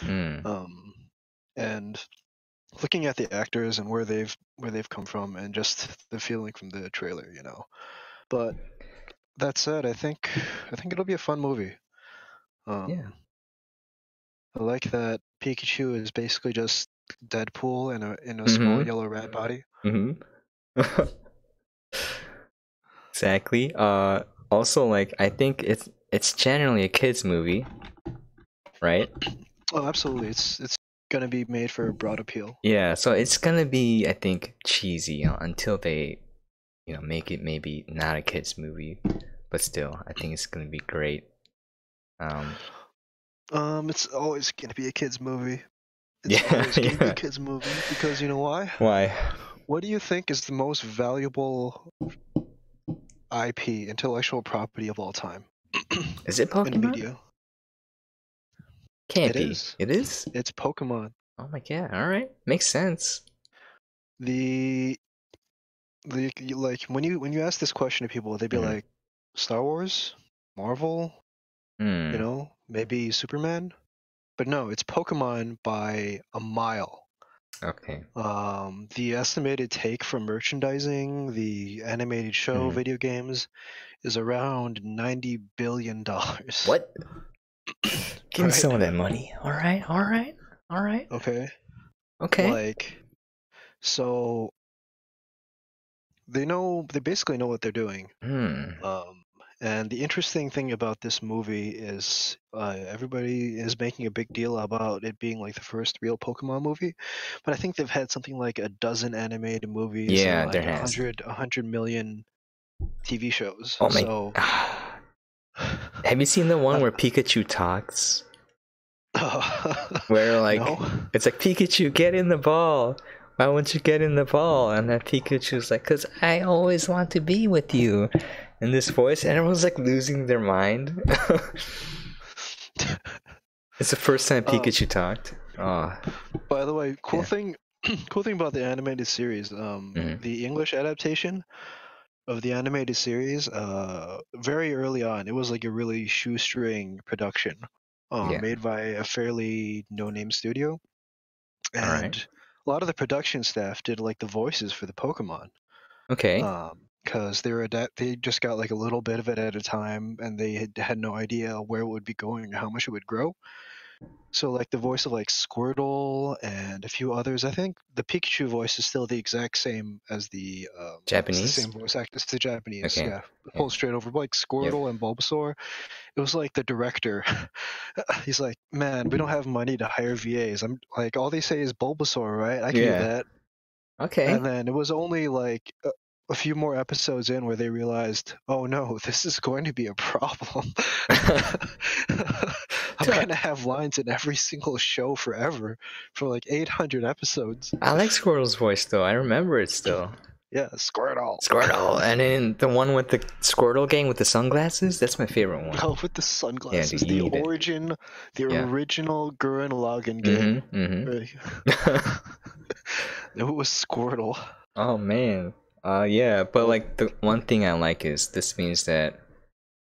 Mm. And looking at the actors and where they've come from, and just the feeling from the trailer, you know. But that said, I think it'll be a fun movie. Yeah. I like that Pikachu is basically just Deadpool in a small Mm-hmm. yellow rat body. Mm-hmm. Exactly. Also, like, I think it's generally a kids movie, right? Oh, absolutely. It's gonna be made for broad appeal. Yeah. So it's gonna be, I think, cheesy until they, make it maybe not a kids movie, but still, I think it's gonna be great. Um. It's always gonna be a kids movie. It's Yeah. always gonna be a Yeah. kids movie because you know why? Why? What do you think is the most valuable IP, intellectual property of all time Is it in Pokemon? media? Can't It be. is. It is? It's Pokemon. Oh my god. All right. Makes sense. The like when you ask this question to people, they'd be Mm-hmm. like, Star Wars, Marvel, you Hmm. know, maybe Superman. But no, it's Pokemon by a mile. Okay. The estimated take from merchandising, the animated show, Mm-hmm. video games, is around $90 billion. What? Give me Right? some of that money. All right. All right. All right. Okay. Okay. Like, so they basically know what they're doing. Hmm. Um, and the interesting thing about this movie is everybody is making a big deal about it being like the first real Pokemon movie, but I think they've had something like a dozen animated movies and Yeah, there like has. 100 million TV shows. Oh my. So, Have you seen the one I where Pikachu talks? Where like no. it's like, Pikachu, get in the ball. Why won't you get in the ball? And then Pikachu's like, cause I always want to be with you. In this voice, and everyone's like losing their mind. It's the first time Um, Pikachu talked. Oh, by the way, cool yeah. thing, cool thing about the animated series, Mm-hmm. the English adaptation of the animated series, very early on, it was like a really shoestring production, Yeah. made by a fairly no-name studio, All right. and a lot of the production staff did like the voices for the Pokemon, Okay. because they just got like a little bit of it at a time, and they had no idea where it would be going or how much it would grow. So like the voice of like Squirtle and a few others, I think the Pikachu voice is still the exact same as it's the Japanese. same voice actor. It's the Japanese, Okay. yeah, Yeah. pulled straight over. But like Yep. Squirtle and Bulbasaur, it was like the director. He's like, man, we don't have money to hire VAs. I'm like, all they say is Bulbasaur, right? I can do Yeah. that. Okay. And then it was only like a few more episodes in where they realized, oh no, this is going to be a problem. I'm So, gonna have lines in every single show forever for like 800 episodes. I like Squirtle's voice though. I remember it still. Yeah, Squirtle. Squirtle, and then the one with the Squirtle gang with the sunglasses. That's my favorite one. Oh, with the Yeah, dude, sunglasses, you the need it. origin, the Yeah. original Gurren Lagann gang. Mm-hmm. Mm-hmm. It was Squirtle. Oh man. Yeah, but Oh, like the one thing I like is this means that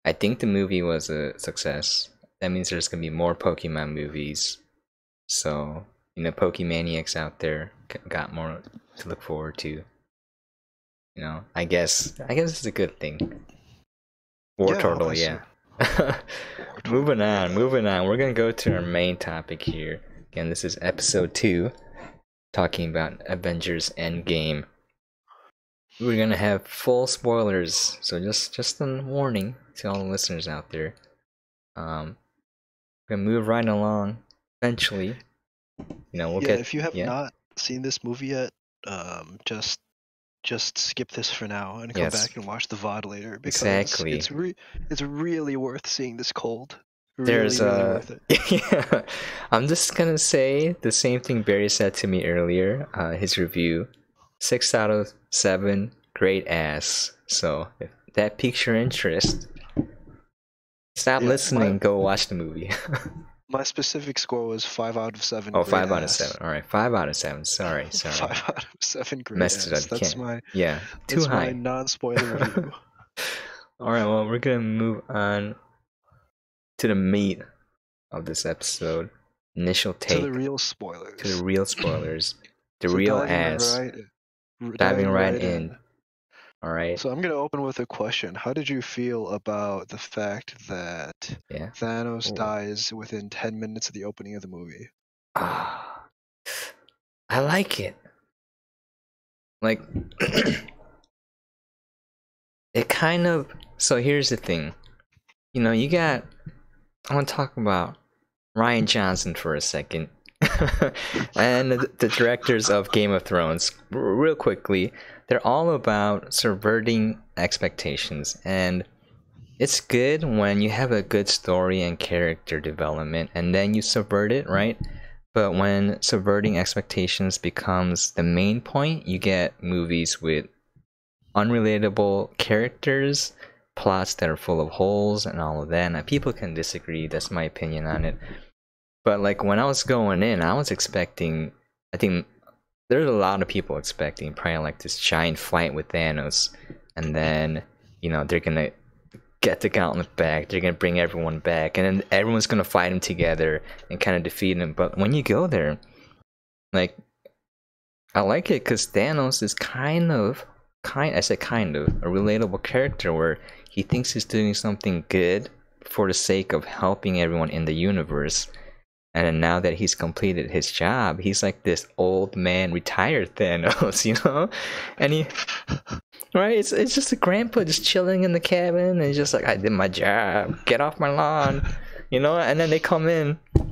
I think the movie was a success. That means there's gonna be more Pokemon movies. So, Pokemaniacs out there got more to look forward to. I guess it's a good thing. War yeah, Turtle, obviously. yeah. War moving Turtle, on, yeah. moving on. We're gonna go to our main topic here. Again, this is episode 2, talking about Avengers Endgame. We're gonna have full spoilers, so just a warning to all the listeners out there. We're gonna move right along. Eventually, we'll Yeah, get, if you have yeah, not seen this movie yet, just skip this for now and come yes, back and watch the VOD later because exactly. it's really worth seeing this cold. Really, There's really worth it. yeah, I'm just gonna say the same thing Barry said to me earlier. His review, 6 out of 7, great ass. So if that piques your interest, stop Yeah, listening. Go watch the movie. my specific score was 5 out of 7. Oh, Great 5 out of 7. ass. All right, 5 out of 7. Sorry. 5 out of 7. Great Messed it ass. up. You can't. Yeah, too That's my high. non-spoiler review. All right. Well, we're gonna move on to the meat of this episode. initial To the take real to the spoilers. real spoilers, the So real ass, diving diving right right in. in. All right. So I'm gonna open with a question. How did you feel about the fact that Yeah. Thanos Ooh. dies within 10 minutes of the opening of the movie? Ah, I like it. Like, it kind of. So here's the thing. You know, you got. I want to talk about Ryan Johnson for a second. And the directors of Game of Thrones, real quickly, they're all about subverting expectations. And it's good when you have a good story and character development and then you subvert it, right? But when subverting expectations becomes the main point, you get movies with unrelatable characters, plots that are full of holes, and all of that. Now, people can disagree. That's my opinion on it. But like when I was going in, I was expecting. I think there's a lot of people expecting probably like this giant fight with Thanos, and then they're gonna get the gauntlet back. They're gonna bring everyone back, and then everyone's gonna fight him together and kind of defeat him. But when you go there, like I like it because Thanos is I said kind of a relatable character where he thinks he's doing something good for the sake of helping everyone in the universe. And then now that he's completed his job, he's like this old man retired Thanos, And he, right? It's just a grandpa just chilling in the cabin, and he's just like, I did my job. Get off my lawn, And then they come in, and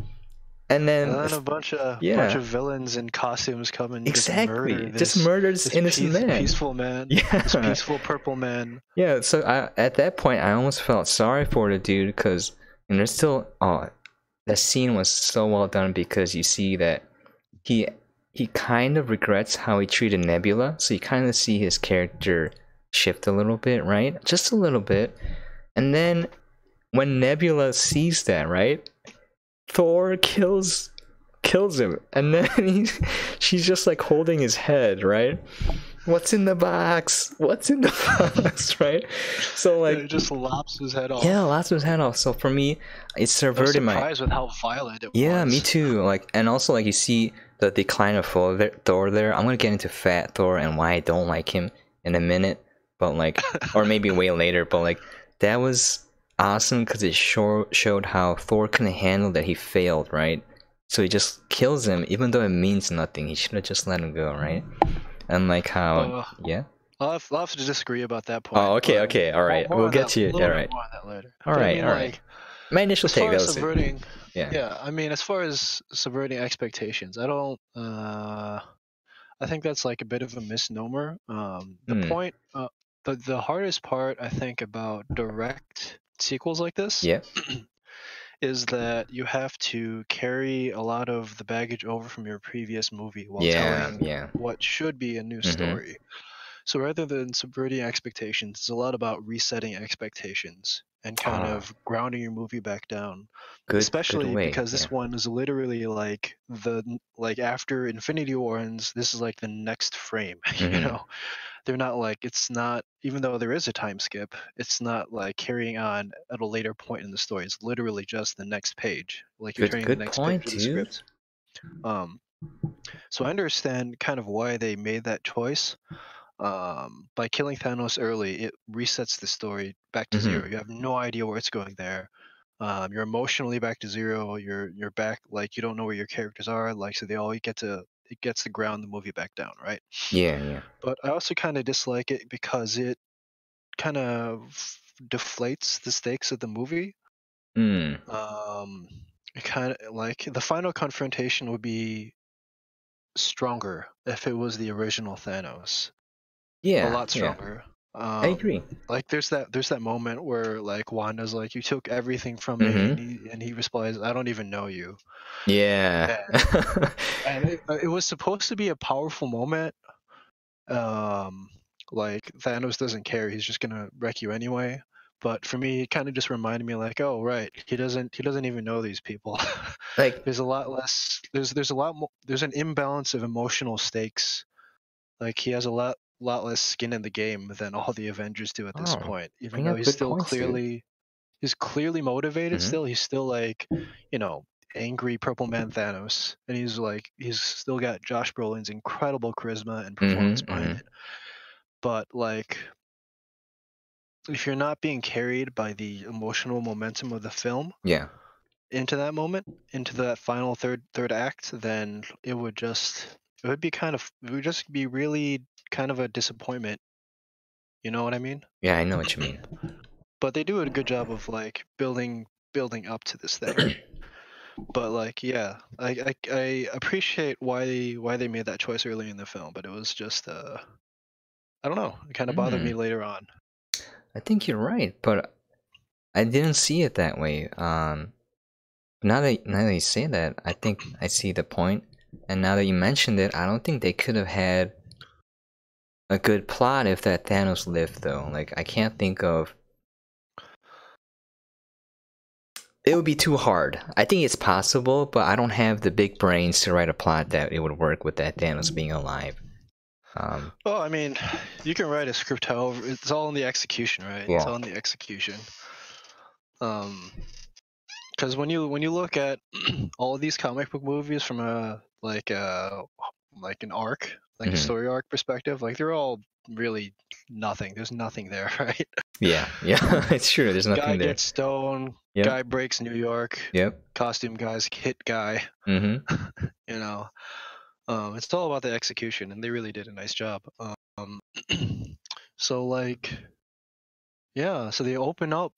And then then a bunch yeah, of villains in costumes come and just exactly, murder just murders this innocent man. peaceful man, this Yeah, peaceful purple man. yeah. So at that point, I almost felt sorry for the dude because there's still that scene was so well done because you see that he he kind of regrets how he treated Nebula, so you kind of see his character shift a little bit, right? Just a little bit. And then when Nebula sees that, right? Thor kills him. And then she's just like holding his head, right? What's in the box? What's in the box, right? So like It just lops his head off. yeah, lots of his head off. So for me, it I was subverted my surprised with how violent it was. yeah, me too. Like, and also like you see the decline of Thor there. I'm gonna get into Fat Thor and why I don't like him in a minute, but like, or maybe way later. But like, that was awesome because it showed how Thor couldn't handle that he failed, right? So he just kills him, even though it means nothing. He should have just let him go, right? And like how, yeah. I'll have to disagree about that point. Oh, okay, all right. More We'll on get that, to it. a little All bit right, more on that later. all But right, I mean, all right. My initial as take, far that as was it. subverting, Yeah. I mean, as far as subverting expectations, I don't. I think that's like a bit of a misnomer. The point, the hardest part, I think, about direct sequels like this, Yeah. is that you have to carry a lot of the baggage over from your previous movie while Yeah. telling Yeah. what should be a new story. So rather than subverting expectations, it's a lot about resetting expectations and kind of grounding your movie back down. Good Especially way. because Yeah. this one is literally like after Infinity War ends, this is like the next frame. They're not like, it's not, even though there is a time skip, it's not like carrying on at a later point in the story. It's literally just the next page. Like you're turning the next point, page of the dude. script. So I understand kind of why they made that choice. By killing Thanos early, it resets the story back to zero. You have no idea where it's going there. You're emotionally back to zero. You're back, like you don't know where your characters are. Like, so it gets to ground the movie back down, right? Yeah. But I also kind of dislike it because it kind of deflates the stakes of the movie. It kind of like the final confrontation would be stronger if it was the original Thanos. Yeah. A lot stronger. I agree. Like there's that moment where like Wanda's like, "You took everything from me," and he replies, "I don't even know you." Yeah. And it was supposed to be a powerful moment. Like Thanos doesn't care; he's just gonna wreck you anyway. But for me, it kind of just reminded me like, oh right, he doesn't even know these people. Like, there's a lot less. There's a lot more. There's an imbalance of emotional stakes. Like he has a lot less skin in the game than all the Avengers do at this point. Even bring though up he's good still points, dude. he's clearly motivated. Still, he's still like, you know, angry Purple Man Thanos, and he's still got Josh Brolin's incredible charisma and performance Mm-hmm. behind Mm-hmm. it. But like, if you're not being carried by the emotional momentum of the film Yeah. into that moment, into that final third act, then it would just be really kind of a disappointment. You know what I mean? Yeah, I know what you mean. But they do a good job of like building up to this thing. But like, yeah, I appreciate why they made that choice early in the film, but it was just I don't know, it kind of bothered me Mm, later on. I think you're right, but I didn't see it that way. Now that you say that, I think I see the point. And now that you mentioned it, I don't think they could have had a good plot if that Thanos lived, though. Like, I can't think of. It would be too hard. I think it's possible, but I don't have the big brains to write a plot that it would work with that Thanos being alive. Well, I mean, you can write a script however, it's all in the execution, right? It's Yeah. all in the execution. Because when you look at all these comic book movies from a like an arc, like a Mm-hmm. story arc perspective, like they're all really nothing. There's nothing there, right? Yeah, yeah, it's true. There's Guy nothing there. gets stoned, Yep, guy breaks New York, yep. costume guys hit guy. Mm-hmm. You know, it's all about the execution, and they really did a nice job. So like, yeah, so they open up.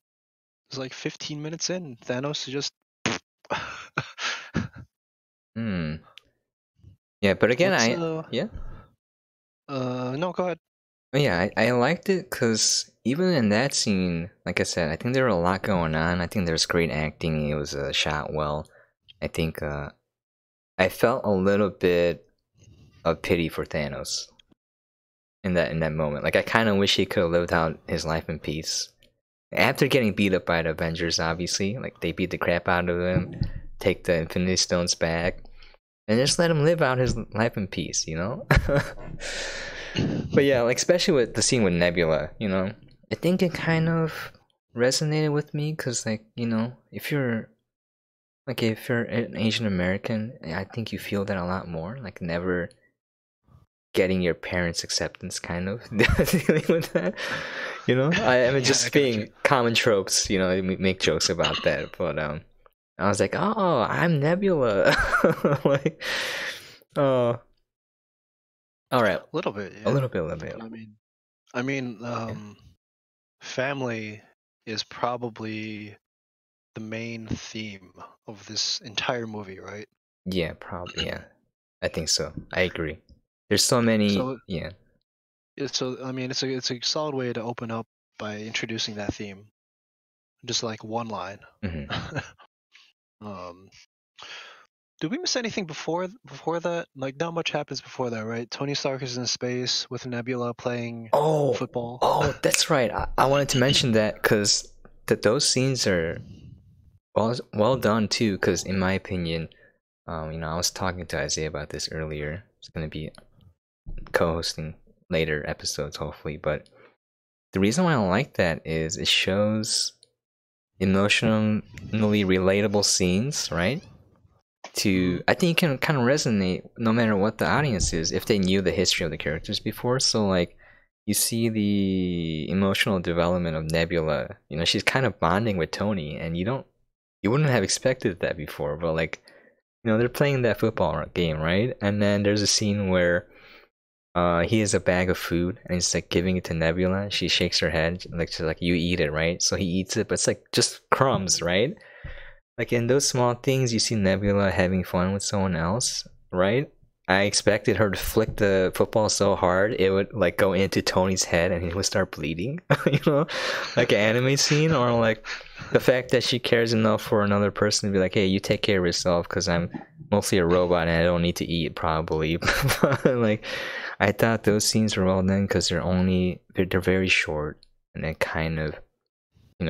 It's like 15 minutes in, Thanos just. Hmm. Yeah, but again, Let's yeah. no, go ahead. Oh, yeah, I liked it because even in that scene, like I said, I think there were a lot going on. I think there was great acting. It was shot well. I think I felt a little bit of pity for Thanos in that moment. Like I kind of wish he could have lived out his life in peace after getting beat up by the Avengers. Obviously, like they beat the crap out of him, take the Infinity Stones back, and just let him live out his life in peace. You know. But yeah, like especially with the scene with Nebula, I think it kind of resonated with me because, like, if you're an Asian American, I think you feel that a lot more. Like, never getting your parents' acceptance, kind of dealing with that. I mean, Yeah, I just got you. being common tropes. Make jokes about that, but I was like, oh, I'm Nebula, like, oh, all right, A little bit, a yeah. little bit, a little bit, But I mean, yeah. family is probably the main theme of this entire movie, right? Yeah, probably. Yeah, I think so. I agree. There's so many. So, Yeah. I mean, it's a solid way to open up by introducing that theme, just like one line. Hmm. um, did we miss anything before that? Like, not much happens before that, right? Tony Stark is in space with Nebula playing Oh, football. oh, that's right. I wanted to mention that because those scenes are well done too. Because in my opinion, I was talking to Isaiah about this earlier. It's gonna be co-hosting later episodes, hopefully. But the reason why I like that is it shows emotionally relatable scenes, right? I think it can kind of resonate no matter what the audience is if they knew the history of the characters before. So like you see the emotional development of Nebula. She's kind of bonding with Tony, and you wouldn't have expected that before. But like they're playing that football game, right? And then there's a scene where he has a bag of food and he's like giving it to Nebula. She shakes her head like she's like, you eat it, right? So he eats it, but it's like just crumbs, right? Like in those small things, you see Nebula having fun with someone else, right? I expected her to flick the football so hard it would like go into Tony's head and he would start bleeding, like an anime scene, or like the fact that she cares enough for another person to be like, "Hey, you take care of yourself because I'm mostly a robot and I don't need to eat, probably." Like, I thought those scenes were well done because they're very short and they kind of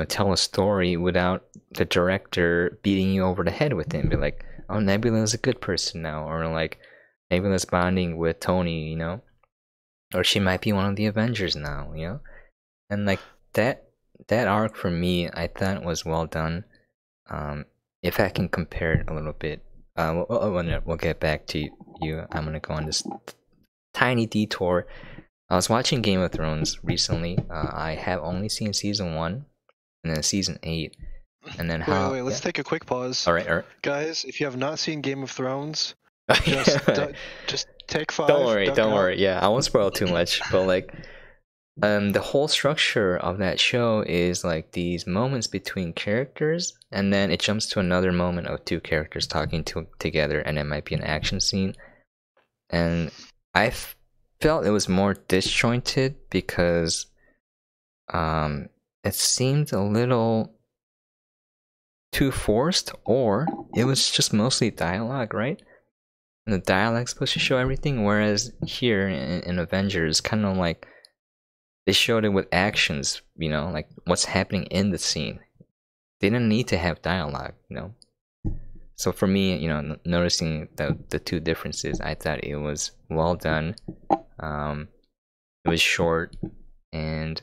tell a story without the director beating you over the head with it and be like, oh, Nebula's a good person now, or like Nebula's bonding with Tony, or she might be one of the Avengers now, and like that arc for me, I thought was well done. if I can compare it a little bit, we'll get back to you. I'm gonna go on this tiny detour. I was watching Game of Thrones recently. I have only seen season 1 and then season 8, and then how? Wait, let's Yeah. take a quick pause. All right. Guys, if you have not seen Game of Thrones, just take 5. Don't worry. Yeah, I won't spoil too much, but like, the whole structure of that show is like these moments between characters, and then it jumps to another moment of two characters talking together, and it might be an action scene. And I felt it was more disjointed because it seemed a little too forced, or it was just mostly dialogue, right? And the dialogue's supposed to show everything, whereas here in Avengers, kind of like they showed it with actions, like what's happening in the scene. They didn't need to have dialogue. So for me, noticing the two differences, I thought it was well done. It was short, and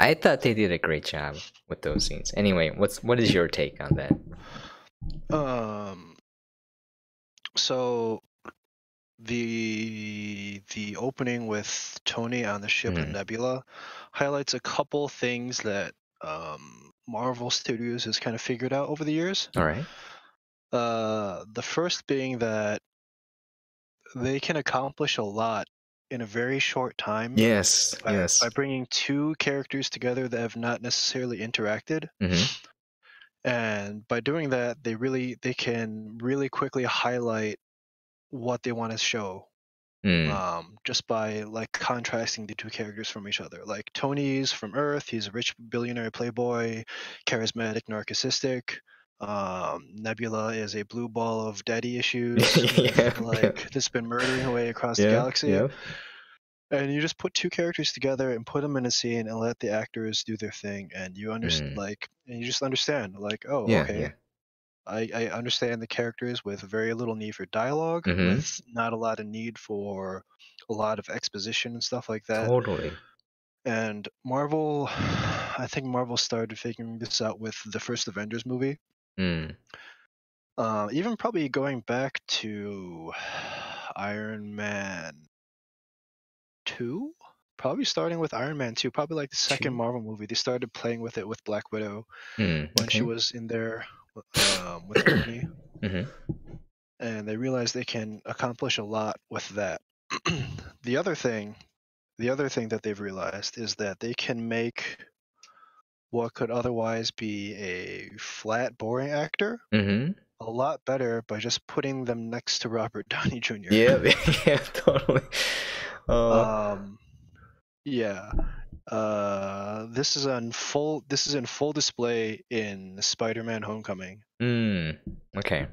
I thought they did a great job with those scenes. Anyway, what is your take on that? So the opening with Tony on the ship with Nebula highlights a couple things that Marvel Studios has kind of figured out over the years. All right. The first being that they can accomplish a lot in a very short time. Yes. By bringing two characters together that have not necessarily interacted. And by doing that, they can really quickly highlight what they want to show. Just by like contrasting the two characters from each other. Like Tony's from Earth, he's a rich billionaire playboy, charismatic, narcissistic. Nebula is a blue ball of daddy issues, that's been murdering away across the galaxy. Yeah. And you just put two characters together and put them in a scene and let the actors do their thing, and you understand, and you just understand, okay. I understand the characters with very little need for dialogue, with not a lot of need for a lot of exposition and stuff like that. Totally. And I think Marvel started figuring this out with the first Avengers movie. Even probably going back to Iron Man 2? Probably starting with Iron Man 2, probably like the second Marvel movie. They started playing with it with Black Widow when she was in there with Tony. And they realized they can accomplish a lot with that. The other thing that they've realized is that they can make what could otherwise be a flat, boring actor a lot better by just putting them next to Robert Downey Jr. Yeah, totally. Yeah. This is in full display in Spider-Man: Homecoming. Okay.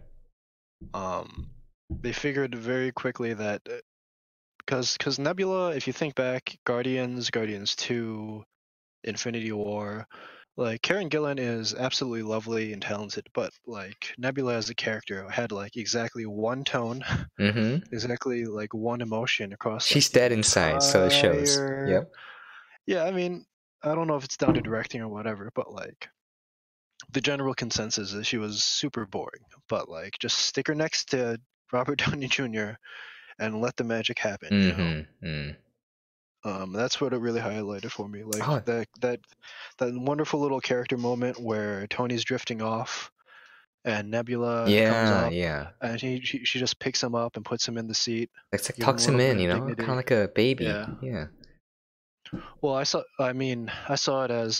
They figured very quickly that because Nebula, if you think back, Guardians 2, Infinity War, like Karen Gillan is absolutely lovely and talented, but like Nebula as a character had like exactly one tone, exactly like one emotion across. She's dead inside, so it shows. Yep. Yeah, I mean, I don't know if it's down to directing or whatever, but like the general consensus is she was super boring. But like, just stick her next to Robert Downey Jr. and let the magic happen. That's what it really highlighted for me. Like that wonderful little character moment where Tony's drifting off, and Nebula comes up, and she just picks him up and puts him in the seat. It's like tucks him in, kind of like a baby. Yeah. Well, I saw it as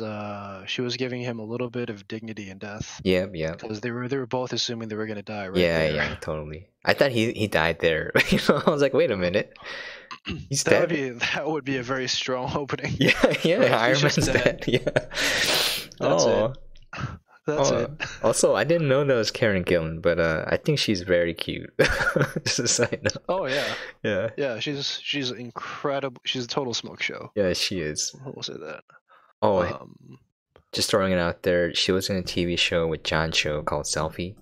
she was giving him a little bit of dignity in death. Yeah. Because they were both assuming they were gonna die, right? Yeah, totally. I thought he died there. I was like, wait a minute, he's dead. That would be a very strong opening. Yeah. Right? Iron Man's dead. Yeah. That's it. That's it. Also, I didn't know that was Karen Gillan, but I think she's very cute. Just a side note. Oh yeah. Yeah. Yeah, she's incredible. She's a total smoke show. Yeah, she is. We'll say that. Oh, just throwing it out there. She was in a TV show with John Cho called Selfie.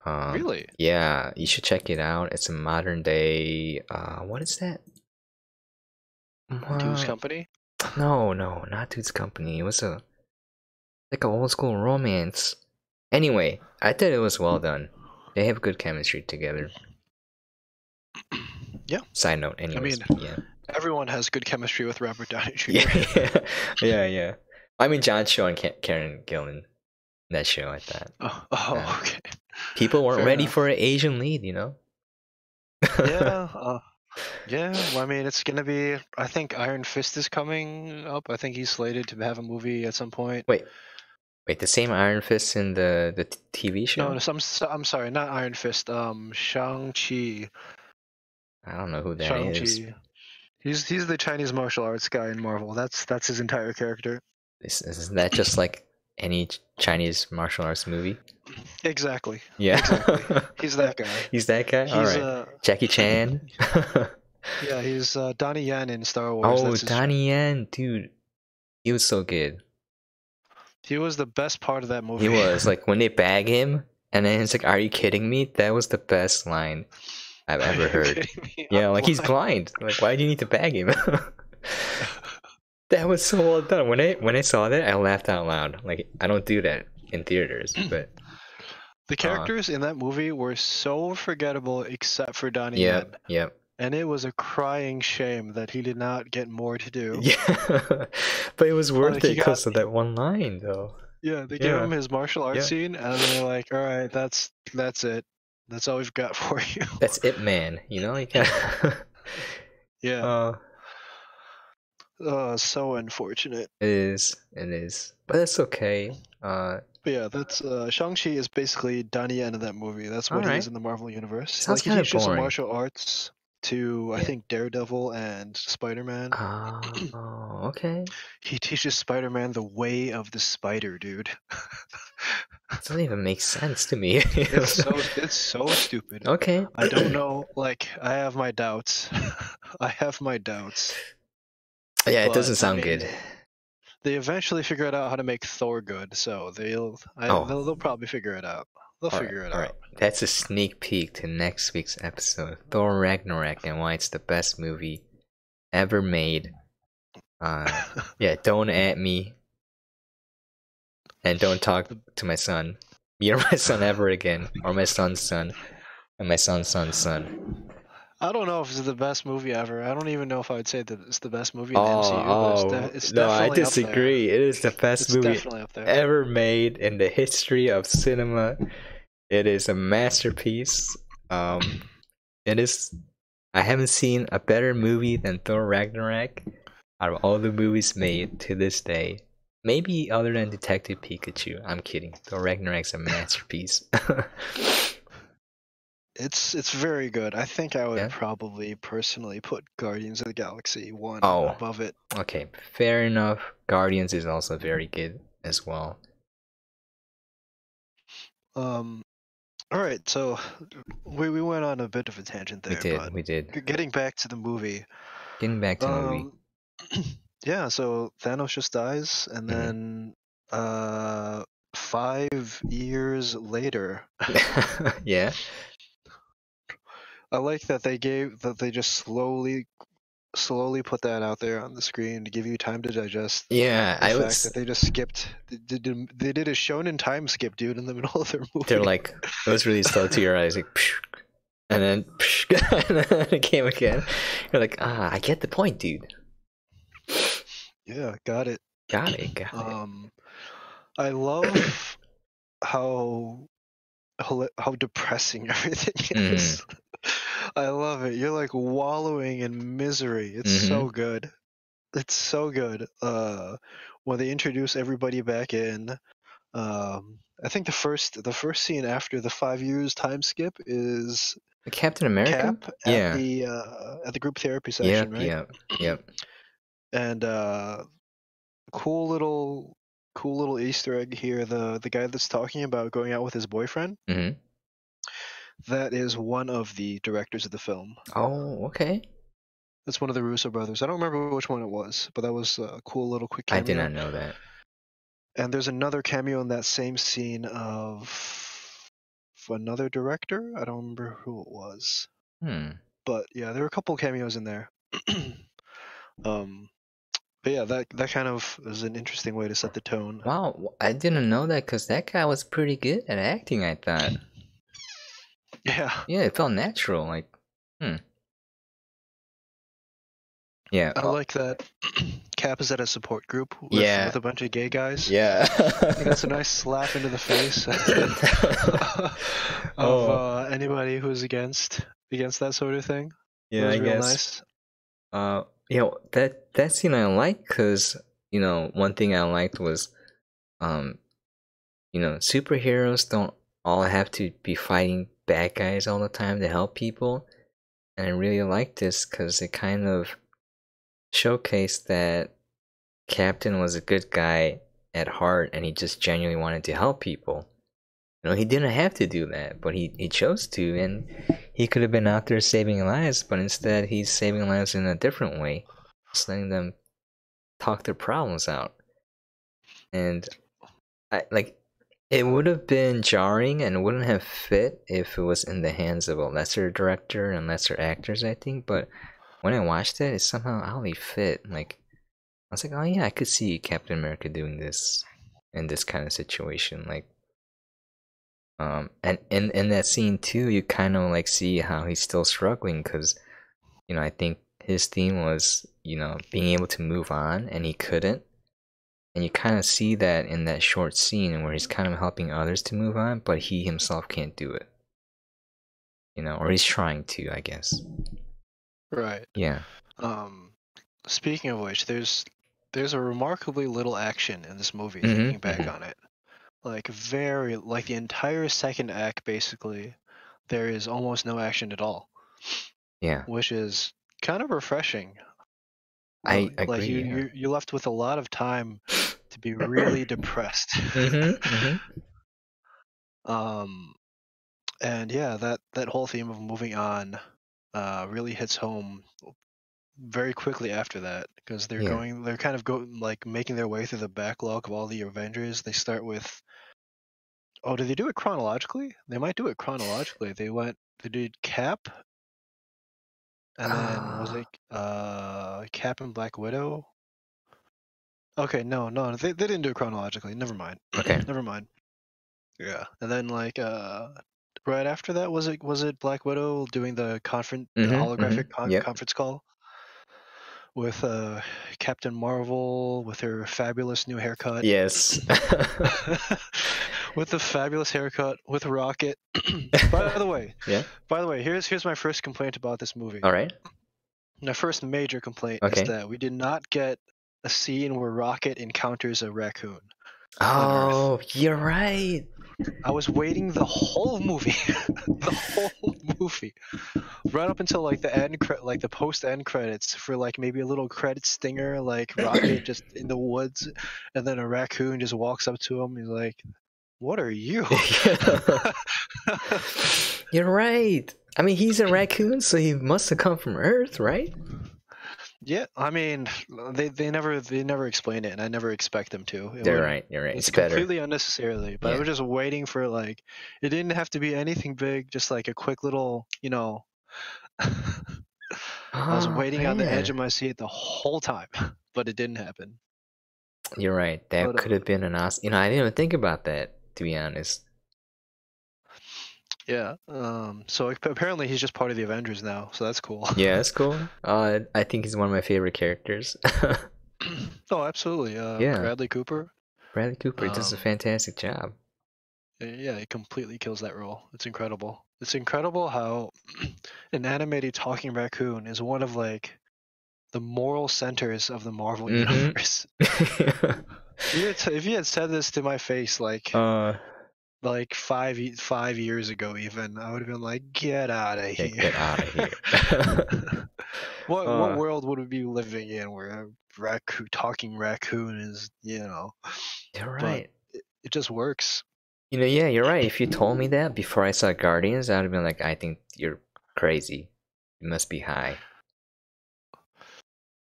Really? Yeah, you should check it out. It's a modern day. What is that? Dude's Company? No, not Dude's Company. It was a like an old school romance. Anyway, I thought it was well done. They have good chemistry together. Yeah. Side note, I anyways. mean, Yeah. everyone has good chemistry with Robert Downey Jr. Yeah. I mean, John Cho and Karen Gillan. That show, I thought. Oh, okay. People weren't Fair ready enough. for an Asian lead, you know? Yeah. Yeah. Well, I mean, it's gonna be. I think Iron Fist is coming up. I think he's slated to have a movie at some point. Wait, the same Iron Fist in the TV show? No, I'm sorry, not Iron Fist. Shang-Chi. I don't know who that is. Shang-Chi. He's the Chinese martial arts guy in Marvel. That's his entire character. Isn't that just like any Chinese martial arts movie? Exactly. Yeah. Exactly. He's that guy. He's that guy? He's Alright. Jackie Chan? yeah, he's Donnie Yen in Star Wars. Oh, That's his Donnie Yen, dude. He was so good. He was the best part of that movie. He was. Like, when they bag him, and then it's like, are you kidding me? That was the best line I've ever heard. Yeah, like, he's blind. Like, why do you need to bag him? That was so well done. When I saw that, I laughed out loud. Like, I don't do that in theaters, but the characters in that movie were so forgettable except for Donnie Yen. Yep. And it was a crying shame that he did not get more to do. Yeah. But it was worth it because of that one line, though. Yeah, they gave him his martial arts scene, and they're like, "All right, that's it. That's all we've got for you." That's it, man. You know, you can. Yeah. So unfortunate. It is, but it's okay. But yeah, that's Shang-Chi is basically Donnie Yen in that movie. That's what he is in the Marvel universe. Sounds he kind of teaches boring. martial arts to I think Daredevil and Spider-Man. Oh, okay. He teaches Spider-Man the way of the spider, dude. It doesn't even make sense to me. It's so stupid. Okay. I don't know. Like, I have my doubts. Yeah, it doesn't sound good. They eventually figured out how to make Thor good, so they'll probably figure it out. They'll figure it out. That's a sneak peek to next week's episode, Thor Ragnarok, and why it's the best movie ever made. Yeah, don't at me, and don't talk to my son, me or my son ever again, or my son's son, and my son's son's son. I don't know if it's the best movie ever. I don't even know if I would say that it's the best movie in the MCU. But it's no, I definitely disagree. It is the best movie ever made in the history of cinema. It is a masterpiece. It is. I haven't seen a better movie than Thor Ragnarok out of all the movies made to this day. Maybe other than Detective Pikachu. I'm kidding. Thor Ragnarok's a masterpiece. It's very good. I think I would probably personally put Guardians of the Galaxy 1 above it. Okay, fair enough. Guardians is also very good as well. Alright, so we went on a bit of a tangent there. We did. Getting back to the movie. Yeah, so Thanos just dies, and then 5 years later. Yeah. I like that they just slowly put that out there on the screen to give you time to digest. Yeah, the fact that they just skipped. They did a Shonen time skip, dude, in the middle of their movie. They're like, it was really slow to your eyes, like, and then it came again. You're like, I get the point, dude. Yeah, got it. Got it. I love how depressing everything is. I love it. You're like wallowing in misery. It's so good. It's so good. When they introduce everybody back in, I think the first scene after the 5 years time skip is Captain America. Cap at the group therapy session, right? Yep. And cool little Easter egg here. The guy that's talking about going out with his boyfriend. That is one of the directors of the film. Oh, okay. That's one of the Russo brothers. I don't remember which one it was, but that was a cool little quick cameo. I did not know that. And there's another cameo in that same scene of another director. I don't remember who it was. But yeah, there were a couple cameos in there. But yeah, that kind of is an interesting way to set the tone. Wow, I didn't know that because that guy was pretty good at acting, I thought. Yeah. Yeah, it felt natural. Like, hmm. Yeah. I like that Cap is at a support group Yeah. with a bunch of gay guys. Yeah. I think that's a nice slap into the face of Oh, anybody who's against that sort of thing. It yeah, I was real guess. nice. That scene I like because one thing I liked was um superheroes don't all have to be fighting bad guys all the time to help people, and I really like this because it kind of showcased that Captain was a good guy at heart, and he just genuinely wanted to help people. He didn't have to do that, but he chose to, and he could have been out there saving lives, but instead he's saving lives in a different way, just letting them talk their problems out. And it would have been jarring and wouldn't have fit if it was in the hands of a lesser director and lesser actors, I think. But when I watched it, it somehow oddly fit. Like I was like, oh yeah, I could see Captain America doing this in this kind of situation. Like, and in that scene too, you kind of like see how he's still struggling because, I think his theme was, being able to move on, and he couldn't. And you kind of see that in that short scene where he's kind of helping others to move on, but he himself can't do it. Or he's trying to, I guess. Right. Yeah. Speaking of which, there's a remarkably little action in this movie. Mm-hmm. Thinking back on it, like the entire second act, basically, there is almost no action at all. Yeah. Which is kind of refreshing. I Like agree. you're left with a lot of time to be really depressed. Mm-hmm. And yeah, that whole theme of moving on really hits home very quickly after that, because they're kind of like making their way through the backlog of all the Avengers. They start with, oh, did they do it chronologically? They might do it chronologically. They did Cap, and then was it Cap and Black Widow? Okay, no, they didn't do it chronologically. Never mind. Okay. Never mind. Yeah, and then like right after that, was it Black Widow doing the holographic conference call with Captain Marvel with her fabulous new haircut? Yes. With the fabulous haircut with Rocket. By the way, here's my first complaint about this movie. All right. My first major complaint is that we did not get a scene where Rocket encounters a raccoon. Oh, you're right. I was waiting the whole movie, right up until like the the post-end credits for like maybe a little credit stinger, like Rocket just in the woods, and then a raccoon just walks up to him. He's like, "What are you?" You're right. I mean, he's a raccoon, so he must have come from Earth, right? Yeah, I mean, they never explain it, and I never expect them to. You're right. It's completely unnecessarily, but I was just waiting for like, it didn't have to be anything big, just like a quick little, I was waiting on the edge of my seat the whole time, but it didn't happen. You're right. That could have been an awesome. I didn't even think about that, to be honest. Yeah. So apparently he's just part of the Avengers now, so that's cool. Yeah, that's cool. I think he's one of my favorite characters. Oh, absolutely. Yeah. Bradley Cooper. Bradley Cooper does a fantastic job. Yeah, he completely kills that role. It's incredible. It's incredible how an animated talking raccoon is one of like the moral centers of the Marvel universe. If you had said this to my face like 5 years ago, even, I would have been like, "Get out of here! Get out of here!" What world would we be living in where a talking raccoon is, You're right. But it just works. Yeah, you're right. If you told me that before I saw Guardians, I would have been like, I think you're crazy. You must be high.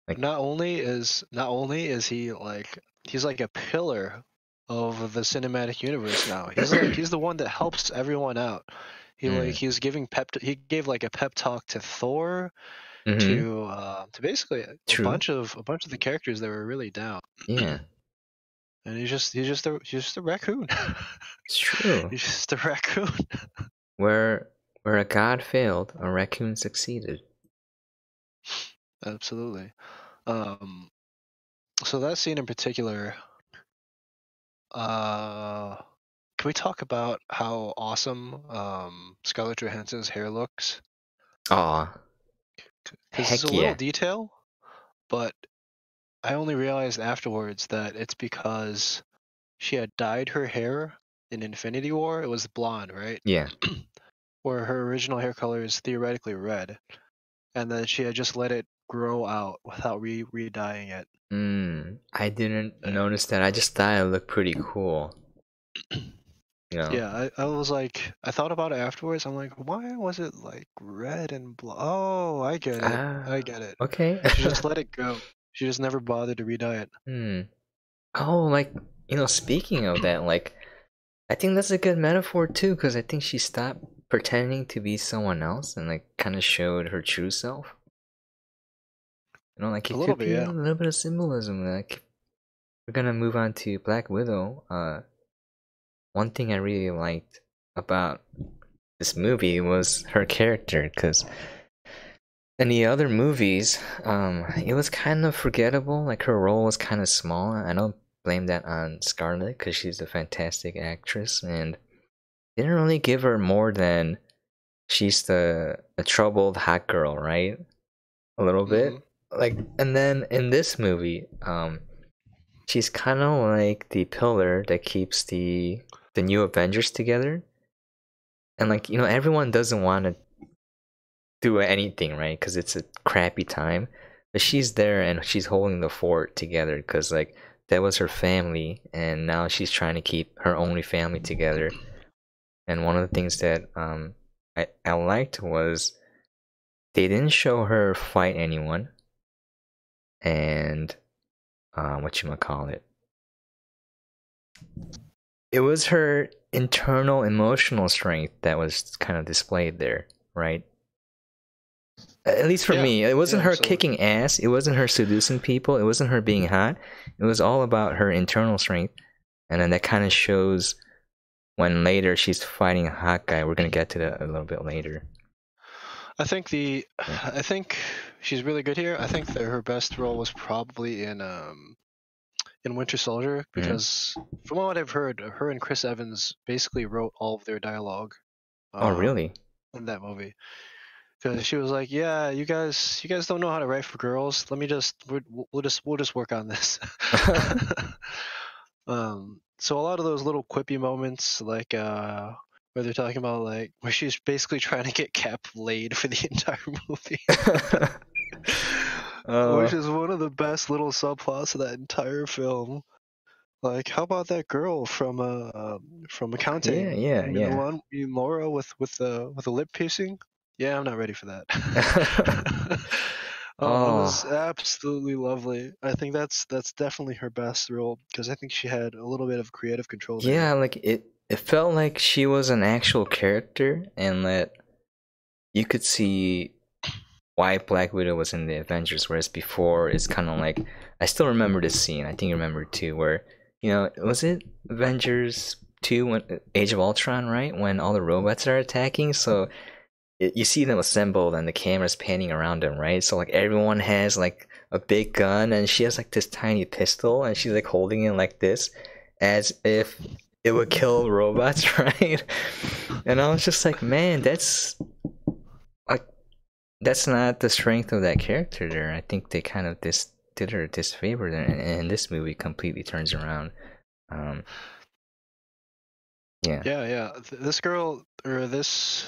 Like, not only is he like, he's like a pillar of the cinematic universe now. He's the one that helps everyone out. He gave like a pep talk to Thor. Mm-hmm. to basically True. a bunch of the characters that were really down. Yeah. And he's just a raccoon. It's true. He's just a raccoon. Where where a god failed, a raccoon succeeded. Absolutely. Um, so that scene in particular, uh, can we talk about how awesome Scarlett Johansson's hair looks? Aw. Because it's a Heck little yeah. detail, but I only realized afterwards that it's because she had dyed her hair in Infinity War. It was blonde, right? Yeah. Where her original hair color is theoretically red, and then she had just let it grow out without re-dyeing it. I didn't Uh, notice that. I just thought it looked pretty cool. You know. Yeah, I was like, I thought about it afterwards. I'm like, why was it like red and blue? Oh, I get it. I Ah, get it. okay. She just let it go. She just never bothered to re-dye it. Oh, like, speaking of that, like, I think that's a good metaphor too, because I think she stopped pretending to be someone else and, like, kind of showed her true self. Like, A it little could bit, be a yeah. little bit of symbolism. Like, we're gonna move on to Black Widow. One thing I really liked about this movie was her character, because in the other movies, it was kind of forgettable. Like, her role was kind of small. I don't blame that on Scarlett, because she's a fantastic actress, and didn't really give her more than she's the troubled hot girl, right? A little Hmm. bit. Like, and then in this movie, she's kind of like the pillar that keeps the new Avengers together. And, like, everyone doesn't want to do anything, right? Because it's a crappy time. But she's there and she's holding the fort together, because, like, that was her family, and now she's trying to keep her only family together. And one of the things that I liked was they didn't show her fight anyone, and what you call it. It was her internal emotional strength that was kind of displayed there, right? At least for Yeah, me, it yeah, wasn't her absolutely. kicking ass. It wasn't her seducing people. It wasn't her being hot. It was all about her internal strength, and then that kind of shows when later she's fighting a hot guy. We're gonna get to that a little bit later. Yeah. I think she's really good here. I think that her best role was probably in Winter Soldier, Mm-hmm. because from what I've heard, her and Chris Evans basically wrote all of their dialogue Oh, really? in that movie. Because she was like, "Yeah, you guys don't know how to write for girls. Let me just we'll just work on this." So a lot of those little quippy moments, like where they're talking about like where she's basically trying to get Cap laid for the entire movie, which Oh, is one of the best little subplots of that entire film. Like, how about that girl from yeah, accounting? yeah, You mean the yeah. one, you mean Laura with the lip piercing? Yeah, I'm not ready for that. Oh, it was Oh, absolutely lovely. I think that's definitely her best role, because I think she had a little bit of creative control there. yeah. Like, it felt like she was an actual character, and that you could see why Black Widow was in the Avengers, whereas before it's kind of like, I still remember this scene. I think you remember too, where, was it Avengers 2, when Age of Ultron, right? When all the robots are attacking, so you see them assembled and the camera's panning around them, right? So, like, everyone has like a big gun, and she has like this tiny pistol, and she's like holding it like this, as if it would kill robots, right? And I was just like, man, like that's not the strength of that character there. I think they kind of did her a disfavor there, and this movie completely turns around. Um, yeah, Yeah, yeah. This girl or this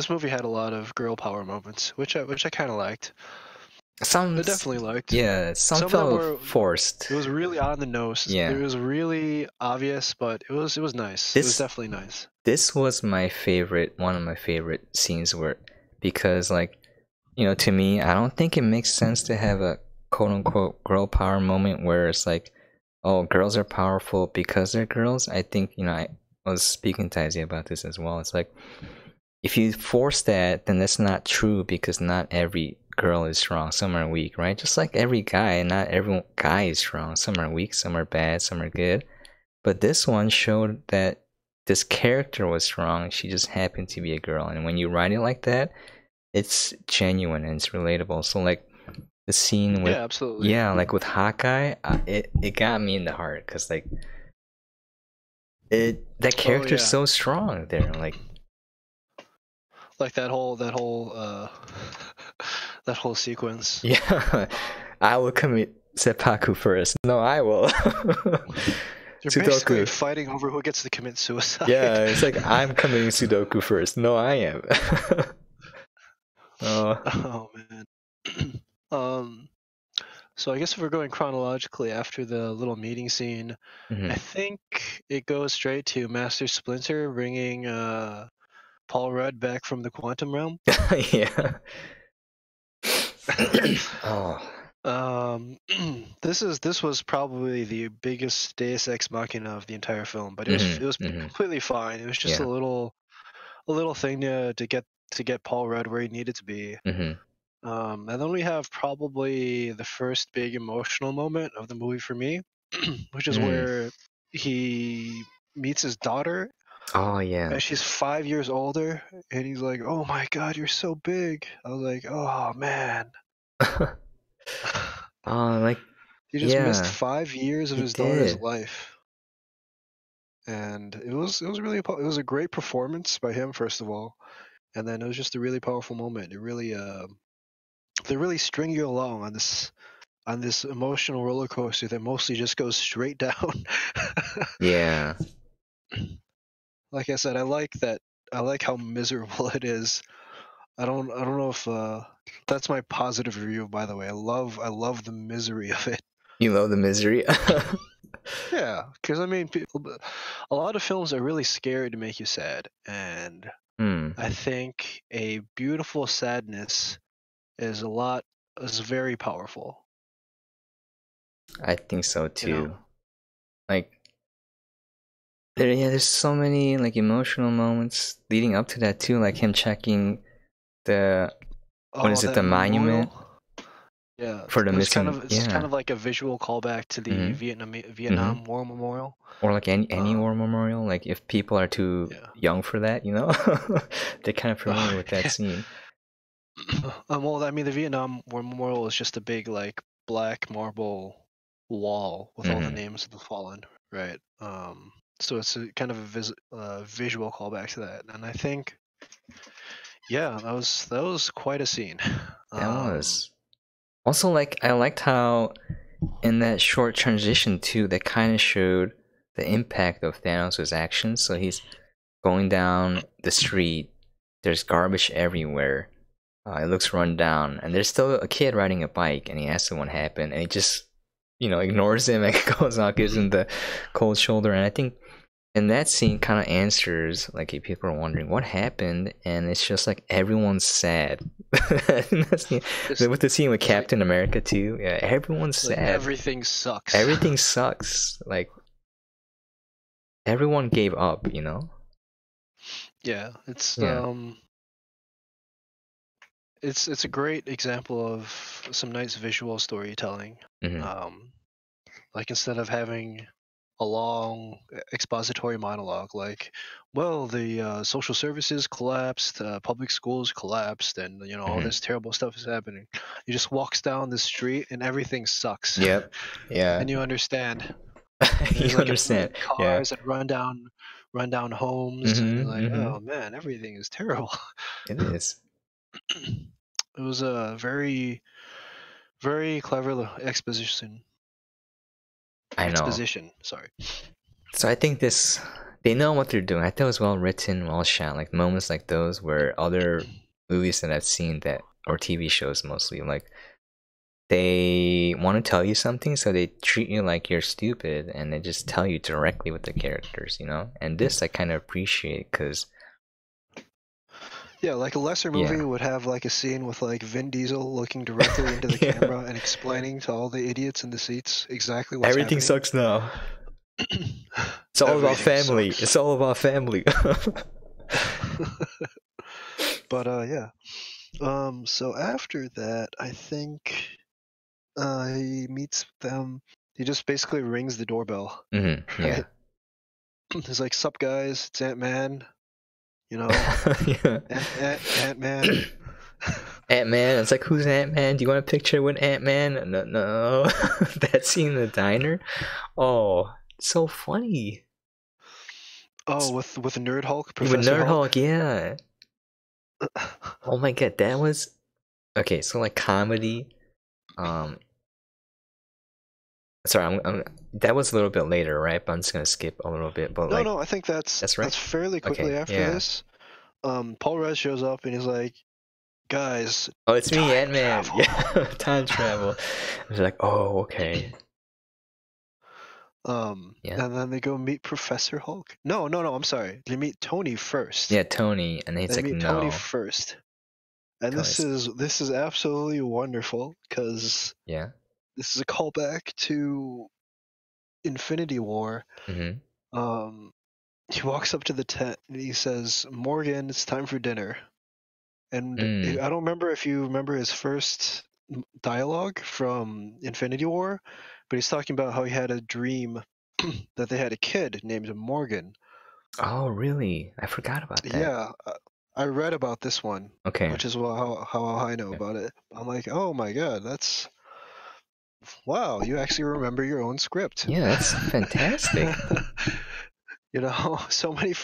movie had a lot of girl power moments, which I kind of liked. some I definitely liked. yeah, some Some of them felt were forced. it was really on the nose. It Yeah, was really obvious, but it was nice. It was this definitely nice. this was one of my favorite scenes, where, because, like, to me, I don't think it makes sense to have a quote unquote girl power moment where it's like, oh, girls are powerful because they're girls. I think, I was speaking to Isaiah about this as well. It's like, if you force that, then that's not true, because not every girl is strong, some are weak, right? Just like every guy, not every guy is strong. Some are weak, some are bad, some are good. But this one showed that this character was strong. She just happened to be a girl, and when you write it like that, it's genuine and it's relatable. So like the scene with absolutely. like with Hawkeye, it got me in the heart because like that character's so strong there. Like that whole that whole sequence. Yeah, I will commit seppuku first. No, I will. They're basically fighting over who gets to commit suicide. Yeah, it's like I'm committing Sudoku first. No, I am. Oh man. So I guess if we're going chronologically after the little meeting scene, I think it goes straight to Master Splinter bringing Paul Rudd back from the quantum realm. Yeah. This was probably the biggest Deus Ex Machina of the entire film, but it was completely fine. It was just a little thing to get Paul Rudd where he needed to be. And then we have probably the first big emotional moment of the movie for me, which is where he meets his daughter. Oh yeah. And she's 5 years older, and he's like, "Oh my God, you're so big." I was like, "Oh man." Like he just missed 5 years of his daughter's life, and it was a great performance by him, first of all, and then it was just a really powerful moment. It really they really string you along on this emotional roller coaster that mostly just goes straight down. Yeah. Like I said, I like how miserable it is. I don't know if that's my positive review, by the way. I love the misery of it. You love the misery? Yeah, because I mean, a lot of films are really scary to make you sad, and I think a beautiful sadness is very powerful. I think so too. You know? Like, there's so many like emotional moments leading up to that too, like him checking the the monument? Yeah, for the missing. It's kind of like a visual callback to the Vietnam War Memorial, or like any war memorial. Like if people are too young for that, you know, they're kind of familiar with that scene. Well, I mean, the Vietnam War Memorial is just a big like black marble wall with all the names of the fallen, right? So it's a kind of a visual callback to that, and I think, that was quite a scene. That was. Also, like, I liked how in that short transition too, that kind of showed the impact of Thanos' actions. So he's going down the street. There's garbage everywhere. It looks run down, and there's still a kid riding a bike, and he asks him what happened, and he just, ignores him and goes on, gives him the cold shoulder. And I think in that scene kind of answers, like, if people are wondering what happened, and it's just like everyone's sad. With the scene with Captain America too, everyone's sad. Everything sucks. Everything sucks. Like, everyone gave up, Yeah, it's it's a great example of some nice visual storytelling. Like, instead of having a long expository monologue like, well, the social services collapsed, public schools collapsed, and all this terrible stuff is happening. He just walks down the street and everything sucks. Yep. Yeah. And you understand. You understand. Cars and run down homes, and you're like, oh man, everything is terrible. It is. It was a very, very clever exposition. I know. Exposition, sorry. So I think they know what they're doing. I thought it was well written, well shot. Like moments like those where other movies that I've seen or TV shows mostly, like, they want to tell you something, so they treat you like you're stupid, and they just tell you directly with the characters, And this I kind of appreciate, because like a lesser movie would have like a scene with like Vin Diesel looking directly into the camera and explaining to all the idiots in the seats exactly what's everything happening. Sucks now. It's all about family. It's all about family. But So after that, I think he meets them. He just basically rings the doorbell, Yeah. right? He's like, "Sup, guys? It's Ant-Man. You know, Yeah. Ant-Man." Ant-Man. It's like, who's Ant-Man? Do you want a picture with Ant-Man? No, no. That scene in the diner. Oh, so funny. Oh, with Nerd Hulk, With Professor Nerd Hulk. Hulk, yeah. Oh my god, that was okay. So like comedy. Um, sorry, that was a little bit later, right? But I'm just gonna skip a little bit. But No, like, no, I think that's right. that's fairly quickly Okay, after yeah. this. Paul Rudd shows up and he's like, "Guys, Oh, it's me, time Ant-Man. travel." Yeah, time travel. I was like, oh, okay. Yeah. And then they go meet Professor Hulk. No, no, no. I'm sorry. They meet Tony first. Yeah, Tony, and he's They like, meet Tony no. first, and Tony's, this is absolutely wonderful because yeah. this is a callback to Infinity War. Mm-hmm. Um, he walks up to the tent and he says, "Morgan, it's time for dinner." And I Mm. don't remember if you remember his first dialogue from Infinity War, but he's talking about how he had a dream that they had a kid named Morgan. Oh, really? I forgot about that. Yeah, I read about this one, Okay. which is how I know Yeah, about it. I'm like, oh my god, that's wow! You actually remember your own script. yeah, that's fantastic. You know, so many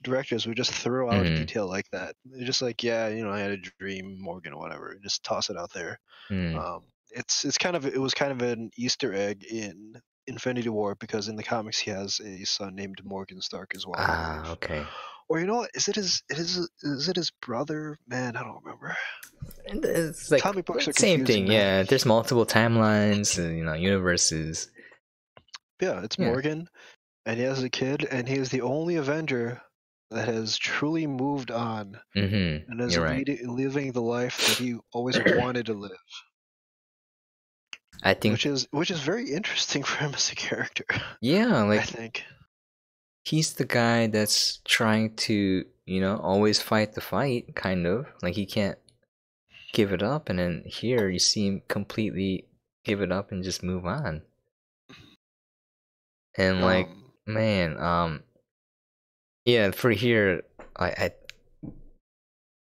directors would just throw out a Mm-hmm. detail like that. They're just like, yeah, you know, I had a dream, Morgan, whatever. Just toss it out there. Mm. It's kind of it was kind of an Easter egg in Infinity War because in the comics he has a son named Morgan Stark as well, I Ah, believe. okay. Or you know what? Is it his brother? Man, I don't remember. And it's like Comic books are same confusing, thing. man. Yeah, there's multiple timelines, universes. Yeah, it's Yeah. Morgan, and he has a kid, and he is the only Avenger that has truly moved on Mm-hmm. and is You're right. living the life that he always wanted to live, I think, which is very interesting for him as a character. yeah, I like think. he's the guy that's trying to, always fight the fight, kind of. Like he can't give it up, and then here you see him completely give it up and just move on. And like, Um, man, yeah, for here, I I,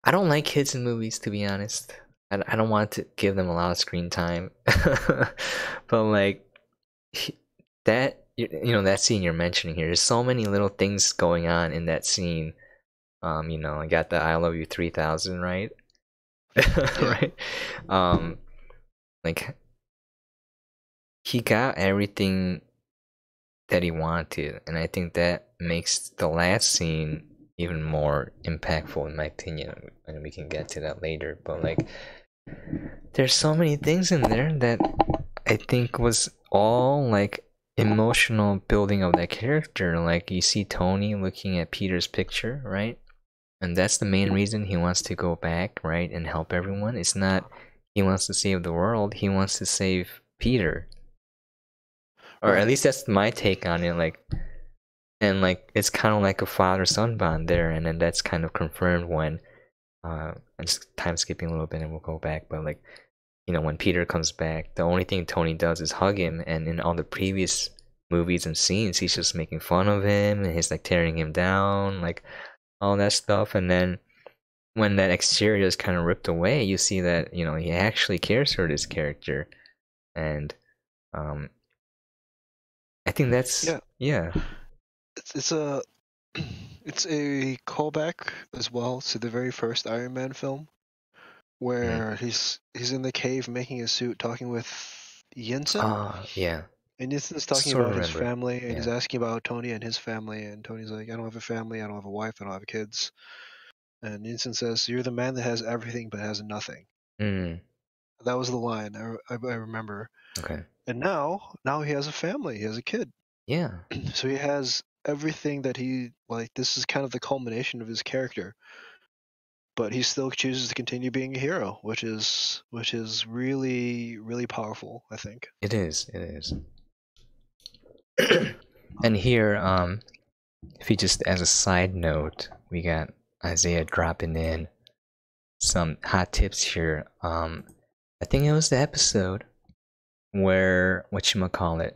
I don't like kids in movies, to be honest. I don't want to give them a lot of screen time. But like that, that scene you're mentioning here, there's so many little things going on in that scene. I got the I love you 3000, right? yeah, Right. um like he got everything that he wanted, and I think that makes the last scene even more impactful in my opinion, and we can get to that later. But like, there's so many things in there that I think was all like emotional building of that character. Like you see Tony looking at Peter's picture, right? And that's the main reason he wants to go back, right, and help everyone. It's not he wants to save the world, he wants to save Peter. Or at right. least that's my take on it. Like, and like it's kind of like a father-son bond there, and then that's kind of confirmed when I'm just time skipping a little bit and we'll go back, but like, when Peter comes back, the only thing Tony does is hug him, and in all the previous movies and scenes, he's just making fun of him and he's like tearing him down, like all that stuff. And then when that exterior is kind of ripped away, you see that he actually cares for this character, and um, I think that's Yeah, yeah. it's a it's a callback as well to the very first Iron Man film, Mm. where he's in the cave making his suit, talking with Yinsen, Ah, yeah, and Yinsen's talking sort of about his remember. family, and he's Yeah. asking about Tony and his family, and Tony's like, I don't have a family, I don't have a wife, I don't have kids, and Yinsen says, "You're the man that has everything but has nothing." Mm. That was the line I remember. Okay. And now he has a family, he has a kid, Yeah. so he has everything that he like. This is kind of the culmination of his character, but he still chooses to continue being a hero, which is really really powerful, I think. It is. It is. And here, if you just as a side note, we got Isaiah dropping in, some hot tips here. I think it was the episode where whatchamacallit,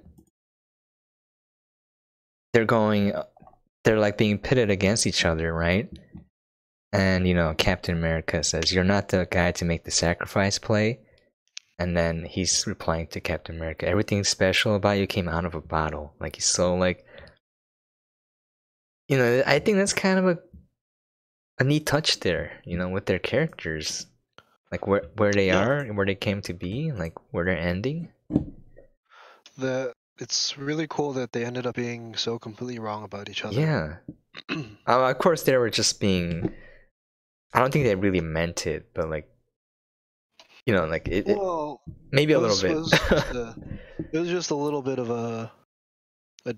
they're going, they're like being pitted against each other, right? And Captain America says, "You're not the guy to make the sacrifice play." And then he's replying to Captain America, "Everything special about you came out of a bottle." Like he's so like, I think that's kind of a neat touch there, with their characters, like where they are, where they came to be, like where they're ending. It's really cool that they ended up being so completely wrong about each other. Yeah. Of course, they were just being. I don't think they really meant it, but like, like it. Well, maybe a little bit. It was just a little bit of a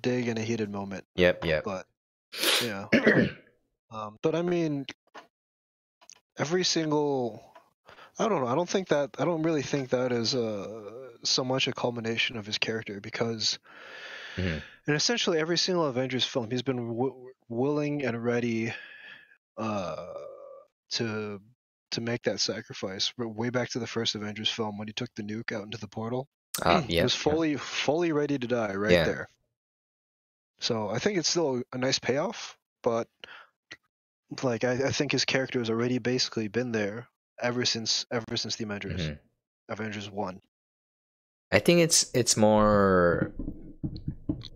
dig and a heated moment. Yep. But yeah. But I mean, every single. I don't know. I don't really think that is so much a culmination of his character, because in essentially every single Avengers film, he's been willing and ready to make that sacrifice. Way back to the first Avengers film, when he took the nuke out into the portal, he was fully ready to die there. So I think it's still a nice payoff, but like I think his character has already basically been there ever since the Avengers. Avengers 1. I think it's more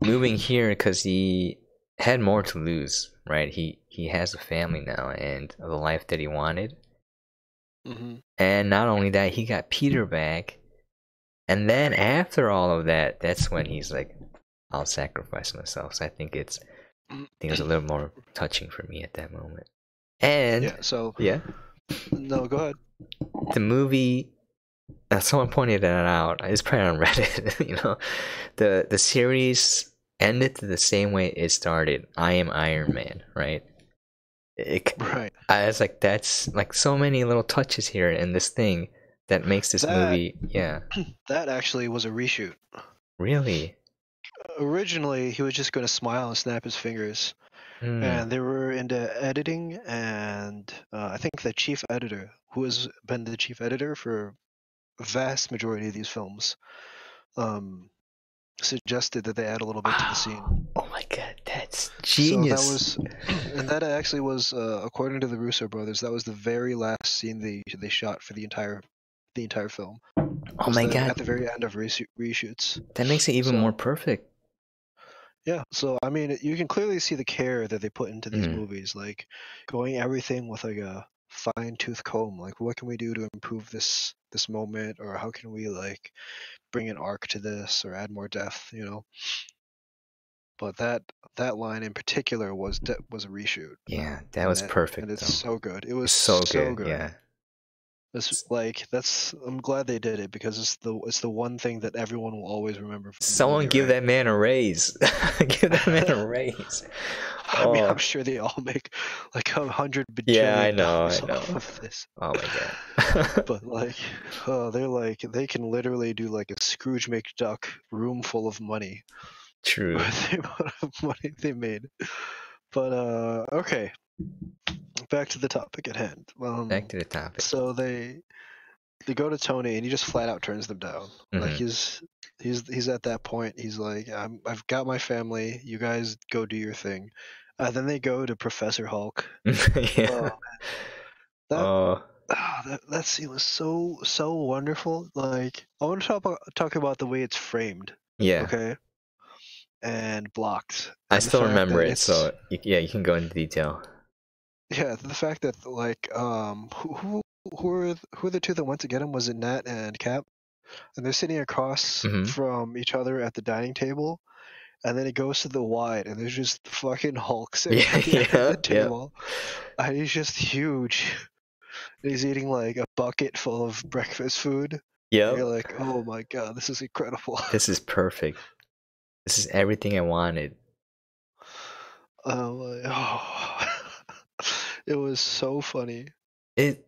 moving here because he had more to lose, right? He has a family now and the life that he wanted. And not only that, he got Peter back. And then after all of that, that's when he's like, "I'll sacrifice myself." So I think it was a little more touching for me at that moment. And no, go ahead. The movie, someone pointed that out. It's probably on Reddit. The series ended the same way it started. I am Iron Man, right? Right. It's like that's like so many little touches here in this thing that makes this movie. Yeah. That actually was a reshoot. Really? Originally, he was just going to smile and snap his fingers. And they were into editing, and I think the chief editor, who has been the chief editor for a vast majority of these films, suggested that they add a little bit to the scene. Oh my god, that's genius! And that actually was, according to the Russo brothers, that was the very last scene they shot for the entire film. Oh my god! At the very end of reshoots. That makes it even more perfect. Yeah, so I mean, you can clearly see the care that they put into these movies, like going everything with like a fine-tooth comb. Like, what can we do to improve this moment, or how can we like bring an arc to this, or add more depth, But that line in particular was a reshoot. Yeah, that was perfect. And it's so good. It was so good. Yeah. I'm glad they did it, because it's the one thing that everyone will always remember. Someone give that man a raise. Give that man a raise. I mean, I'm sure they all make like $100 bajillion. Yeah, I know. Of this. Oh my god. But like, they're like, they can literally do like a Scrooge McDuck room full of money. True. The amount of money they made. But okay. Back to the topic at hand. Back to the topic. So they go to Tony, and he just flat out turns them down. Like he's at that point. He's like, I've got my family. You guys go do your thing. Then they go to Professor Hulk. Yeah. That scene was so wonderful. Like, I want to talk about the way it's framed. Yeah. Okay. And blocked. I still remember it. So yeah, you can go into detail. Yeah, the fact that like who are the two that went to get him? Was it Nat and Cap? And they're sitting across from each other at the dining table, and then it goes to the wide, and there's just fucking Hulk sitting at the table. And he's just huge. And he's eating like a bucket full of breakfast food. Yeah. You're like, oh my god, this is incredible. This is perfect. This is everything I wanted. It was so funny. It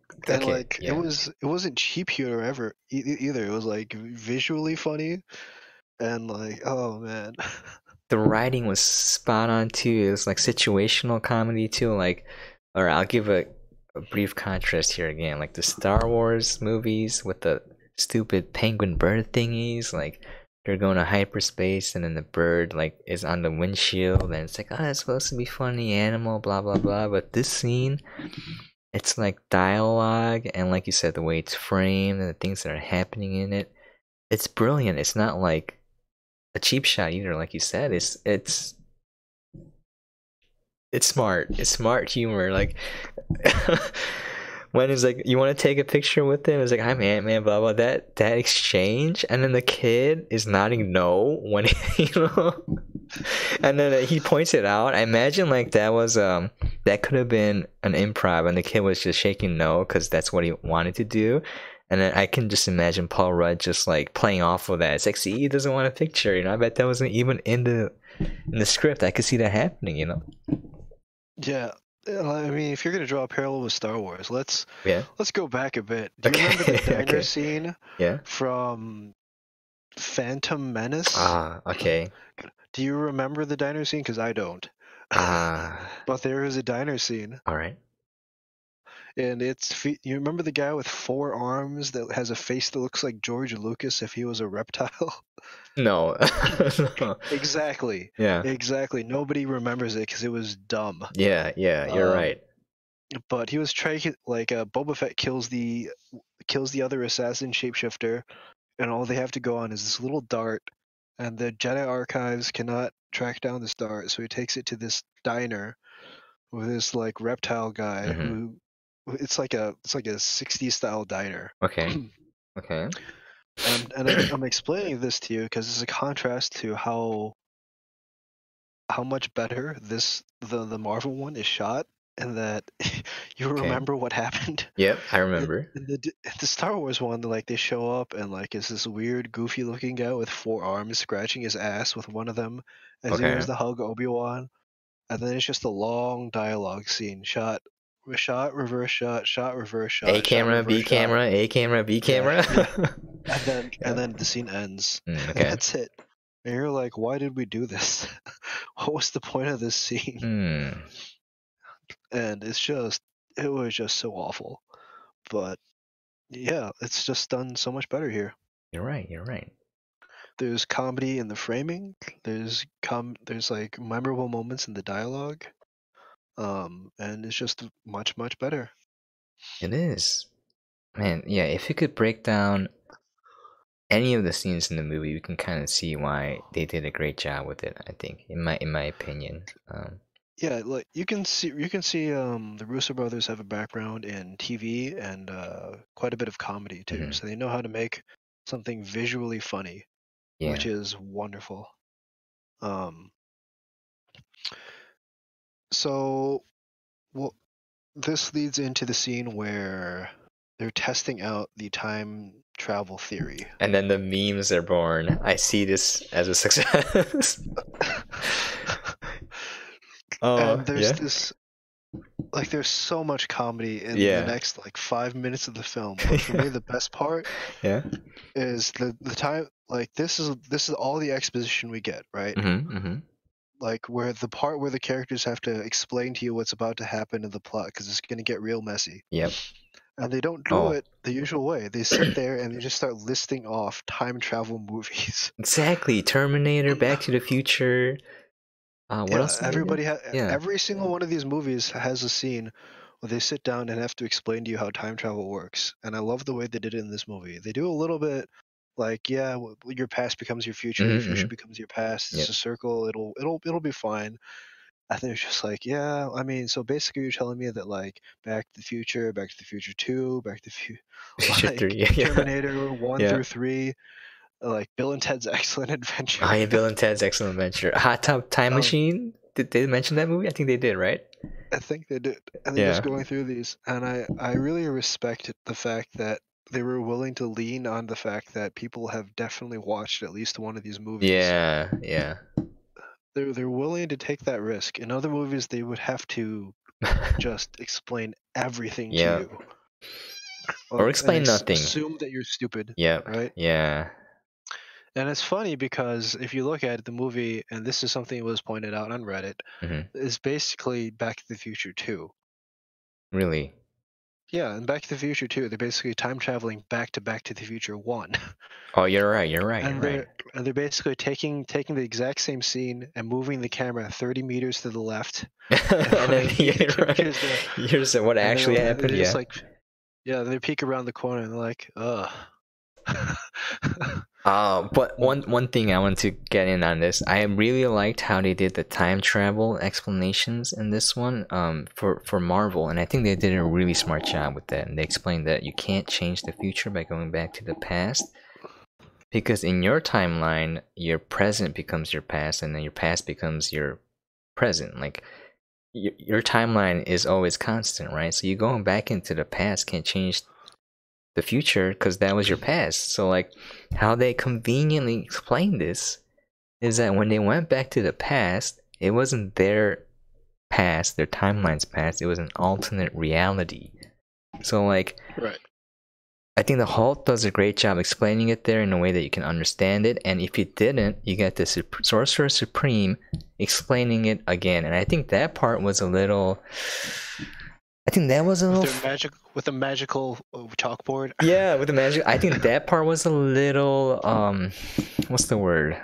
wasn't cheap humor ever either. It was like visually funny, and like, oh man. The writing was spot on too. It was like situational comedy too. Like, or I'll give a a brief contrast here again, like the Star Wars movies with the stupid penguin bird thingies, like they're going to hyperspace and then the bird like is on the windshield and it's like, oh, it's supposed to be funny animal, blah blah blah. But this scene, it's like dialogue and like you said, the way it's framed and the things that are happening in it, it's brilliant. It's not like a cheap shot either, like you said. It's smart. It's smart humor. Like when it's like you want to take a picture with him, it's like I'm Ant-Man, blah blah. That exchange, and then the kid is nodding no when he, and then he points it out. I imagine like that could have been an improv, and the kid was just shaking no because that's what he wanted to do. And then I can just imagine Paul Rudd just like playing off of that. It's like, see, he doesn't want a picture, I bet that wasn't even in the script. I could see that happening. Yeah, I mean, if you're gonna draw a parallel with Star Wars, let's Yeah. go back a bit. Do you remember the diner Okay. scene Yeah. from Phantom Menace? Ah, okay. Do you remember the diner scene? Because I don't. But there is a diner scene, all right. and you remember the guy with 4 arms that has a face that looks like George Lucas if he was a reptile? No. No. Exactly. Yeah. Exactly. Nobody remembers it because it was dumb. Yeah, you're right. But he was trying, like, Boba Fett kills the other assassin shapeshifter, and all they have to go on is this little dart, and the Jedi Archives cannot track down this dart, so he takes it to this diner with this like reptile guy who it's like a 60s style diner. Okay. Okay. And I'm explaining this to you because it's a contrast to how much better the Marvel one is shot, and that you Okay. remember what happened. Yep, I remember. In the Star Wars one, like they show up and like it's this weird, goofy looking guy with 4 arms scratching his ass with one of them as he Okay. goes to hug Obi-Wan, and then it's just a long dialogue scene, shot, reverse shot, reverse shot, A camera, shot, B reverse camera, A camera, B camera. yeah. And then the scene ends. Okay. That's it. And you're like, why did we do this? What was the point of this scene? And it was just so awful. But yeah, it's just done so much better here. You're right. There's comedy in the framing. There's like memorable moments in the dialogue. And it's just much better. It is. Man, yeah, if you could break down any of the scenes in the movie, we can kind of see why they did a great job with it, I think, in my opinion. Yeah, like you can see the Russo brothers have a background in TV and quite a bit of comedy too. So they know how to make something visually funny, Yeah. which is wonderful. So well, this leads into the scene where they're testing out the time travel theory. And then the memes are born. I see this as a success. And there's this, like, there's so much comedy in the next like 5 minutes of the film. But for me, the best part is the time. Like, this is all the exposition we get, right? Like, where the part where the characters have to explain to you what's about to happen in the plot because it's going to get real messy. Yep. And they don't do it the usual way. They sit there and they just start listing off time travel movies. Exactly. Terminator, Back to the Future. What else? Every single one of these movies has a scene where they sit down and have to explain to you how time travel works. And I love the way they did it in this movie. They do a little bit like, yeah, your past becomes your future, your future becomes your past. It's a circle. It'll be fine. I think it's just like, yeah, I mean, so basically you're telling me that like Back to the Future, Back to the Future 2, Back to the Future like 3, Terminator 1 through 3, like Bill and Ted's Excellent Adventure. Oh yeah, Bill and Ted's Excellent Adventure. Hot Tub Time Machine? Did they mention that movie? I think they did, right? I think they did. And they're just going through these. And I really respect the fact that they were willing to lean on the fact that people have definitely watched at least one of these movies. Yeah. They're willing to take that risk. In other movies, they would have to just explain everything to you. Or explain nothing. Assume that you're stupid. Yeah. Right? Yeah. And it's funny because if you look at the movie, and this is something that was pointed out on Reddit, is basically Back to the Future 2. Really? Yeah, and Back to the Future too. They're basically time traveling back to the Future 1. Oh, you're right. You're right. You're and right. they're basically taking the exact same scene and moving the camera 30 meters to the left. And then you're right. Here's the Here's what and actually happened. they're just Yeah. like, yeah, they peek around the corner and they're like, ugh. But one thing I want to get in on this, I really liked how they did the time travel explanations in this one, for Marvel, and I think they did a really smart job with that. And they explained that you can't change the future by going back to the past, because in your timeline, your present becomes your past, and then your past becomes your present. Like your timeline is always constant, right? So you going back into the past can't change the future because that was your past. So like how they conveniently explained this is that when they went back to the past, it wasn't their past, their timeline's past, it was an alternate reality. So like Right. I think the Hulk does a great job explaining it there in a way that you can understand it, and if you didn't, you get the Sorcerer Supreme explaining it again, and I think that part was a little. I think that was a little. With a magical chalkboard. Yeah, with the magic. I think that part was a little. What's the word?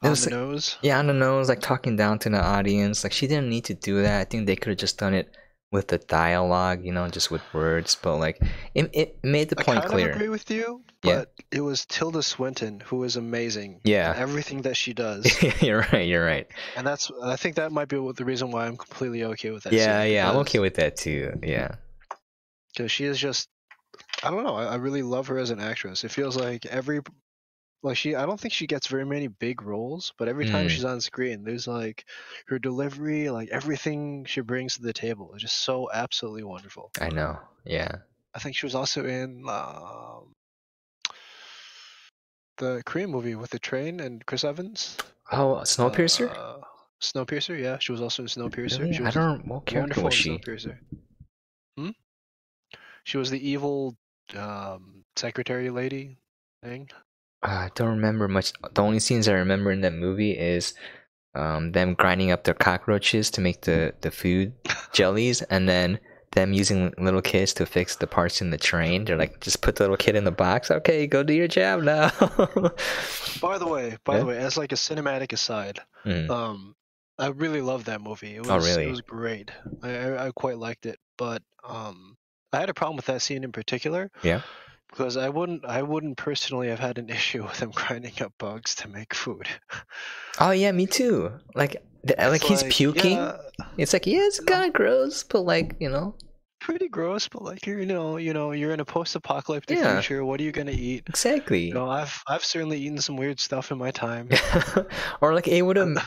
On the nose. Yeah, on the nose, like talking down to the audience. Like she didn't need to do that. I think they could have just done it with the dialogue, just with words. But like, it made the point clear. I kind of agree with you, but it was Tilda Swinton who is amazing. Yeah, in everything that she does. You're right. You're right. And I think that might be the reason why I'm completely okay with that. Yeah, yeah, I'm okay with that too. Yeah, because she is just, I don't know. I really love her as an actress. It feels like I don't think she gets very many big roles, but every time she's on screen, there's like her delivery, like everything she brings to the table is just so absolutely wonderful. I know. Yeah. I think she was also in the Korean movie with the train and Chris Evans. Oh, Snowpiercer? Snowpiercer, yeah. She was also in Snowpiercer. Really? She was what character was she? Snowpiercer. She was the evil secretary lady thing. I don't remember much. The only scenes I remember in that movie is them grinding up their cockroaches to make the food jellies, and then them using little kids to fix the parts in the train. They're like, just put the little kid in the box. Okay, go do your job now. By the way, as like a cinematic aside, I really loved that movie. It was great. I quite liked it, but I had a problem with that scene in particular. Yeah. Because I wouldn't personally have had an issue with him grinding up bugs to make food. Oh yeah, me too. Like he's puking. Yeah, it's like, yeah, it's kind of gross, but like, pretty gross. But like you're in a post-apocalyptic future. What are you gonna eat? Exactly. I've certainly eaten some weird stuff in my time. Or like I would have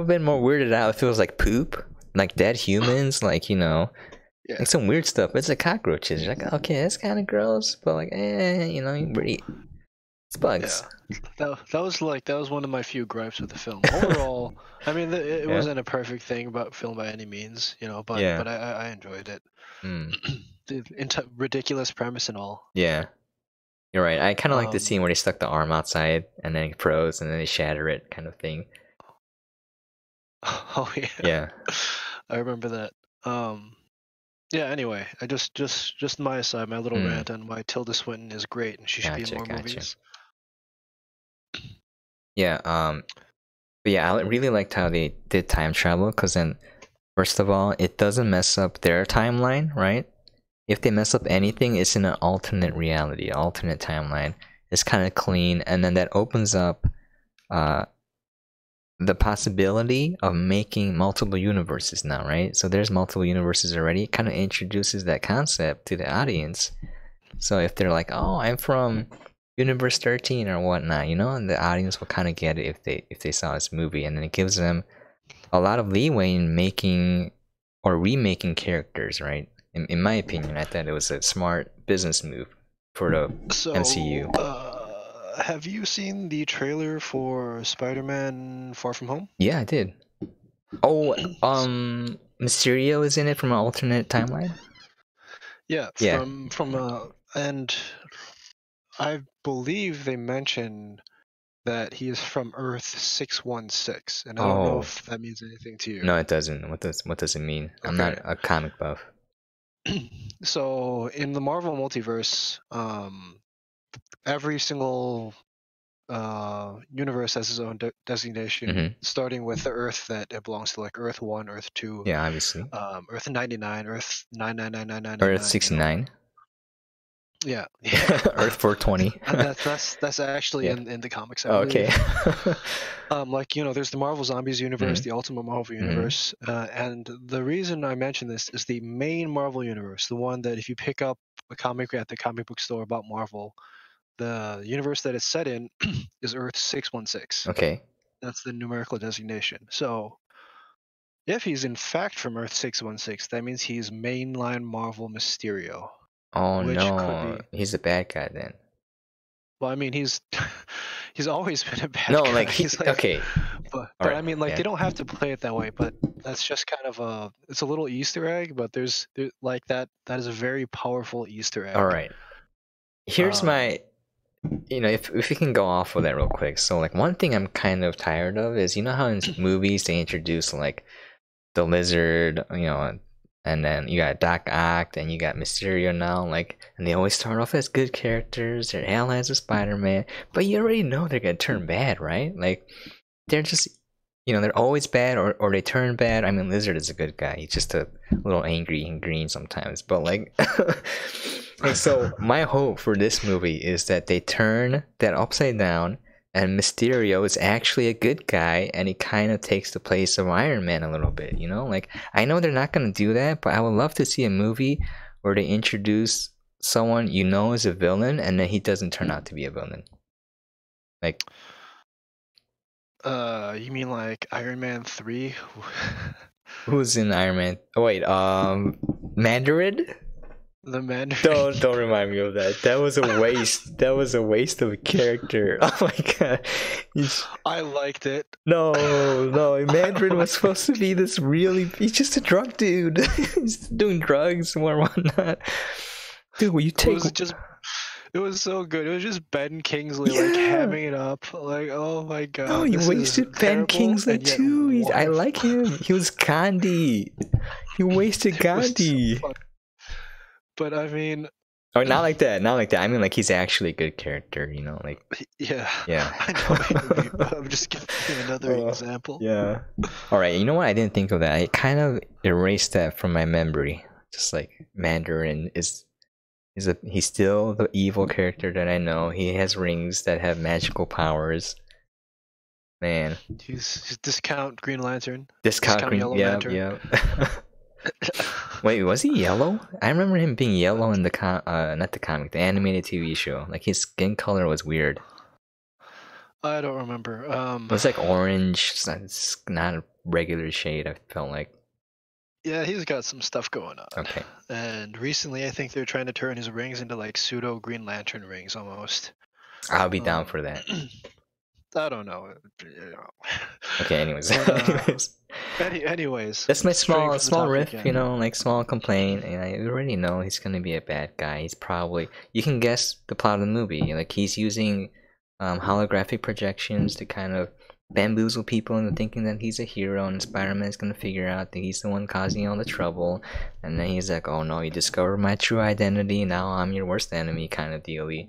been more weirded out if it was like poop, like dead humans, like Yeah. Like some weird stuff. It's like cockroaches. You're like, okay, that's kind of gross, but like, it's bugs. Yeah. That was one of my few gripes with the film. Overall, I mean, it wasn't a perfect thing about film by any means, but I enjoyed it. The ridiculous premise and all. Yeah, you're right. I kind of like the scene where they stuck the arm outside and then it froze and then they shatter it, kind of thing. Oh yeah. Yeah. I remember that. Yeah, anyway, I just my aside, my little rant on why Tilda Swinton is great and she should be in more movies. Yeah, but yeah, I really liked how they did time travel, because then, first of all, it doesn't mess up their timeline, right? If they mess up anything, it's in an alternate reality, alternate timeline. It's kind of clean, and then that opens up the possibility of making multiple universes now, right? So there's multiple universes already. It kind of introduces that concept to the audience. So if they're like, "Oh, I'm from Universe 13 or whatnot," and the audience will kind of get it if they saw this movie, and then it gives them a lot of leeway in making or remaking characters, right? In my opinion, I thought it was a smart business move for the MCU. Have you seen the trailer for Spider-Man Far From Home? Yeah, I did. Oh, Mysterio is in it from an alternate timeline? Yeah, and I believe they mention that he is from Earth 616, and I don't know if that means anything to you. No, it doesn't. What does it mean? Okay. I'm not a comic buff. So in the Marvel multiverse, every single universe has its own designation, Mm-hmm. starting with the Earth that it belongs to, like Earth 1, Earth 2, Yeah, obviously. Earth 99, Earth 9999999. Earth 69. Yeah, yeah. Earth 420. That's actually Yeah. in the comics, I Oh, okay. believe. Like there's the Marvel Zombies universe, Mhm. the Ultimate Marvel Mhm. universe, and the reason I mention this is the main Marvel universe, the one that if you pick up a comic at the comic book store about Marvel, the universe that it's set in is Earth 616. Okay. That's the numerical designation. So if he's in fact from Earth 616, that means he's mainline Marvel Mysterio, Oh which could no, be. he's a bad guy then. Well, I mean, he's he's always been a bad No, guy. like He's like, okay. All but right. I mean, like Yeah. they don't have to play it that way. But that's just kind of it's a little Easter egg. But there like that is a very powerful Easter All egg. right. Here's Um, my, if we can go off with that real quick. So like one thing I'm kind of tired of is how in movies they introduce like the lizard, and then you got Doc Ock, and you got Mysterio now, like, and they always start off as good characters. They're allies with Spider-Man, but you already know they're gonna turn bad, right? Like, they're just, they're always bad, or they turn bad. I mean, Lizard is a good guy. He's just a little angry and green sometimes, but like, and so my hope for this movie is that they turn that upside down and Mysterio is actually a good guy and he kind of takes the place of Iron Man a little bit, Like, I know they're not going to do that, but I would love to see a movie where they introduce someone is a villain and then he doesn't turn out to be a villain. Like, you mean like Iron Man 3? who's in Iron Man? Oh, wait, Mandarin? The Mandarin. Don't remind me of that. That was a waste. That was a waste of a character. Oh my god. I liked it. No. Mandarin was supposed to be this really. He's just a drug dude. He's doing drugs and whatnot. Dude, will you take? It was so good. It was just Ben Kingsley like hamming it up. Like, oh my god. No, you wasted Ben Kingsley too. I like him. He was Gandhi. You wasted Gandhi. So but I mean, oh, not like that. Not like that. I mean, like he's actually a good character. Like. Yeah. Yeah. I know. I'm just giving you another example. Yeah. All right. You know what? I didn't think of that. I kind of erased that from my memory. Just like Mandarin he's still the evil character that I know. He has rings that have magical powers. Man. He's discount Green Lantern. Discount Green Lantern. Yeah. Wait, was he yellow? I remember him being yellow in the not the comic, the animated TV show. Like his skin color was weird. I don't remember. It was like orange. It's not a regular shade, I felt like. Yeah, he's got some stuff going on. Okay. And recently, I think they're trying to turn his rings into like pseudo Green Lantern rings almost. I'll be down for that. I don't know. Okay, anyways. Anyways. That's my small riff, like small complaint. And I already know he's gonna be a bad guy. He's probably, you can guess the plot of the movie. Like he's using holographic projections to kind of bamboozle people into thinking that he's a hero, and Spider-Man's gonna figure out that he's the one causing all the trouble. And then he's like, "Oh no, you discovered my true identity. Now I'm your worst enemy," kind of dealy.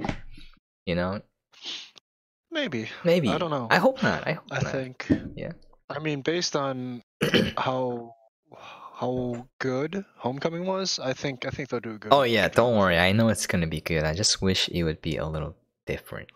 Maybe. Maybe. I don't know. I hope not. I think. Yeah. I mean, based on how good Homecoming was, I think they'll do a good. Oh yeah, don't worry. I know it's gonna be good. I just wish it would be a little different.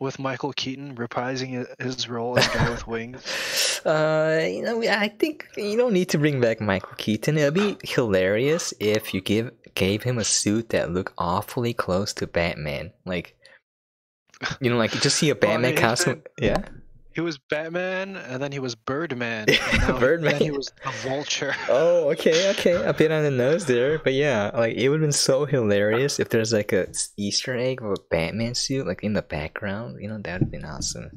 With Michael Keaton reprising his role as Guy with Wings. I think you don't need to bring back Michael Keaton. It'd be hilarious if you gave him a suit that looked awfully close to Batman. Like, like just see a Batman costume. Yeah. He was Batman, and then he was Birdman. Birdman. Then he was a Vulture. Oh, okay. A bit on the nose there, but yeah, like it would have been so hilarious if there's like a Easter egg of a Batman suit, like in the background. That would have been awesome.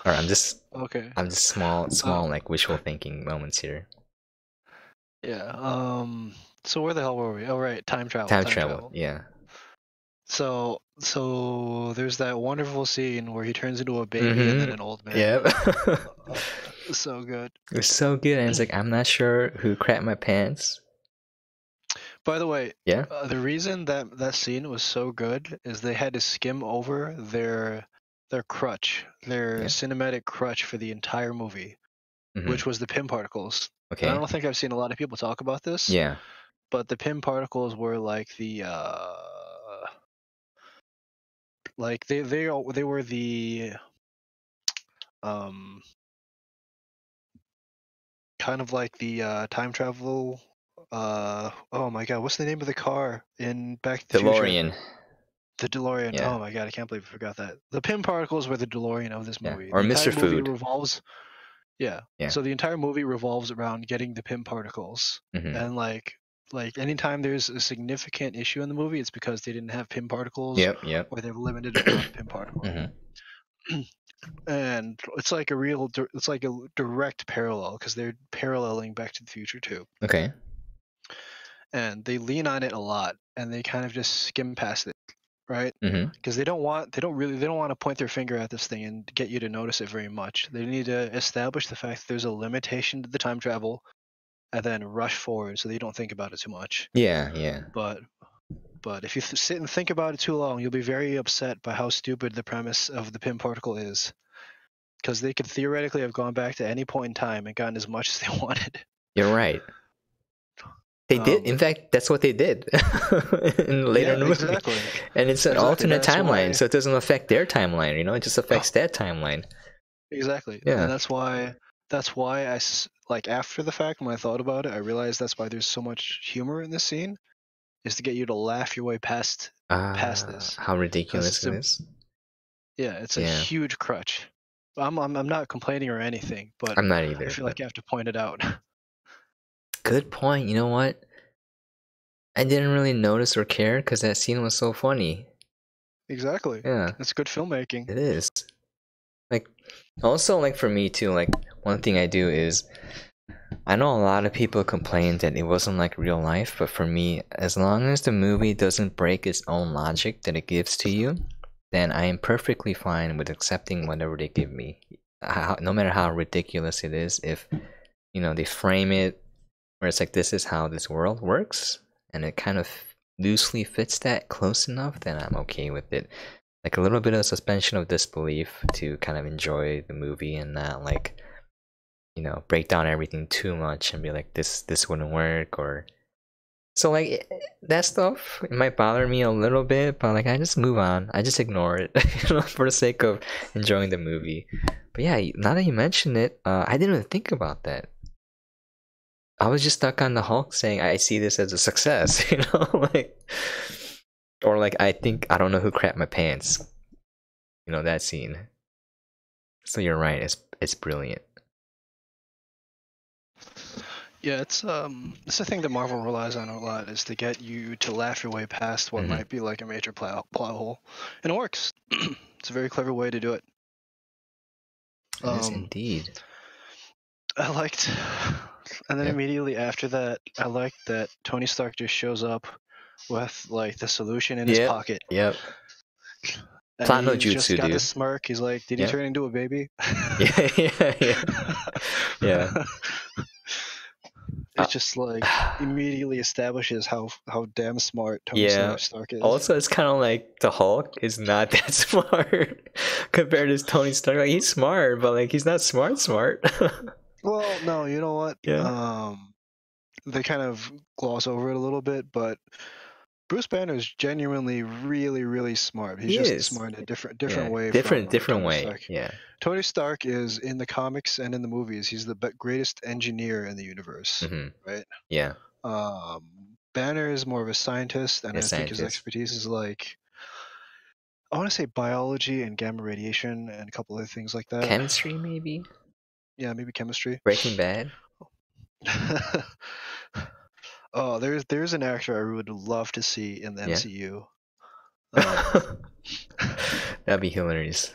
Alright, I'm just small like wishful thinking moments here. Yeah. So where the hell were we? Oh right, time travel. Time travel. Yeah. So there's that wonderful scene where he turns into a baby and then an old man. Yep. So good. It was so good, and it's like I'm not sure who crapped my pants. By the way, Yeah. the reason that scene was so good is they had to skim over their crutch, their Yeah. cinematic crutch for the entire movie, which was the Pym particles. And I Okay. don't think I've seen a lot of people talk about this, Yeah. but the Pym particles were like they were the um kind of like the time travel. Oh my god, what's the name of the car in Back to the Future? DeLorean. The DeLorean. Yeah. Oh my god, I can't believe I forgot that. The Pym particles were the DeLorean of this Yeah. movie. Or The entire Mr. movie Food. revolves. Yeah. Yeah. So the entire movie revolves around getting the Pym particles, and like anytime there's a significant issue in the movie, it's because they didn't have Pym particles, Yep. Yep. or they have a limited amount of Pym particles. And it's like it's like a direct parallel because they're paralleling Back to the Future too, Okay. and they lean on it a lot, and they kind of just skim past it, right? Mm-hmm. Because they don't want to point their finger at this thing and get you to notice it very much. They need to establish the fact that there's a limitation to the time travel, and then rush forward so that you don't think about it too much. Yeah. Yeah. But if you sit and think about it too long, you'll be very upset by how stupid the premise of the Pym particle is. Because they could theoretically have gone back to any point in time and gotten as much as they wanted. You're right. They did. In fact, that's what they did later in the movie. Exactly. And it's an alternate That's timeline, why, so it doesn't affect their timeline. You know, it just affects that timeline. exactly. Yeah. And that's why I like after the fact when I thought about it, I realized that's why there's so much humor in this scene, is to get you to laugh your way past this. How ridiculous it is. Yeah, it's a huge crutch. I'm not complaining or anything, but I'm not either. I feel like I have to point it out. Good point. You know what? I didn't really notice or care because that scene was so funny. Exactly. Yeah. It's good filmmaking. It is. Like, also, like, for me, too, like, one thing I do is, I know a lot of people complain that it wasn't like real life, but for me, as long as the movie doesn't break its own logic that it gives to you, then I am perfectly fine with accepting whatever they give me. No matter how ridiculous it is, if, you know, they frame it where it's like, this is how this world works, and it kind of loosely fits that close enough, then I'm okay with it. Like a little bit of suspension of disbelief to kind of enjoy the movie and not like, you know, break down everything too much and be like, this wouldn't work. Or so like that stuff, it might bother me a little bit, but like I just move on. I just ignore it, you know, for the sake of enjoying the movie. But yeah, now that you mention it, I didn't even think about that. I was just stuck on the Hulk saying I see this as a success, you know, like, or like I don't know who crapped my pants, you know, that scene. So you're right, it's brilliant. Yeah, it's the thing that Marvel relies on a lot, is to get you to laugh your way past what might be like a major plot hole, and it works. It's a very clever way to do it. It is indeed. I liked, and then immediately after that, I liked that Tony Stark just shows up with like the solution in his pocket. Yep. And Plot no he's just jutsu, got dude. this smirk. He's like, "Did he turn into a baby?" Yeah. It just like immediately establishes how damn smart Tony Stark is. Also, it's kind of like the Hulk is not that smart compared to Tony Stark. Like he's smart, but like he's not smart. Well, no, you know what? Yeah. They kind of gloss over it a little bit, but Bruce Banner is genuinely really, really smart. He's just smart in a different way. Different Tony way. Stark. Yeah. Tony Stark is, in the comics and in the movies, he's the greatest engineer in the universe, right? Yeah. Banner is more of a scientist, and I think his expertise is like, I want to say biology and gamma radiation and a couple other things like that. Chemistry, maybe. Yeah, maybe chemistry. Breaking Bad. Oh, there's an actor I would love to see in the MCU. That'd be hilarious.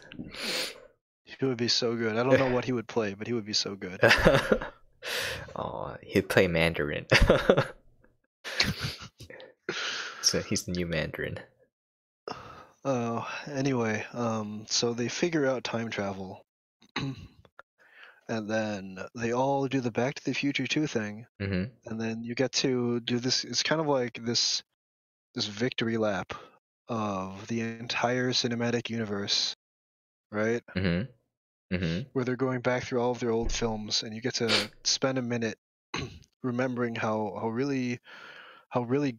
He would be so good. I don't know what he would play, but he would be so good. Oh, he'd play Mandarin. So he's the new Mandarin. Oh, anyway, so they figure out time travel. and then they all do the Back to the Future 2 thing, Mm-hmm. and then you get to do this. It's kind of like this victory lap of the entire cinematic universe, right? Mm-hmm. Mm-hmm. Where they're going back through all of their old films, and you get to spend a minute remembering how really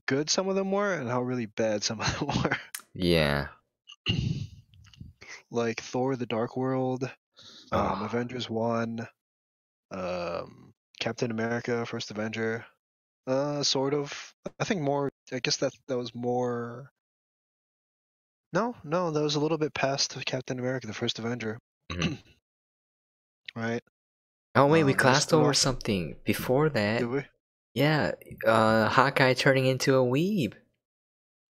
good some of them were and how really bad some of them were. Yeah. Like Thor: The Dark World, Oh. Avengers 1, Captain America: First Avenger. Sort of. I think more. I guess that was more. No, that was a little bit past Captain America: The First Avenger. Mm-hmm. Right. Oh wait, we They glossed start over off. something before Did that. we? Yeah, Hawkeye turning into a weeb.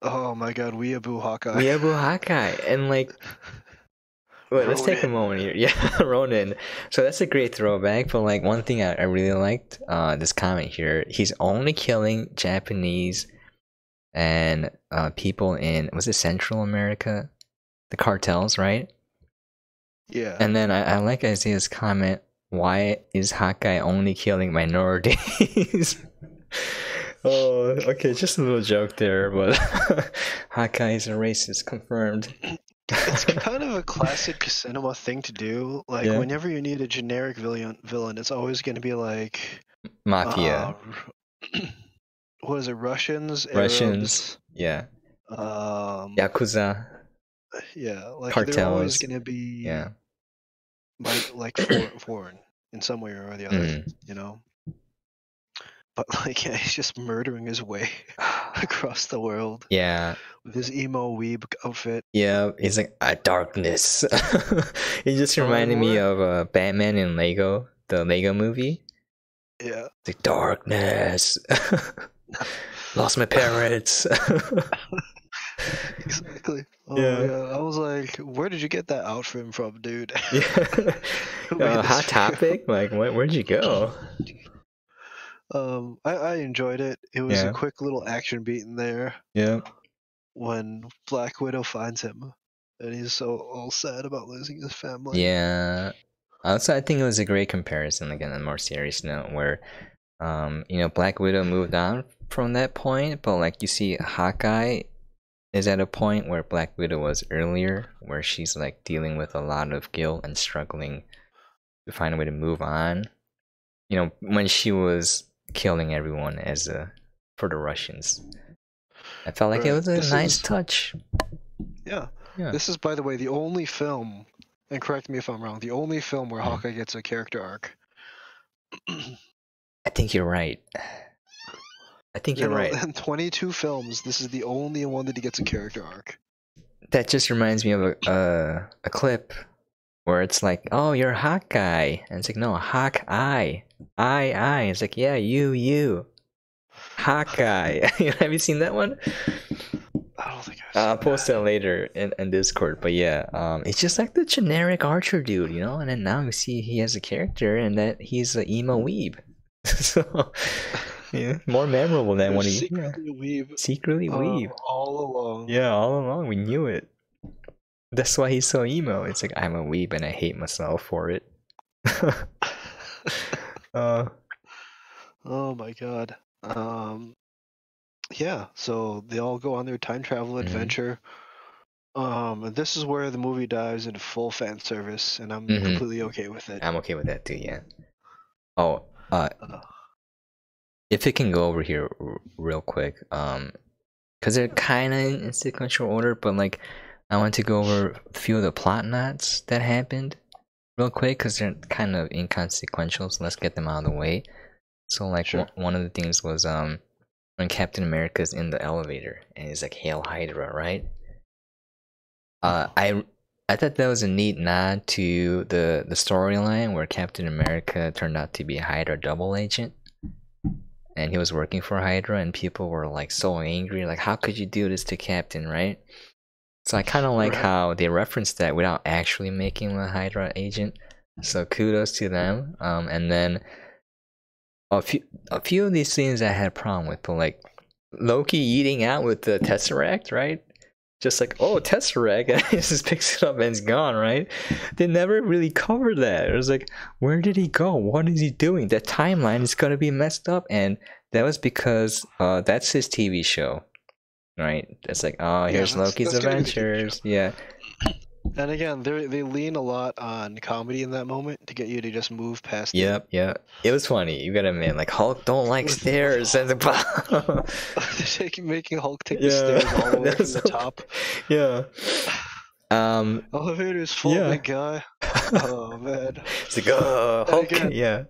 Oh my God, Weeaboo Hawkeye. Weeaboo Hawkeye, and like, wait, let's take a Ronan. moment here. Yeah, Ronan. So that's a great throwback. But like, one thing I really liked, this comment here. He's only killing Japanese and people in, was it Central America, the cartels, right? Yeah. And then I like Isaiah's comment. Why is Hawkeye only killing minorities? Oh, okay, just a little joke there, but Hawkeye is a racist, confirmed. It's kind of a classic cinema thing to do. Like Yeah, whenever you need a generic villain, it's always going to be like, uh, mafia, what is it? Russians, Russians, Arabs, yeah, um, Yakuza, yeah. Like they're always cartels, going to be yeah. like foreign in some way or the other, Mm. you know. But like, yeah, he's just murdering his way across the world Yeah, with his emo weeb outfit. yeah, it's like a darkness. It just Oh, reminded me right. of Batman in Lego, the Lego movie. Yeah. It's like darkness. Lost my parents. Exactly. Oh Yeah. yeah, I was like, where did you get that outfit from, dude? Yeah. Who made this Hot for topic? Like, where'd you go? you? I enjoyed it. It was a Yeah. quick little action beat in there Yeah. when Black Widow finds him, and he's so all sad about losing his family. Yeah. Also, I think it was a great comparison, like on a more serious note, where, Black Widow moved on from that point, but like you see, Hawkeye is at a point where Black Widow was earlier, where she's like dealing with a lot of guilt and struggling to find a way to move on. When she was killing everyone for the Russians. I felt like it Right. was a nice touch. Yeah. Yeah. This is, by the way, the only film, and correct me if I'm wrong, the only film where Hawkeye gets a character arc. I think you're right. I think you're right. In 22 films, this is the only one that he gets a character arc. That just reminds me of a clip where it's like, "Oh, you're a Hawkeye," and it's like, "No, Hawkeye, I." It's like, "Yeah, you, Hawkeye." Have you seen that one? I don't think I've I'll seen post that. that later in Discord. But yeah, it's just like the generic Archer dude, and then now you see he has a character and that he's an emo weeb. So yeah, more memorable than when he Secretly a weeb. secretly weeb. All along. Yeah, all along we knew it. That's why he's so emo. It's like I'm a weeb and I hate myself for it. uh, Oh my god. Yeah, so they all go on their time travel adventure. And this is where the movie dives into full fan service, and I'm completely okay with it. I'm okay with that too. Yeah. Oh, Uh, if it can go over here real quick, because they're kind of in sequential order, but like I want to go over a few of the plot knots that happened real quick because they're kind of inconsequential. So let's get them out of the way. So like Sure. one of the things was when Captain America's in the elevator and he's like Hail Hydra, right? I thought that was a neat nod to the storyline where Captain America turned out to be a Hydra double agent, and he was working for Hydra, and people were like so angry, like how could you do this to Captain, right? So I kind of like Right. how they referenced that without actually making him a Hydra agent. So kudos to them. And then a few of these scenes I had a problem with, but like Loki eating out with the Tesseract, right? just like, oh, Tesseract, and he just picks it up and it's gone, right? They never really covered that. It was like, where did he go? What is he doing? The timeline is gonna be messed up, and that was because that's his TV show, right? It's like, oh, Yeah, here's Loki's that's gonna be the TV show. Adventures, yeah. And again, they lean a lot on comedy in that moment to get you to just move past Yep, yep. It was funny. You gotta admit, like Hulk don't like stairs, and the making Hulk take the stairs all the way from the top. Yeah. Elevator's full, yeah. big guy. Oh man. It's like, oh, Hulk. Again, yeah.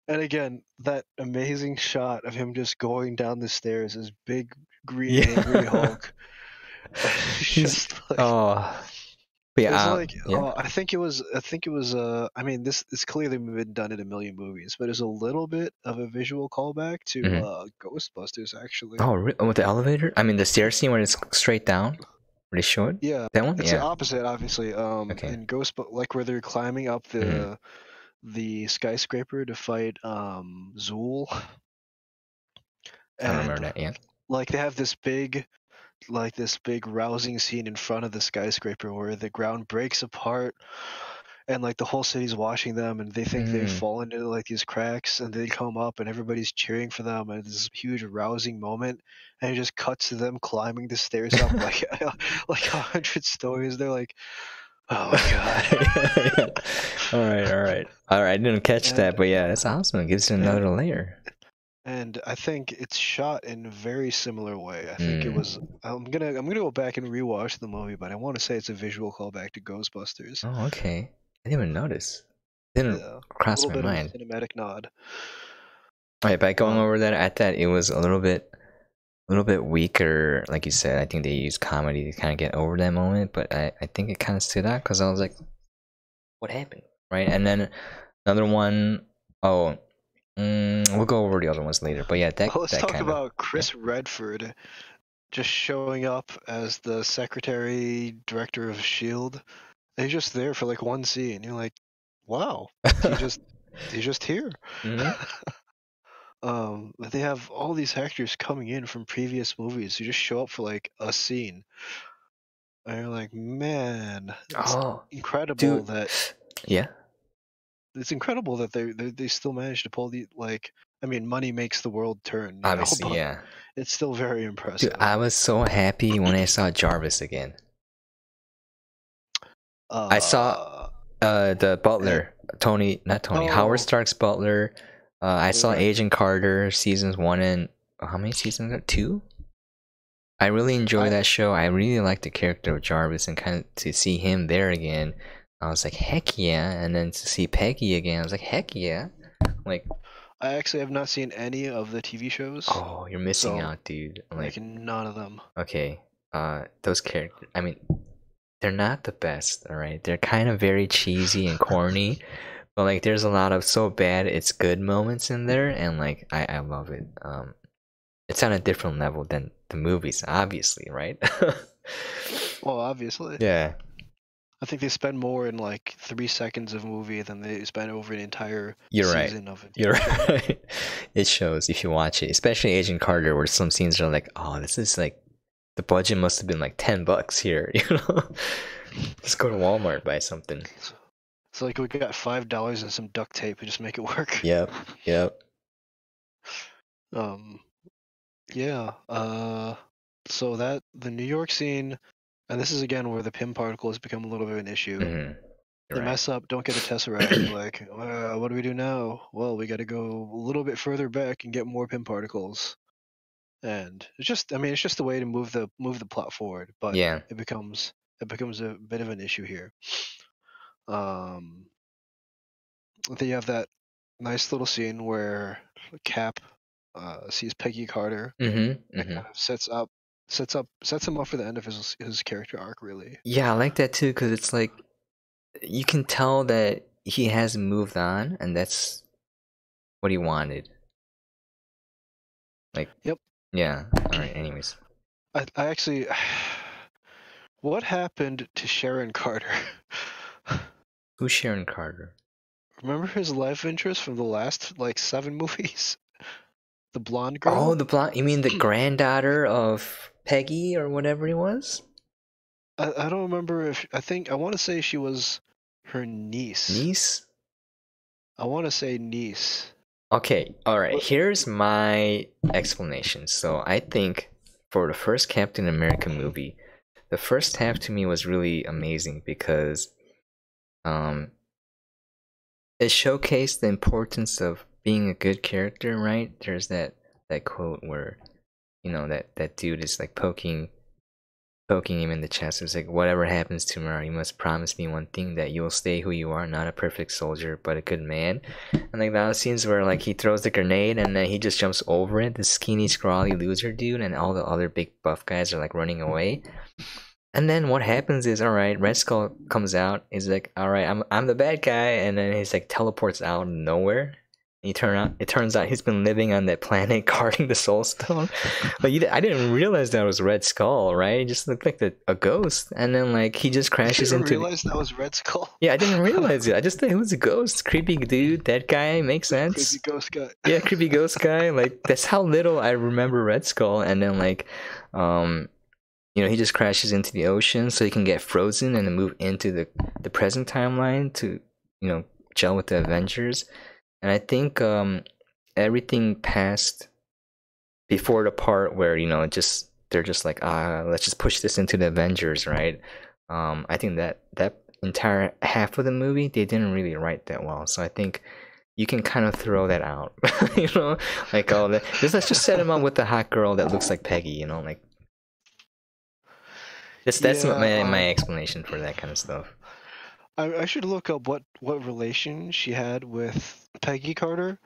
And again, that amazing shot of him just going down the stairs as big green angry Hulk. Just like, oh. But yeah, like, I think it was. I mean, it's clearly been done in a million movies, but it's a little bit of a visual callback to Ghostbusters, actually. Oh, with the elevator? I mean, the stair scene where it's straight down. Where they show it? Yeah, that one. It's the opposite, obviously. Okay. In like where they're climbing up the skyscraper to fight Zool. I don't remember that. Yeah. Like they have this big rousing scene in front of the skyscraper where the ground breaks apart and like the whole city's watching them and they think they've fallen into like these cracks and they come up and everybody's cheering for them and this huge rousing moment and it just cuts to them climbing the stairs up like 100 stories. They're like, oh my god. All right. I didn't catch that, but yeah, that's awesome. It gives it another layer. And I think it's shot in a very similar way. I think it was. I'm gonna go back and rewatch the movie, but I want to say it's a visual callback to Ghostbusters. Oh, okay. I didn't even notice. Didn't cross my mind. Of a cinematic nod. All right, by going over that, I thought it was a little bit weaker. Like you said, I think they used comedy to kind of get over that moment, but I think it kind of stood out because I was like, what happened, right? And then another one, we'll go over the other ones later. But yeah, let's talk about Chris Redford just showing up as the secretary director of S.H.I.E.L.D. And he's just there for like one scene. You're like, wow, he's just here. But they have all these actors coming in from previous movies who just show up for like a scene. And you're like, man, it's incredible that. Yeah. It's incredible that they still managed to pull the like. I mean, money makes the world turn. Obviously, yeah. It's still very impressive. Dude, I was so happy when I saw Jarvis again. I saw the butler, Howard Stark's butler. I saw Agent Carter seasons 1 and how many seasons are 2? I really enjoy that show. I really like the character of Jarvis and kind of to see him there again. I was like, heck yeah. And then to see Peggy again, I was like, heck yeah. Like, I actually have not seen any of the TV shows. Oh, you're missing out, dude. Like none of them. Okay. Those characters, I mean, they're not the best, alright? They're kind of very cheesy and corny. But like there's a lot of so bad it's good moments in there and like I love it. It's on a different level than the movies, obviously, right? Well, obviously. Yeah. I think they spend more in like 3 seconds of movie than they spend over an entire season of it. You're right. It shows if you watch it, especially Agent Carter, where some scenes are like, oh, this is like the budget must have been like $10 here, you know? Let's go to Walmart, buy something. It's like we got $5 and some duct tape and just make it work. Yep. Yeah. So that the New York scene. And this is again where the Pym particle has become a little bit of an issue. They mess up, don't get a Tesseract. Like, what do we do now? Well, we got to go a little bit further back and get more Pym particles. And it's just a way to move the plot forward. But it becomes a bit of an issue here. They have that nice little scene where Cap sees Peggy Carter. And kind of sets him up for the end of his character arc, really. Yeah, I like that too, because it's like you can tell that he has moved on, and that's what he wanted. Like, yep. Yeah. All right. Anyways, I actually, what happened to Sharon Carter? Who's Sharon Carter? Remember his life interest from the last like 7 movies? The blonde girl? Oh, the blonde. You mean the granddaughter of Peggy or whatever it was? I don't remember if I want to say she was her niece. Niece? I want to say niece. Okay, alright, But here's my explanation. So I think for the first Captain America movie, the first half to me was really amazing because um it showcased the importance of being a good character, right? There's that quote where, that dude is like poking him in the chest. It's like, whatever happens tomorrow, you must promise me one thing, that you'll stay who you are, not a perfect soldier, but a good man. And like that scenes where like he throws the grenade and then he just jumps over it, the skinny, scrawly loser dude, and all the other big buff guys are like running away. And then what happens is, all right, Red Skull comes out. He's like, all right, I'm the bad guy, and then he's like teleports out of nowhere. It turns out he's been living on that planet guarding the Soul Stone. But I didn't realize that was Red Skull, right? It just looked like a ghost, and then like he just you crashes didn't into. realize that was Red Skull. Yeah, I didn't realize it. I just thought it was a ghost, creepy dude. That guy makes sense. Creepy ghost guy. Yeah, creepy ghost guy. Like that's how little I remember Red Skull, and then like, um, he just crashes into the ocean so he can get frozen and then move into the present timeline to, gel with the Avengers. And I think everything passed before the part where, they're just like, let's just push this into the Avengers, right? I think that entire half of the movie they didn't really write that well. So I think you can kind of throw that out. Like, let's just set him up with the hot girl that looks like Peggy, like that's my explanation for that kind of stuff. I should look up what relation she had with Peggy Carter,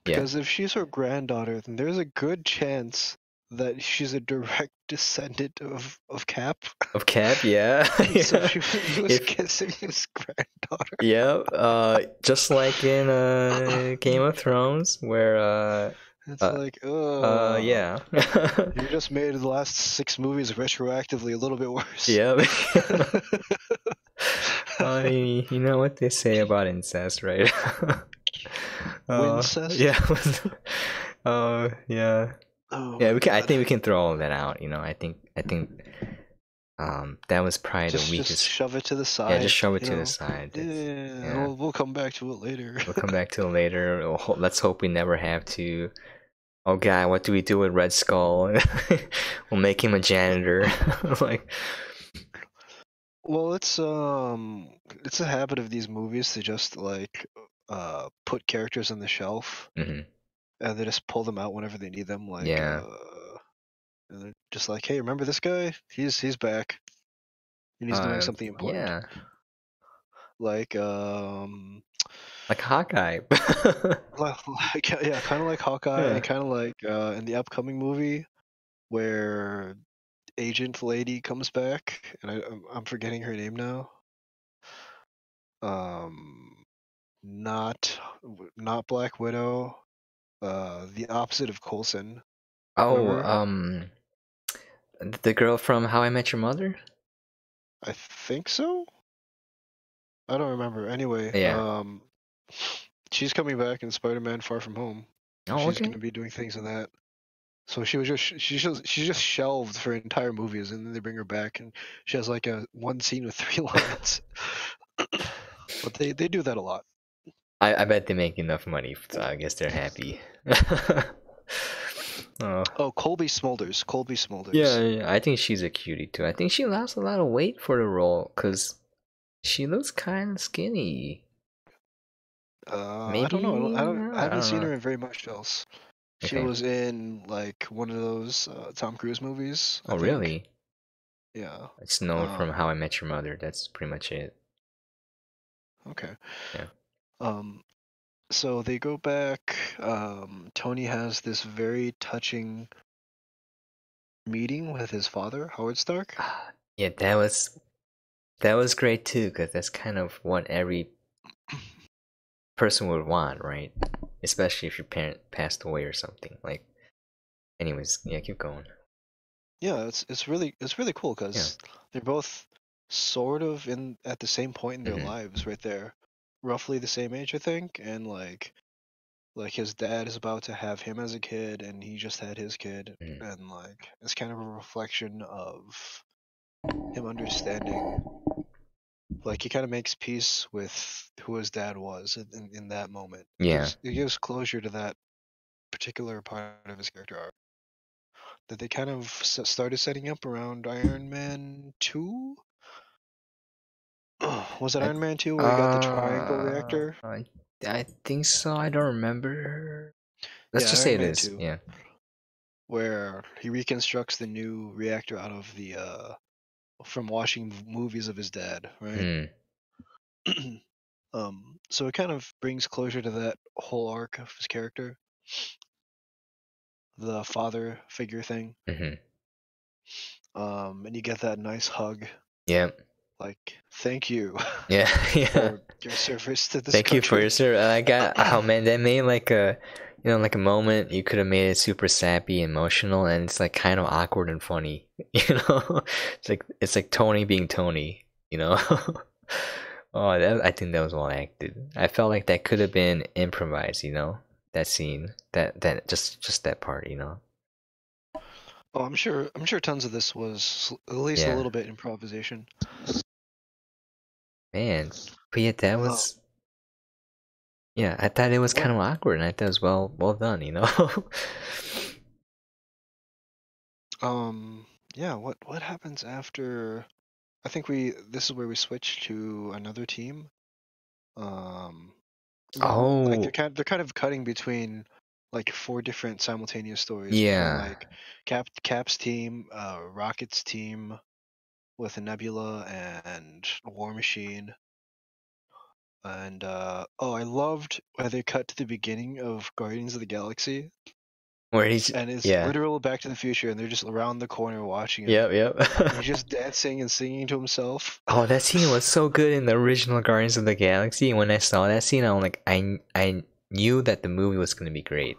because if she's her granddaughter, then there's a good chance that she's a direct descendant of Cap. Of Cap, yeah. So he was kissing his granddaughter. Yeah, just like in Game of Thrones, where It's like, oh, yeah. you just made the last 6 movies retroactively a little bit worse. Yeah. You know what they say about incest, right? Wincest? Yeah. Yeah. Oh Yeah, my I God. think we can throw all that out. I think that was probably the weakest. Just shove it to the side. Yeah, just shove it to the side. Yeah. We'll come back to it later. We'll come back to it later. Let's hope we never have to. Oh God, what do we do with Red Skull? We'll make him a janitor. Like, well, it's a habit of these movies to just like put characters on the shelf, mm-hmm. and they just pull them out whenever they need them. Like, yeah. And they're just like, hey, remember this guy? He's back, and he's doing something important. Yeah. Like Hawkeye. Yeah, kind of like Hawkeye, and kind of like in the upcoming movie where Agent Lady comes back, and I'm forgetting her name now. Not Black Widow. The opposite of Coulson. Oh, Remember? the girl from How I Met Your Mother? I think so. I don't remember. Anyway, yeah. She's coming back in Spider-Man: Far From Home. Oh, She's okay. gonna be doing things in that. So she's just shelved for entire movies, and then they bring her back, and she has like one scene with 3 lines. But they do that a lot. I bet they make enough money, so I guess they're happy. Oh, Colby Smulders. Yeah, I think she's a cutie too. I think she lost a lot of weight for the role because she looks kind of skinny. Maybe I don't know. I haven't seen know. her in very much else. She Okay. was in like one of those Tom Cruise movies. I think. Really? Yeah. It's known from How I Met Your Mother. That's pretty much it. Okay. Yeah. So they go back. Tony has this very touching meeting with his father, Howard Stark. Yeah, that was great too, because that's kind of what every person would want, right? Especially if your parent passed away or something. Like, anyways, yeah, keep going. Yeah, it's really cool because they're both sort of at the same point in their lives, right there, roughly the same age, I think, and like his dad is about to have him as a kid, and he just had his kid, and like it's kind of a reflection of him understanding, like he kind of makes peace with who his dad was in that moment. Yeah. It gives closure to that particular part of his character arc that they kind of started setting up around Iron Man 2. Was it I, Iron Man 2 where he got the triangle reactor? I think so. I don't remember. Let's Yeah, just say Iron it Man is. 2, Yeah. where he reconstructs the new reactor out of the from watching movies of his dad, right? Hmm. So it kind of brings closure to that whole arc of his character, the father figure thing. Mm-hmm. And you get that nice hug, Yeah. like thank you Yeah. Yeah. for your service to this Thank you for your country. service. I got. Oh man, that made like a, like a moment you could have made it super sappy, emotional, and it's like kind of awkward and funny. It's like Tony being Tony. You know. Oh, I think that was well acted. I felt like that could have been improvised. That scene, that just that part. Oh, I'm sure tons of this was at least a Yeah, little bit improvisation. man. But yeah, that Uh, was. Yeah, I thought it was what kind of awkward, and I thought it was well done. um yeah, what happens after? I think this is where we switch to another team. Um like Oh, they're kind of cutting between like four different simultaneous stories between yeah. like Cap's team, Rocket's team with a Nebula and War Machine. And oh, I loved where they cut to the beginning of Guardians of the Galaxy, Where he's and it's yeah. literal Back to the Future, and they're just around the corner watching him. Yep, yep. And he's just dancing and singing to himself. Oh, that scene was so good in the original Guardians of the Galaxy. When I saw that scene, I'm like, I knew that the movie was gonna be great.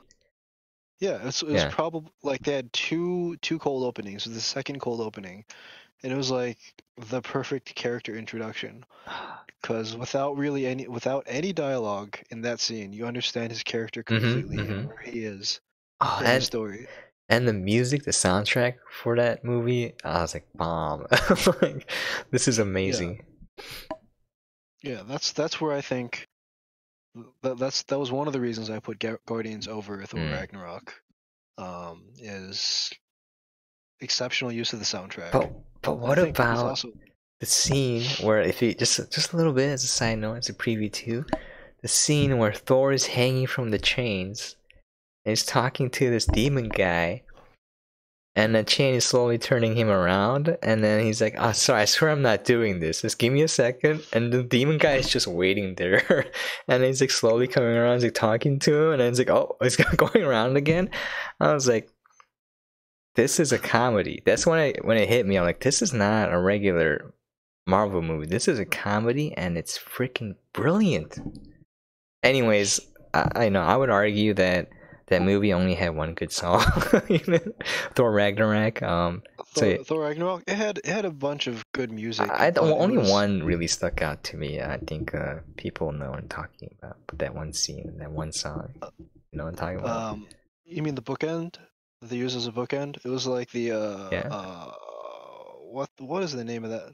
Yeah, it was Yeah. probably like they had two cold openings. It was the second cold opening, and it was like the perfect character introduction. Because without any dialogue in that scene, you understand his character Mm-hmm. completely and Mm-hmm. where he is Oh, in the story. and the music, the soundtrack for that movie, I was like, bomb. Like, this is Yeah, amazing. yeah, that's where I think that was one of the reasons I put Guardians over Thor Mm. Ragnarok. Is exceptional use of the soundtrack. But And I what think it's about also the scene where, if you just a little bit as a side note, as a preview too, the scene where Thor is hanging from the chains and he's talking to this demon guy, and the chain is slowly turning him around, and then he's like, "Oh, sorry, I swear I'm not doing this. Just give me a second." And the demon guy is just waiting there, and he's like slowly coming around, he's like talking to him, and then it's like, "Oh, it's going around again." I was like, "This is a comedy." That's when it hit me. I'm like, "This is not a regular Marvel movie. This is a comedy, and it's freaking brilliant." Anyways, I know I would argue that that movie only had one good song, Thor Ragnarok. Thor Ragnarok. It had a bunch of good music, I don't, but it only was one really stuck out to me. I think people know what I'm talking about. But that one scene, that one song, you know what I'm talking about? you mean the bookend that they use as a bookend? It was like the Yeah, what is the name of that?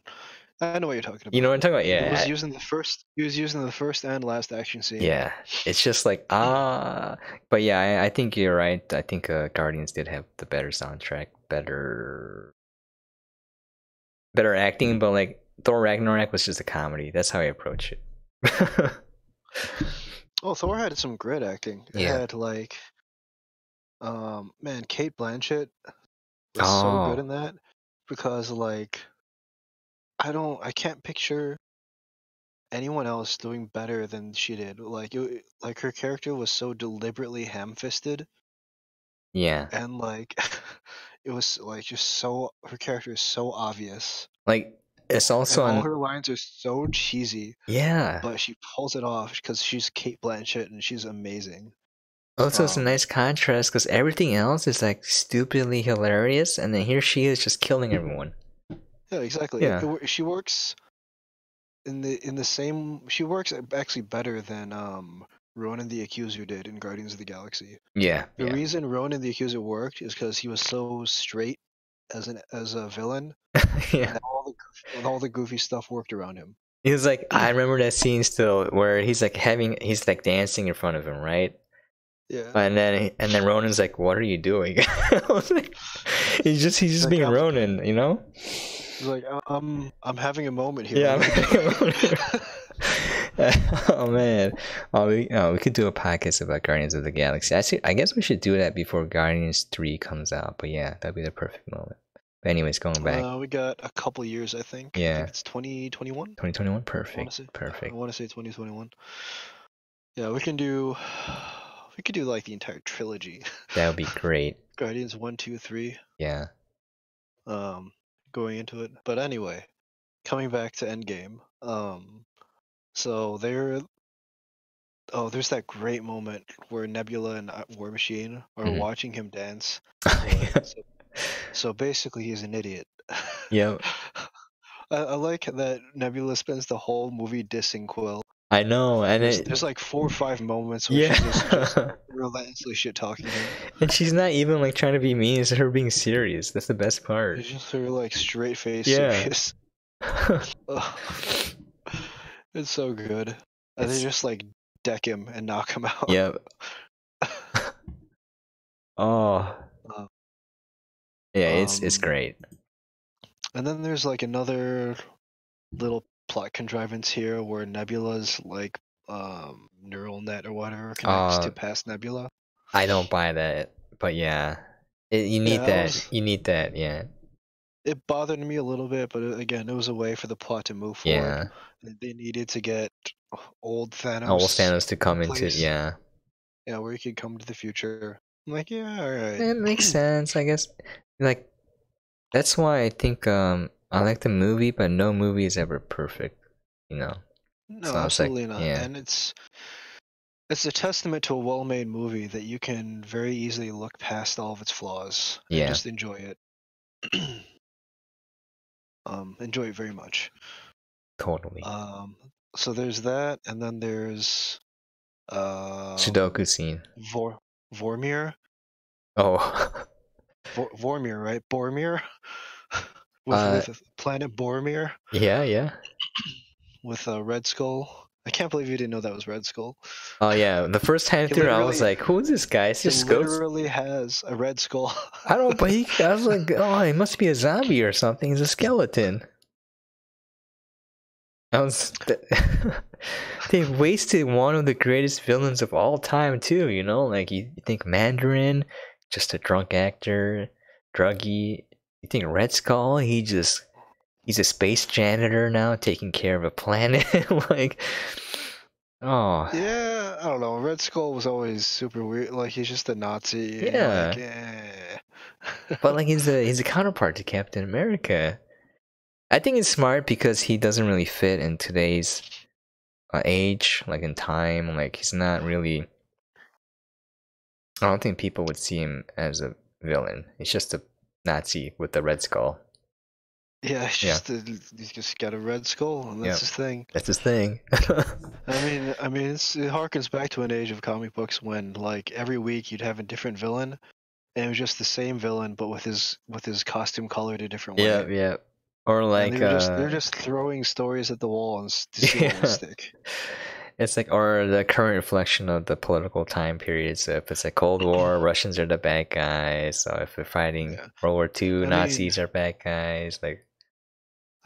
I know what you're talking you know about. what I'm talking about? It was Yeah, using the first. He was using the first and last action scene. yeah. It's just like but yeah, I think you're right. I think Guardians did have the better soundtrack, better acting, but like Thor Ragnarok was just a comedy. That's how I approach it. Oh, Thor had some great acting. It Yeah. had like, man, Kate Blanchett was so good Oh, in that because like I can't picture anyone else doing better than she did. Like her character was so deliberately ham-fisted, yeah. and like it was like just so her character is so obvious, Like it's and also all an her lines are so cheesy, yeah. but she pulls it off because she's Kate Blanchett and she's amazing. Also, it's a Um, nice contrast because everything else is like stupidly hilarious, and then here she is just killing everyone. yeah, exactly. Yeah, She works in the same. She works actually better than Ronan the Accuser did in Guardians of the Galaxy. yeah, The yeah, reason Ronan the Accuser worked is because he was so straight as a villain, yeah. and all the all the goofy stuff worked around him. He was like, I remember that scene still where he's like dancing in front of him, right? Yeah. And then Ronan's like, "What are you doing?" I was like, he's just Like, being Ronan, you know? He's like, I'm having a moment here. Yeah. What are you doing? Oh man, we could do a podcast about Guardians of the Galaxy. I guess we should do that before Guardians 3 comes out. But yeah, that'd be the perfect moment. But anyways, going back. We got a couple years, I think. Yeah. I think it's 2021. 2021, perfect. I want to say 2021. Yeah, we can do like the entire trilogy. That would be great. Guardians 1, 2, 3. Yeah. Going into it. But anyway, coming back to Endgame. So there's that great moment where Nebula and War Machine are watching him dance. So basically, he's an idiot. Yep. I like that Nebula spends the whole movie dissing Quill. I know, and there's like 4 or 5 moments where she's just relentlessly shit talking him. And she's not even like trying to be mean; it's her being serious. That's the best part. It's just her like straight face serious. It's so good. And they just like deck him and knock him out. Yep. Oh. Yeah, it's great. And then there's like another little plot contrivance here where Nebula's like neural net or whatever connects to past Nebula. I don't buy that, but yeah, you need that. You need that, yeah. It bothered me a little bit, but again, it was a way for the plot to move forward. Yeah. They needed to get old Thanos. Old Thanos to come into yeah, where he could come to the future. I'm like, yeah, all right. It makes sense, I guess. Like, that's why I think I like the movie, but no movie is ever perfect, you know. No, so absolutely not. Yeah. And it's a testament to a well-made movie that you can very easily look past all of its flaws and just enjoy it. Enjoy it very much. Totally. So there's that, and then there's Sudoku scene. Vormir. Oh. Vormir, right? Boromir. with planet Boromir. Yeah. With Red Skull. I can't believe you didn't know that was Red Skull. Oh yeah, the first time through, I was like, "Who's this guy?" It's just literally has a red skull. I don't. But I was like, "Oh, he must be a zombie or something. He's a skeleton." They wasted one of the greatest villains of all time too. You know, like you think Mandarin, just a drunk actor, druggie. You think Red Skull? He's a space janitor now, taking care of a planet. Like, oh. Yeah, I don't know. Red Skull was always super weird. Like he's just a Nazi. Yeah. But like he's a counterpart to Captain America. I think it's smart because he doesn't really fit in today's age, like in time. Like he's not really. I don't think people would see him as a villain. He's just a Nazi with a red skull. Yeah, he's just got a red skull, and that's his thing. That's his thing. I mean, it harkens back to an age of comic books when, like, every week you'd have a different villain, and it was just the same villain, but with his costume colored a different way. Yeah. Or like they're just throwing stories at the wall and to see what will stick. It's like, or the current reflection of the political time period. So if it's a Cold War, Russians are the bad guys. So if we're fighting World War II, Nazis are bad guys. Like,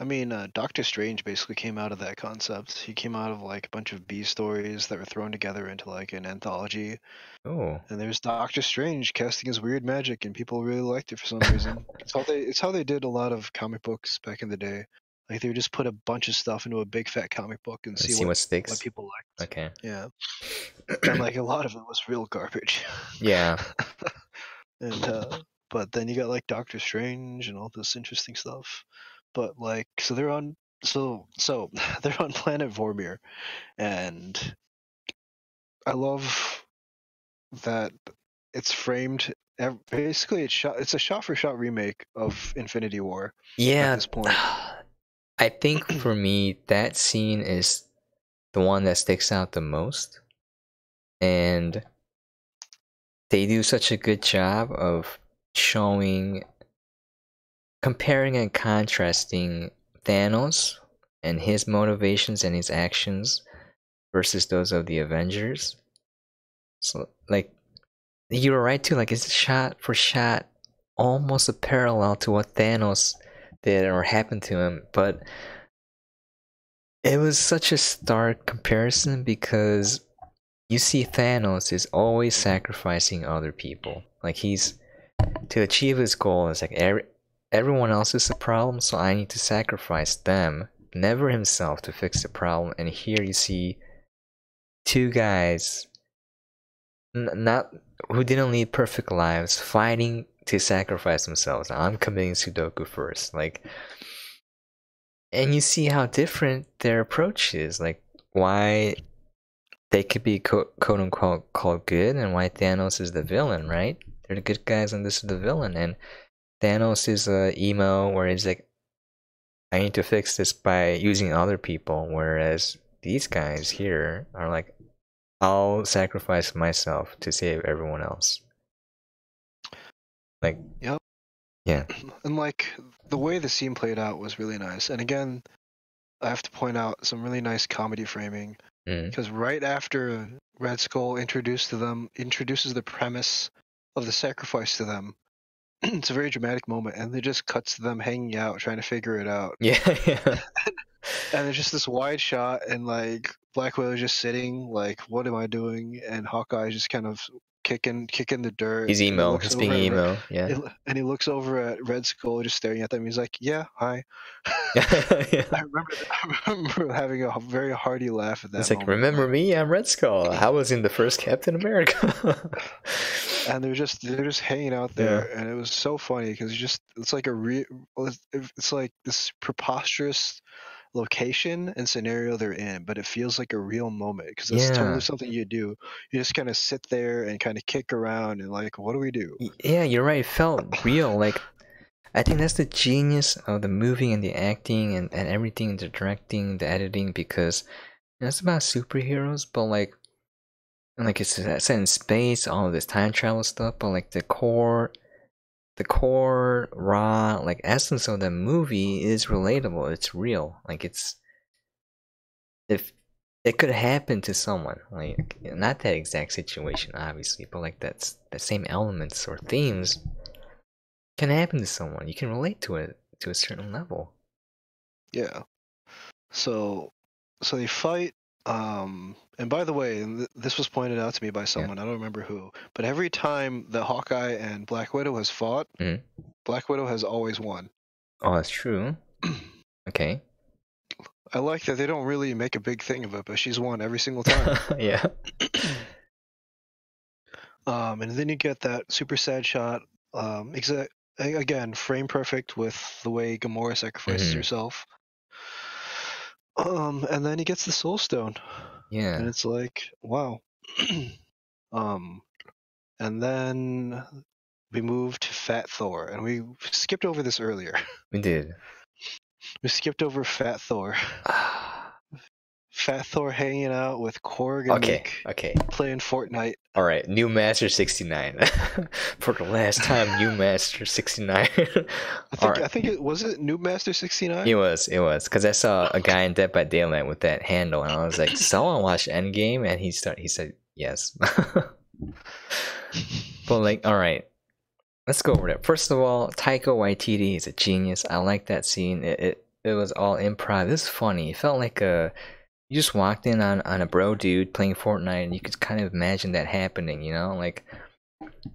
I mean, Doctor Strange basically came out of that concept. He came out of like a bunch of B stories that were thrown together into like an anthology. Oh. And there's Doctor Strange casting his weird magic, and people really liked it for some reason. It's how they did a lot of comic books back in the day. Like they would just put a bunch of stuff into a big fat comic book and see what sticks. What people liked. Okay. Yeah. And like a lot of it was real garbage. Yeah. And but then you got like Doctor Strange and all this interesting stuff. But like so they're on planet Vormir, and I love that it's framed basically it's a shot for shot remake of Infinity War. Yeah. At this point. I think for me that scene is the one that sticks out the most. And they do such a good job of comparing and contrasting Thanos and his motivations and his actions versus those of the Avengers. So like you were right too, like it's shot for shot almost a parallel to what Thanos did or happened to him, but it was such a stark comparison because you see Thanos is always sacrificing other people. Like he's to achieve his goal, it's like everyone else is the problem, so I need to sacrifice them, never himself to fix the problem. And here you see two guys not who didn't lead perfect lives fighting to sacrifice themselves. Now, I'm committing Sudoku first, like, and you see how different their approach is, like why they could be quote unquote called good and why Thanos is the villain, right? They're the good guys and this is the villain, and Thanos is a emo where he's like, I need to fix this by using other people, whereas these guys here are like, I'll sacrifice myself to save everyone else. Like, yep. Yeah. And like the way the scene played out was really nice. And again, I have to point out some really nice comedy framing because right after Red Skull introduces the premise of the sacrifice to them, it's a very dramatic moment, and it just cuts to them hanging out trying to figure it out. Yeah. And it's just this wide shot, and like Black Widow just sitting, like, what am I doing? And Hawkeye just kind of kicking the dirt. He's emo. He's being emo. Yeah. And he looks over at Red Skull, just staring at them. He's like, "Yeah, hi." Yeah. I remember having a very hearty laugh at that. It's like, remember me? I'm Red Skull. I was in the first Captain America. And they're just hanging out there, and it was so funny because it's like this preposterous location and scenario they're in, but it feels like a real moment because it's totally something you do. You just kind of sit there and kind of kick around and like, what do we do? Yeah, you're right. It felt real. Like, I think that's the genius of the movie and the acting and everything, the directing, the editing, because it's about superheroes, but like it's set in space, all of this time travel stuff, but like the core raw like essence of the movie is relatable. It's real. Like if it could happen to someone, like not that exact situation obviously, but like that's the same elements or themes can happen to someone. You can relate to it to a certain level. Yeah. So they fight. And by the way, this was pointed out to me by someone, I don't remember who, but every time that Hawkeye and Black Widow has fought, Black Widow has always won. Oh, that's true. Okay. I like that they don't really make a big thing of it, but she's won every single time. Yeah. And then you get that super sad shot. Again, frame perfect with the way Gamora sacrifices herself. And then he gets the Soul Stone. Yeah. And it's like, wow. And then we moved to Fat Thor, and we skipped over this earlier. We did. We skipped over Fat Thor. Fat Thor hanging out with Korg and Nick playing Fortnite. All right, New Master 69. For the last time, New Master 69. I think it was New Master 69. It was because I saw a guy in Dead by Daylight with that handle, and I was like, "Someone watched Endgame," and he said yes. But like, all right, let's go over that. First of all, Taika Waititi is a genius. I like that scene. It was all improv. This is funny. It felt like you just walked in on a bro dude playing Fortnite, and you could kind of imagine that happening, you know? Like,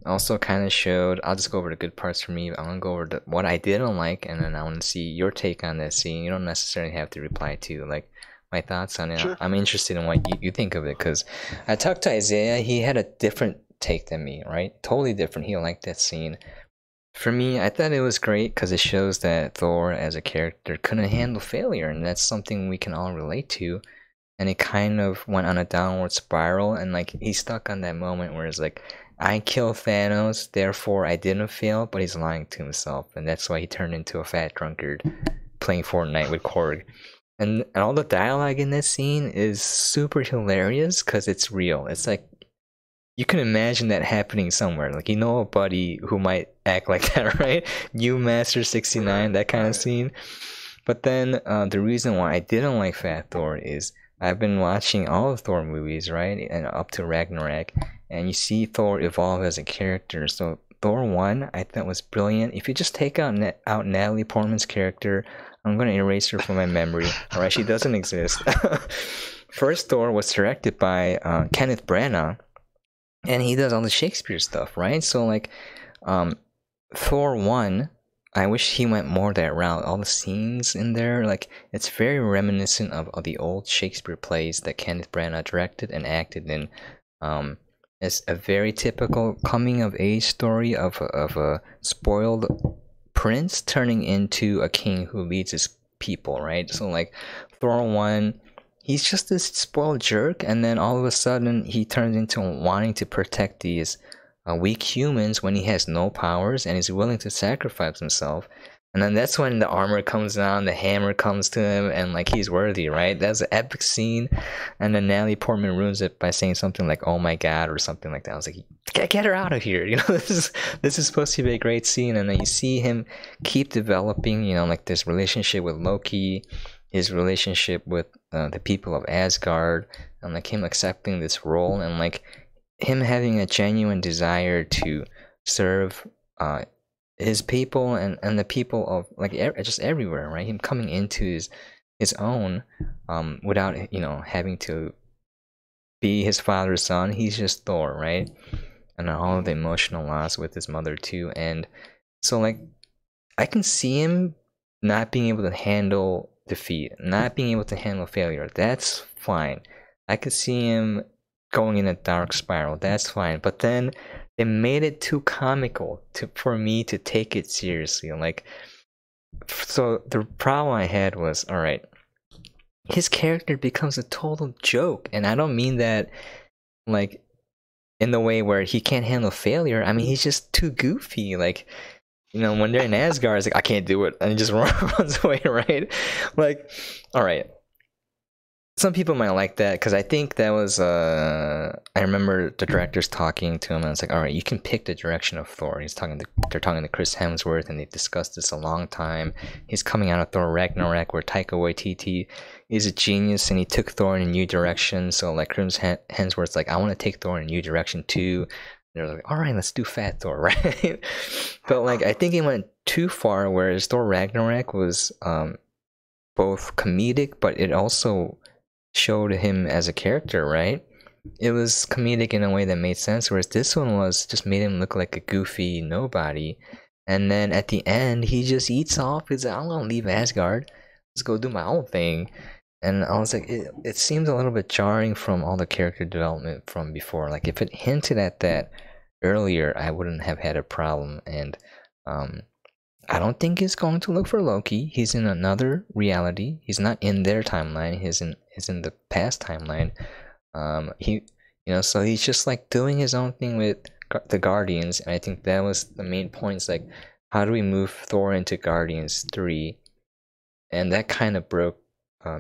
also kind of showed, I'll just go over the good parts for me. I want to go over what I didn't like, and then I want to see your take on that scene. You don't necessarily have to reply to, like, my thoughts on it. Sure. I'm interested in what you think of it, because I talked to Isaiah. He had a different take than me, right? Totally different. He liked that scene. For me, I thought it was great because it shows that Thor, as a character, couldn't handle failure, and that's something we can all relate to. And it kind of went on a downward spiral, and like he's stuck on that moment where it's like, I killed Thanos, therefore I didn't fail, but he's lying to himself, and that's why he turned into a fat drunkard playing Fortnite with Korg. And all the dialogue in this scene is super hilarious because it's real. It's like, you can imagine that happening somewhere. Like, you know a buddy who might act like that, right? New Master 69, that kind of scene. But then the reason why I didn't like Fat Thor is I've been watching all the Thor movies, right, and up to Ragnarok, and you see Thor evolve as a character. So Thor 1 I thought was brilliant. If you just take out Natalie Portman's character, I'm gonna erase her from my memory. Alright, she doesn't exist. First Thor was directed by Kenneth Branagh, and he does all the Shakespeare stuff, right? So like Thor 1, I wish he went more that route. All the scenes in there, like, it's very reminiscent of the old Shakespeare plays that Kenneth Branagh directed and acted in. It's a very typical coming of age story of a spoiled prince turning into a king who leads his people, right? So like Thor 1, he's just this spoiled jerk, and then all of a sudden he turns into wanting to protect these weak humans when he has no powers and is willing to sacrifice himself. And then that's when the armor comes down, the hammer comes to him, and like he's worthy, right? That's an epic scene. And then Natalie Portman ruins it by saying something like "Oh my God" or something like that. I was like, get her out of here, you know. This is supposed to be a great scene, and then you see him keep developing, you know, like this relationship with Loki, his relationship with the people of Asgard, and like him accepting this role, and like him having a genuine desire to serve his people and the people of like just everywhere, right? Him coming into his own without, you know, having to be his father's son. He's just Thor, right? And all of the emotional loss with his mother too. And so like I can see him not being able to handle defeat, not being able to handle failure. That's fine. I could see him going in a dark spiral. That's fine. But then they made it too comical for me to take it seriously. Like, so the problem I had was, all right, his character becomes a total joke, and I don't mean that like in the way where he can't handle failure. I mean, he's just too goofy. Like, you know, when they're in Asgard, it's like, I can't do it, and he just runs away, right? Like, all right. Some people might like that because I think that was I remember the directors talking to him and it's like, all right, you can pick the direction of Thor. They're talking to Chris Hemsworth, and they discussed this a long time. He's coming out of Thor Ragnarok, where Taika Waititi is a genius and he took Thor in a new direction. So like Chris Hemsworth's like, I want to take Thor in a new direction too. They're like, all right, let's do Fat Thor, right? But like I think he went too far, whereas Thor Ragnarok was both comedic, but it also showed him as a character, right? It was comedic in a way that made sense, whereas this one was just made him look like a goofy nobody. And then at the end, he just eats off. He's like, I'm gonna leave Asgard. Let's go do my own thing. And I was like, it seems a little bit jarring from all the character development from before. Like, if it hinted at that earlier, I wouldn't have had a problem. And I don't think he's going to look for Loki. He's in another reality. He's not in their timeline. He's in the past timeline. So he's just like doing his own thing with the Guardians. And I think that was the main point. It's like, how do we move Thor into Guardians 3? And that kind of broke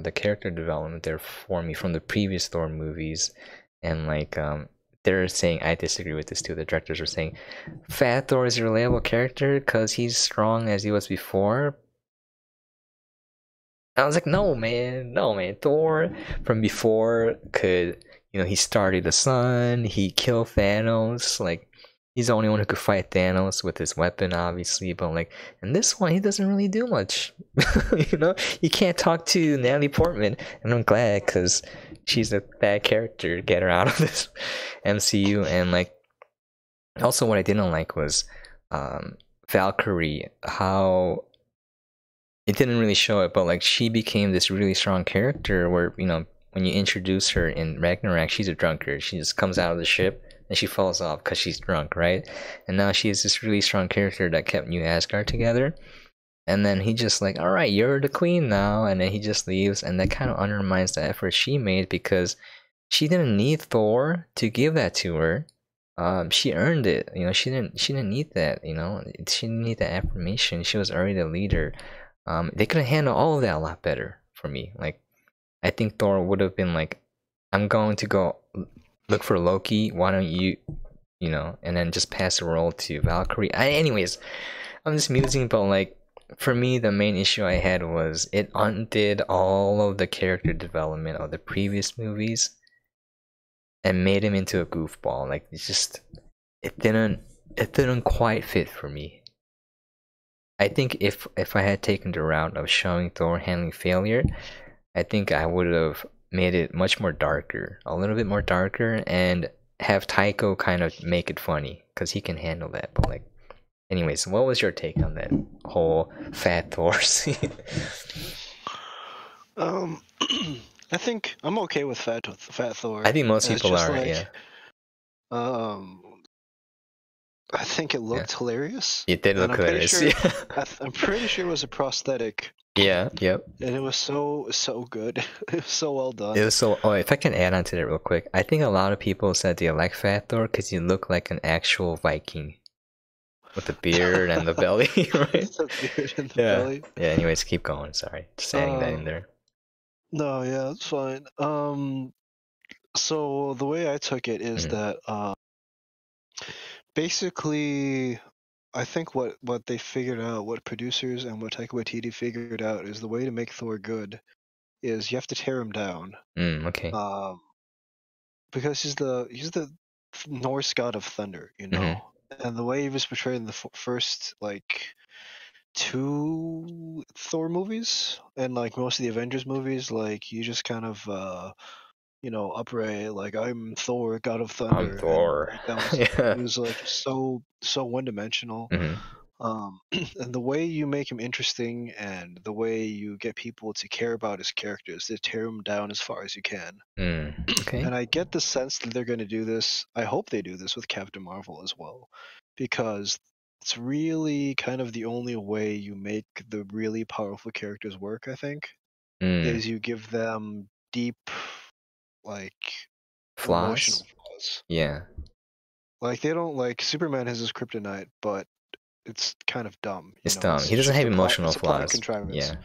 the character development there for me from the previous Thor movies. And like, they're saying, I disagree with this too. The directors were saying Fat Thor is a relatable character because he's strong as he was before. I was like, no man. Thor from before could, he started the sun, he killed Thanos. Like, he's the only one who could fight Thanos with his weapon, obviously. But like, in this one, he doesn't really do much. You can't talk to Natalie Portman, and I'm glad because she's a bad character. Get her out of this MCU. And like, also what I didn't like was Valkyrie. How it didn't really show it, but like she became this really strong character where when you introduce her in Ragnarok, she's a drunkard. She just comes out of the ship and she falls off because she's drunk, right? And now she is this really strong character that kept New Asgard together. And then he just like, all right, you're the queen now, and then he just leaves, and that kind of undermines the effort she made because she didn't need Thor to give that to her. She earned it. She didn't need that. She didn't need that affirmation. She was already the leader. They could have handled all of that a lot better for me. Like, I think Thor would have been like, I'm going to go look for Loki. Why don't you, and then just pass the role to Valkyrie. Anyways, I'm just musing, but like, for me, the main issue I had was it undid all of the character development of the previous movies and made him into a goofball. Like it's just it didn't quite fit for me. I think if I had taken the route of showing Thor handling failure, I think I would have made it much more darker, a little bit more darker, and have Taiko kind of make it funny because he can handle that. But like, anyways, what was your take on that whole fat Thor scene? I think I'm okay with fat Thor. I think most It's people just are, like, yeah. I think it looked hilarious. It did And look I'm pretty hilarious. sure- Yeah. I'm pretty sure it was a prosthetic, Yeah. Yep. and it was so good. It was so well done. It was so. Oh, if I can add on to that real quick, I think a lot of people said they like Fat Thor because he looked like an actual Viking with the beard and the belly, right? The beard and the Yeah. belly. Yeah. Anyways, keep going. Sorry, just adding that in there. No, yeah, it's fine. So the way I took it is that basically, I think what they figured out, what producers and what Taika Waititi figured out, is the way to make Thor good is you have to tear him down. Okay. Because he's the Norse god of thunder, you know, and the way he was portrayed in the first like 2 Thor movies and like most of the Avengers movies, like you just kind of upright, like I'm Thor, god of thunder. I'm Thor. And, like, Yeah. he was like so one-dimensional. And the way you make him interesting and the way you get people to care about his characters, to tear him down as far as you can. Okay. And I get the sense that they're going to do this. I hope they do this with Captain Marvel as well, because it's really kind of the only way you make the really powerful characters work, I think, is you give them deep, like, emotional flaws. Yeah. Like, they don't, like, Superman has his kryptonite, but it's kind of dumb. It's dumb. He doesn't have emotional flaws. Yeah.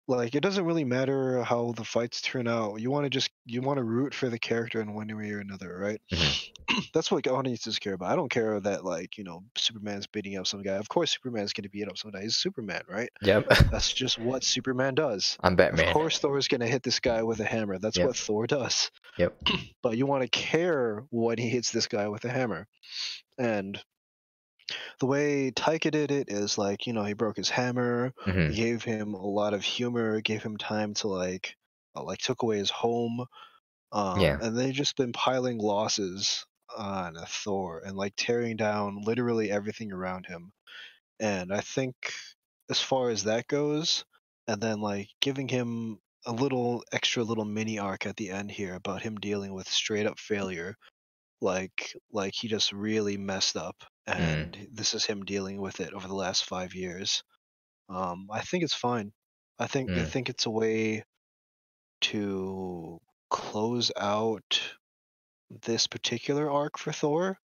Like, it doesn't really matter how the fights turn out. You want to root for the character in one way or another, right? That's what audiences care about. I don't care that, like, Superman's beating up some guy. Of course Superman's going to beat up some guy. He's Superman, right? Yep. That's just what Superman does. I'm Batman. Of course Thor's going to hit this guy with a hammer. That's what Thor does. Yep. But you want to care when he hits this guy with a hammer. And the way Taika did it is like, he broke his hammer, he gave him a lot of humor, gave him time to like took away his home. And they've just been piling losses on Thor and like tearing down literally everything around him. And I think as far as that goes, and then like giving him a little mini arc at the end here about him dealing with straight up failure, like he just really messed up, and this is him dealing with it over the last 5 years. I think it's fine. I think it's a way to close out this particular arc for Thor,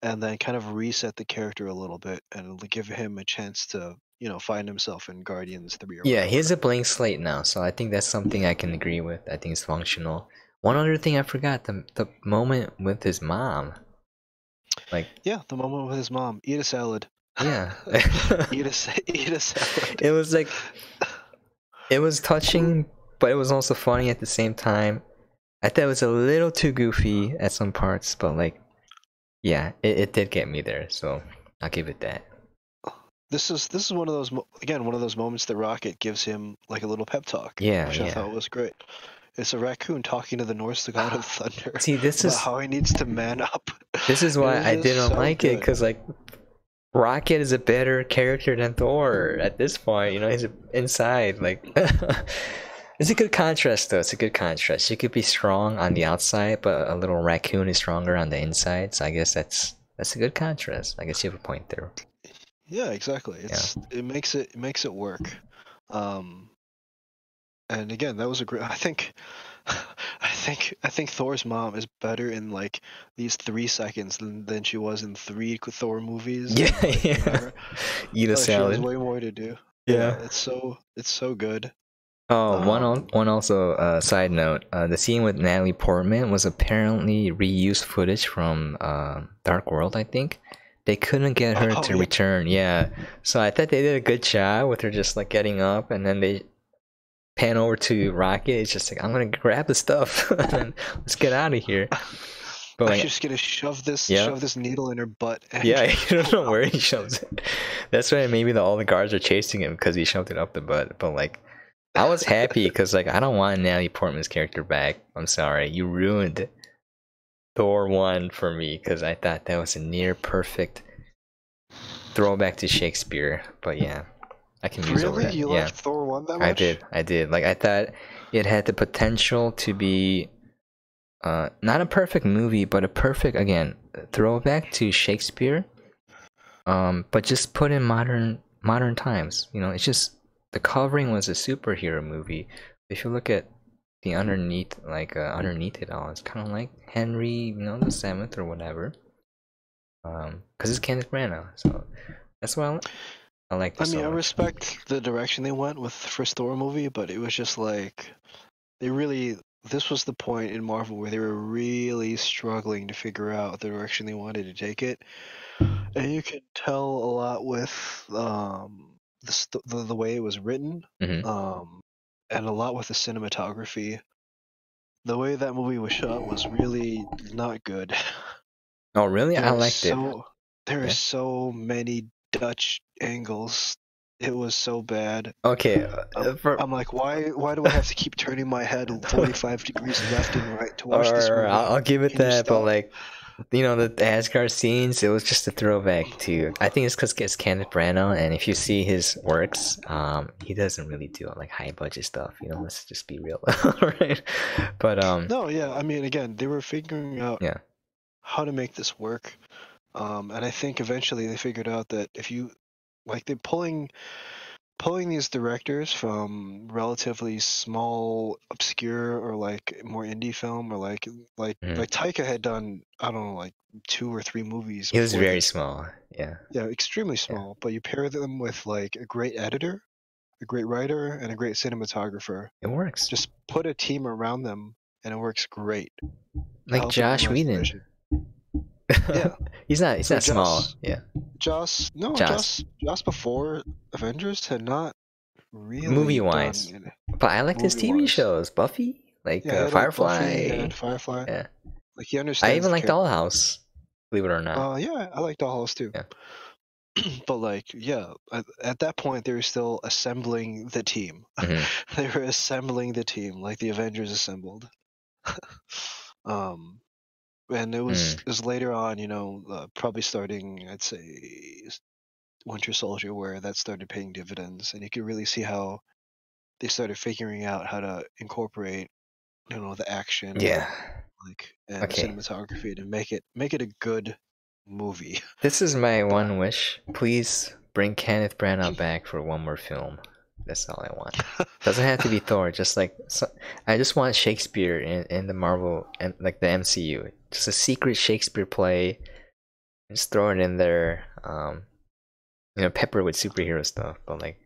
and then kind of reset the character a little bit and give him a chance to find himself in Guardians 3 or Yeah, whatever. he's a blank slate now, so I think that's something I can agree with. I think it's functional. One other thing I forgot, the moment with his mom. Like, yeah, the moment with his mom. Eat a salad. Yeah. eat a salad. It was like, it was touching, but it was also funny at the same time. I thought it was a little too goofy at some parts, but like, yeah, it did get me there, so I'll give it that. This is one of those moments that Rocket gives him like a little pep talk. Yeah, which I thought was great. It's a raccoon talking to the Norse god of thunder. See, this is how he needs to man up. This is why I didn't like it, because like, Rocket is a better character than Thor at this point. He's inside. Like, it's a good contrast, though. It's a good contrast. You could be strong on the outside, but a little raccoon is stronger on the inside. So I guess that's a good contrast. I guess you have a point there. Yeah, exactly. It makes it work. And again, that was a great. I think Thor's mom is better in like these 3 seconds than she was in 3 Thor movies. Yeah, yeah. Eat a salad. She has way more to do. Yeah, it's so good. Oh, one also side note: the scene with Natalie Portman was apparently reused footage from Dark World, I think, they couldn't get her Oh to yeah. return. Yeah, so I thought they did a good job with her just like getting up, and then they pan over to Rocket. It's just like, I'm gonna grab the stuff and then let's get out of here. But I'm like, just gonna shove yeah, this needle in her butt and yeah, just you don't pull know where out. he shoves it. That's why maybe all the guards are chasing him because he shoved it up the butt. But like, I was happy because like I don't want Natalie Portman's character back. I'm sorry, you ruined Thor 1 for me because I thought that was a near perfect throwback to Shakespeare. But yeah, I can muse over Really? that. You Yeah, liked Thor 1 that I much? did. I did. Like I thought it had the potential to be not a perfect movie, but a perfect, again, throwback to Shakespeare. But just put in modern times. You know, it's just the covering was a superhero movie. If you look at the underneath, like underneath it all, it's kind of like Henry, the seventh or whatever. Because it's Kenneth Branagh, so that's why I liked I it so mean, I much. respect the direction they went with first Thor movie, but it was just like they really. This was the point in Marvel where they were really struggling to figure out the direction they wanted to take it, and you can tell a lot with the way it was written, Hmm. and a lot with the cinematography. The way that movie was shot was really not good. Oh, really? I There are liked it. so there are Yeah. so many Dutch angles. It was so bad. Okay. For I'm like, why do I have to keep turning my head 45 degrees left and right to watch this or movie? I'll give it Can you that, but stop? like, the Asgard scenes, it was just a throwback to. I think it's because it's Kenneth Branagh, and if you see his works, he doesn't really do like high budget stuff. Let's just be real, right? But No, yeah, I mean, again, they were figuring out yeah. how to make this work, and I think eventually they figured out that if you like, they're pulling these directors from relatively small, obscure, or like more indie film, or Mhm. like Taika had done, I don't know, like 2 or 3 movies He was before very this. small. Yeah, Yeah, extremely yeah, small, but you pair them with like a great editor, a great writer, and a great cinematographer. it works. Just put a team around them, and it works great. Like Help Josh realize the Whedon. vision. Yeah. He's So not small. Yeah, Josh. Joss before Avengers had not Movie really done wise, but I liked his movie TV wise. shows, Buffy, like Yeah, he had like Buffy, he Firefly. had Firefly. Yeah, Like he I understands even the liked character. Dollhouse, believe it or not. Yeah, I like Dollhouse too. Yeah. But like, yeah, at that point they were still assembling the team. Hmm. They were assembling the team like the Avengers assembled. um, and Mm. it was later on, probably starting, I'd say, Winter Soldier, where that started paying dividends, and you could really see how they started figuring out how to incorporate, the action, Yeah. and the Okay. cinematography to make it a good movie. This is my But one wish. Please bring Kenneth Branagh back for one more film. That's all I want. Doesn't have to be Thor. Just like I just want Shakespeare in the Marvel and like the MCU. Just a secret Shakespeare play. Just throw it in there. Pepper with superhero stuff. But like,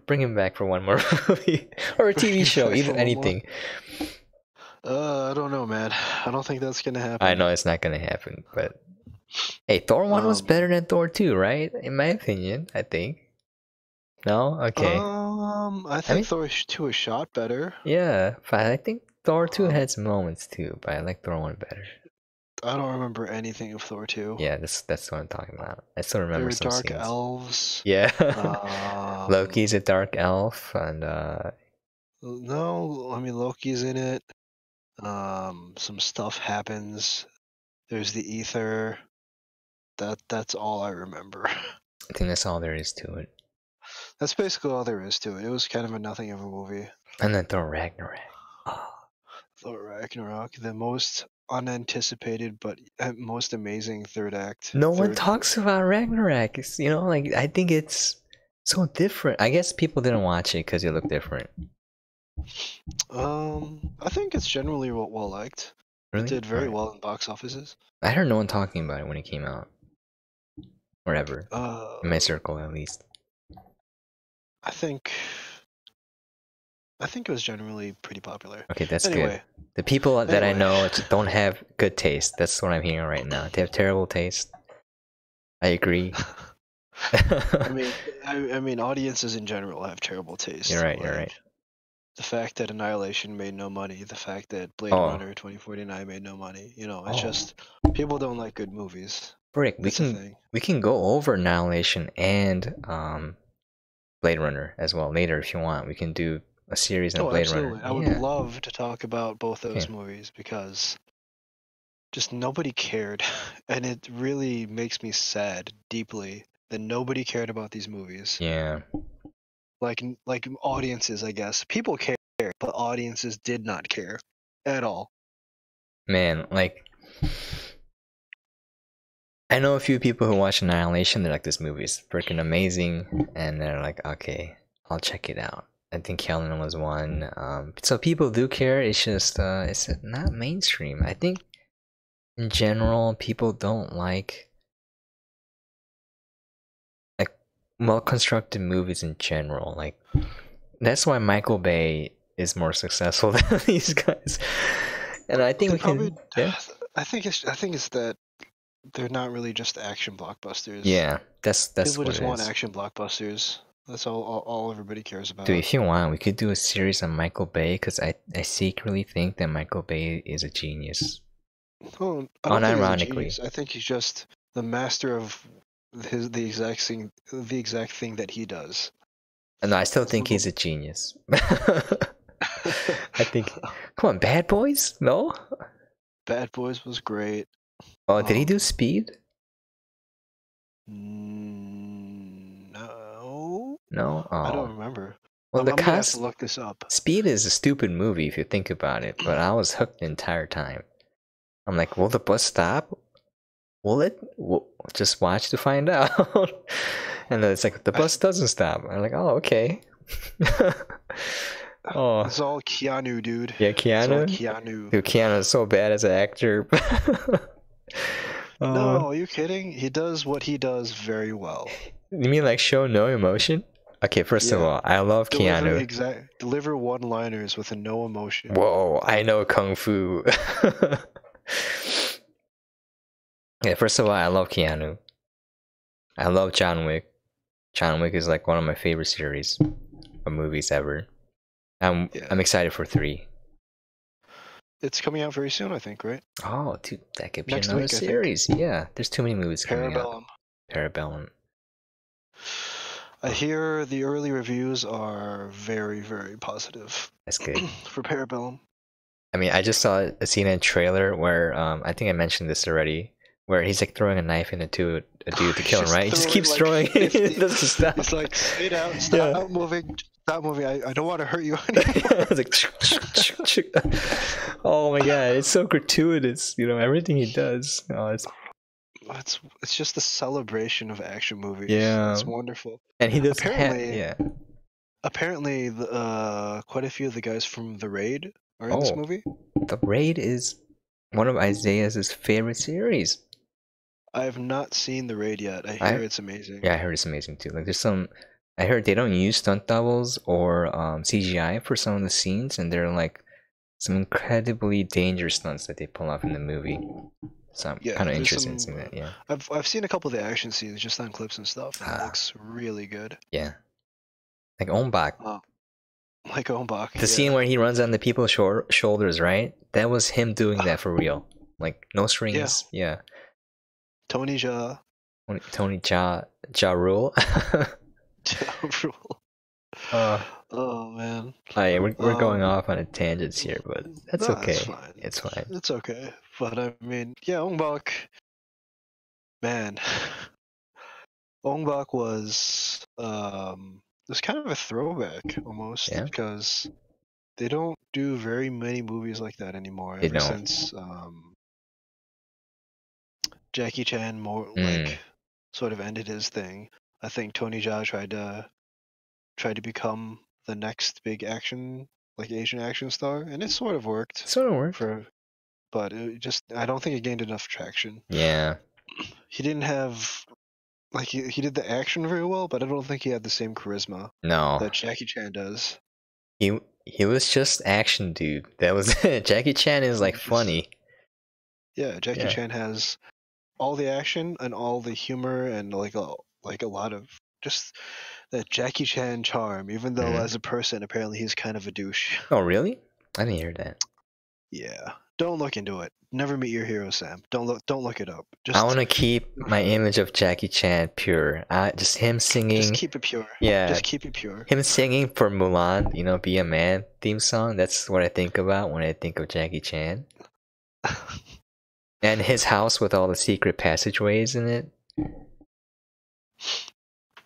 bring him back for one more movie or a bring TV it show. back Either for one more. anything. I don't know, man. I don't think that's gonna I happen. know it's not gonna happen, but hey, Thor 1 was Um, better than Thor 2, right? In my opinion, I think. No? Okay. I I think mean, Thor 2 is shot better. yeah, but I think Thor 2 Um, had some moments too, but I like Thor 1 better. I don't remember anything of Thor 2. Yeah, that's what I'm talking about. I still There remember are some dark scenes. elves. Yeah. Loki's Um, a dark elf, and no, I mean Loki's in it. Some stuff happens. There's the ether. That's all I remember. I think that's all there is to it. That's basically all there is to it. It was kind of a nothing of a movie. And then Thor Ragnarok. Oh. Thor Ragnarok, the most unanticipated but most amazing third act. No one Third. talks about Ragnarok. Like I think it's so different. I guess people didn't watch it because it looked different. I think it's generally well liked. It Really? did very Alright. well in box offices. I heard no one talking about it when it came out. Or ever. In my Uh, circle, at least. I think it was generally pretty popular. Okay, that's good. Anyway, The people that I anyway, know don't have good taste. That's what I'm hearing right now. They have terrible taste. I agree. I mean, audiences in general have terrible taste. You're right. Like, You're right. the fact that Annihilation made no money, the fact that Blade Oh. Runner 2049 made no money. You know, it's Oh. just people don't like good movies. Brick, That's a thing. we can go over Annihilation and Blade Runner as well later if you want. We can do a series on Oh, Blade absolutely. Runner. I would love to talk about both those Okay. movies because just nobody cared. And it really makes me sad deeply that nobody cared about these movies. Yeah. Like audiences, I guess. People cared, but audiences did not care at all. Man, like I know a few people who watch Annihilation. They're like, this movie is freaking amazing, and they're like, okay, I'll check it out. I think Kellen was one. So people do care. It's just it's not mainstream. I think in general, people don't like well-constructed movies in general. Like that's why Michael Bay is more successful than these guys. And I think yeah. I think it's that they're not really just action blockbusters. Yeah, that's people what just it want is. action blockbusters. That's all everybody cares about. Dude, if you want, we could do a series on Michael Bay because I secretly think that Michael Bay is a genius. Well, I don't think he's a Unironically. genius. I think he's just the master of the exact thing that he does. No, I still think he's a genius. I think. Come on, Bad Boys? No. Bad Boys was great. Oh, did he do Speed? No. No. Oh. I don't remember. Well, I'm gonna have to look this up. Speed is a stupid movie if you think about it, but I was hooked the entire time. I'm like, will the bus stop? Will it? We'll just watch to find out. And then it's like, the bus doesn't stop. I'm like, oh, okay. Oh, it's all Keanu, dude. Yeah, Keanu. Dude, Keanu is so bad as an actor. No, are you kidding? He does what he does very well. You mean like show no emotion? Okay, first of all, I love Keanu. Deliver one-liners with no emotion. Whoa, I know Kung Fu. Yeah, first of all, I love Keanu. I love John Wick. John Wick is like one of my favorite series of movies ever. I'm excited for 3. It's coming out very soon, I think, right? Oh, dude, that could be another series. Yeah, there's too many movies coming out. Parabellum. I hear the early reviews are very, very positive. That's good. For Parabellum. I mean, I just saw a CNN trailer where I think I mentioned this already, where he's like throwing a knife into a dude to kill him, right? He just keeps throwing it. It doesn't stop. It's like, stay down, stop moving. Stop moving. I don't want to hurt you anymore. It's like, oh my god, it's so gratuitous. You know, everything he does. Oh, it's just a celebration of action movies. Yeah, it's wonderful. And he does Apparently, quite a few of the guys from The Raid are in this movie. The Raid is one of Isaiah's favorite series. I have not seen The Raid yet. I hear it's amazing. Yeah, I heard it's amazing too. Like, there's some. I heard they don't use stunt doubles or CGI for some of the scenes, and they're like some incredibly dangerous stunts that they pull off in the movie. So I'm kind of interested in seeing that. Yeah, I've seen a couple of the action scenes just on clips and stuff, and it looks really good. Yeah, like Ombak. Like Ombak. The scene where he runs on the people's shoulders, right? That was him doing that for real. Like no strings. Yeah. Tony Jaa. Tony Jaa Rule. Ja Rule. Oh man. Yeah, we're going off on a tangent here, but that's okay. It's fine. It's okay. But I mean, yeah, Ong Bak. Man, Ong Bak was kind of a throwback almost because they don't do very many movies like that anymore. Ever since Jackie Chan like sort of ended his thing. I think Tony Jaa tried to become the next big Asian action star, and it sort of worked. But it I don't think it gained enough traction. Yeah. He didn't have he did the action very well, but I don't think he had the same charisma that Jackie Chan does. He was just action, dude. That was it. Jackie Chan is like funny. Yeah, Jackie Chan has all the action and all the humor and like a lot of just that Jackie Chan charm. Even though Mhm. as a person, apparently he's kind of a douche. Oh, really? I didn't hear that. Yeah, don't look into it. Never meet your hero, Sam. Don't look it up. I want to keep my image of Jackie Chan pure. Just him singing. keep it pure. Yeah, Just keep it pure. him singing for Mulan, Be a Man theme song. That's what I think about when I think of Jackie Chan. And his house with all the secret passageways in it.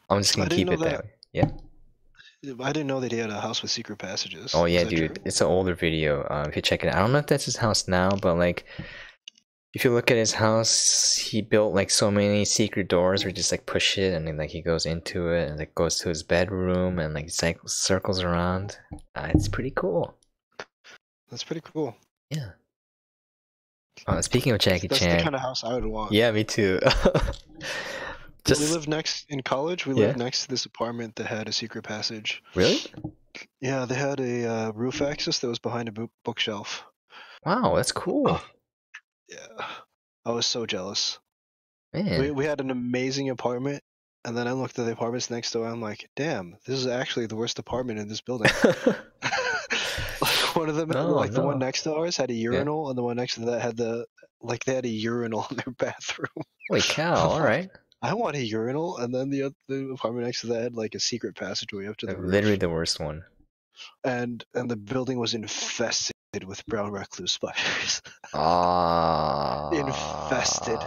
I'm just gonna keep it that way. Yeah. I didn't know that he had a house with secret passages. Oh yeah, Is that dude. true? It's an older video. If you check it out, I don't know if that's his house now, but like, if you look at his house, he built like so many secret doors where you just like push it and then like he goes into it and like goes to his bedroom and like circles around. It's pretty cool. That's pretty cool. Yeah. Speaking of Jackie That's Chan, the kind of house I would want. yeah, me too. We lived next in college. We Yeah. lived next to this apartment that had a secret passage. Really? Yeah, they had a roof access that was behind a bookshelf. Wow, that's cool. Yeah, I was so jealous. Man. We had an amazing apartment, and then I looked at the apartments next door. I'm like, damn, this is actually the worst apartment in this building. Like one of them, the one next to ours had a urinal, and the one next to that had they had a urinal in their bathroom. Holy cow! All right. I want a urinal, and then the apartment next to that had like a secret passageway up to the roof. Literally the worst one. And the building was infested with brown recluse spiders. Infested.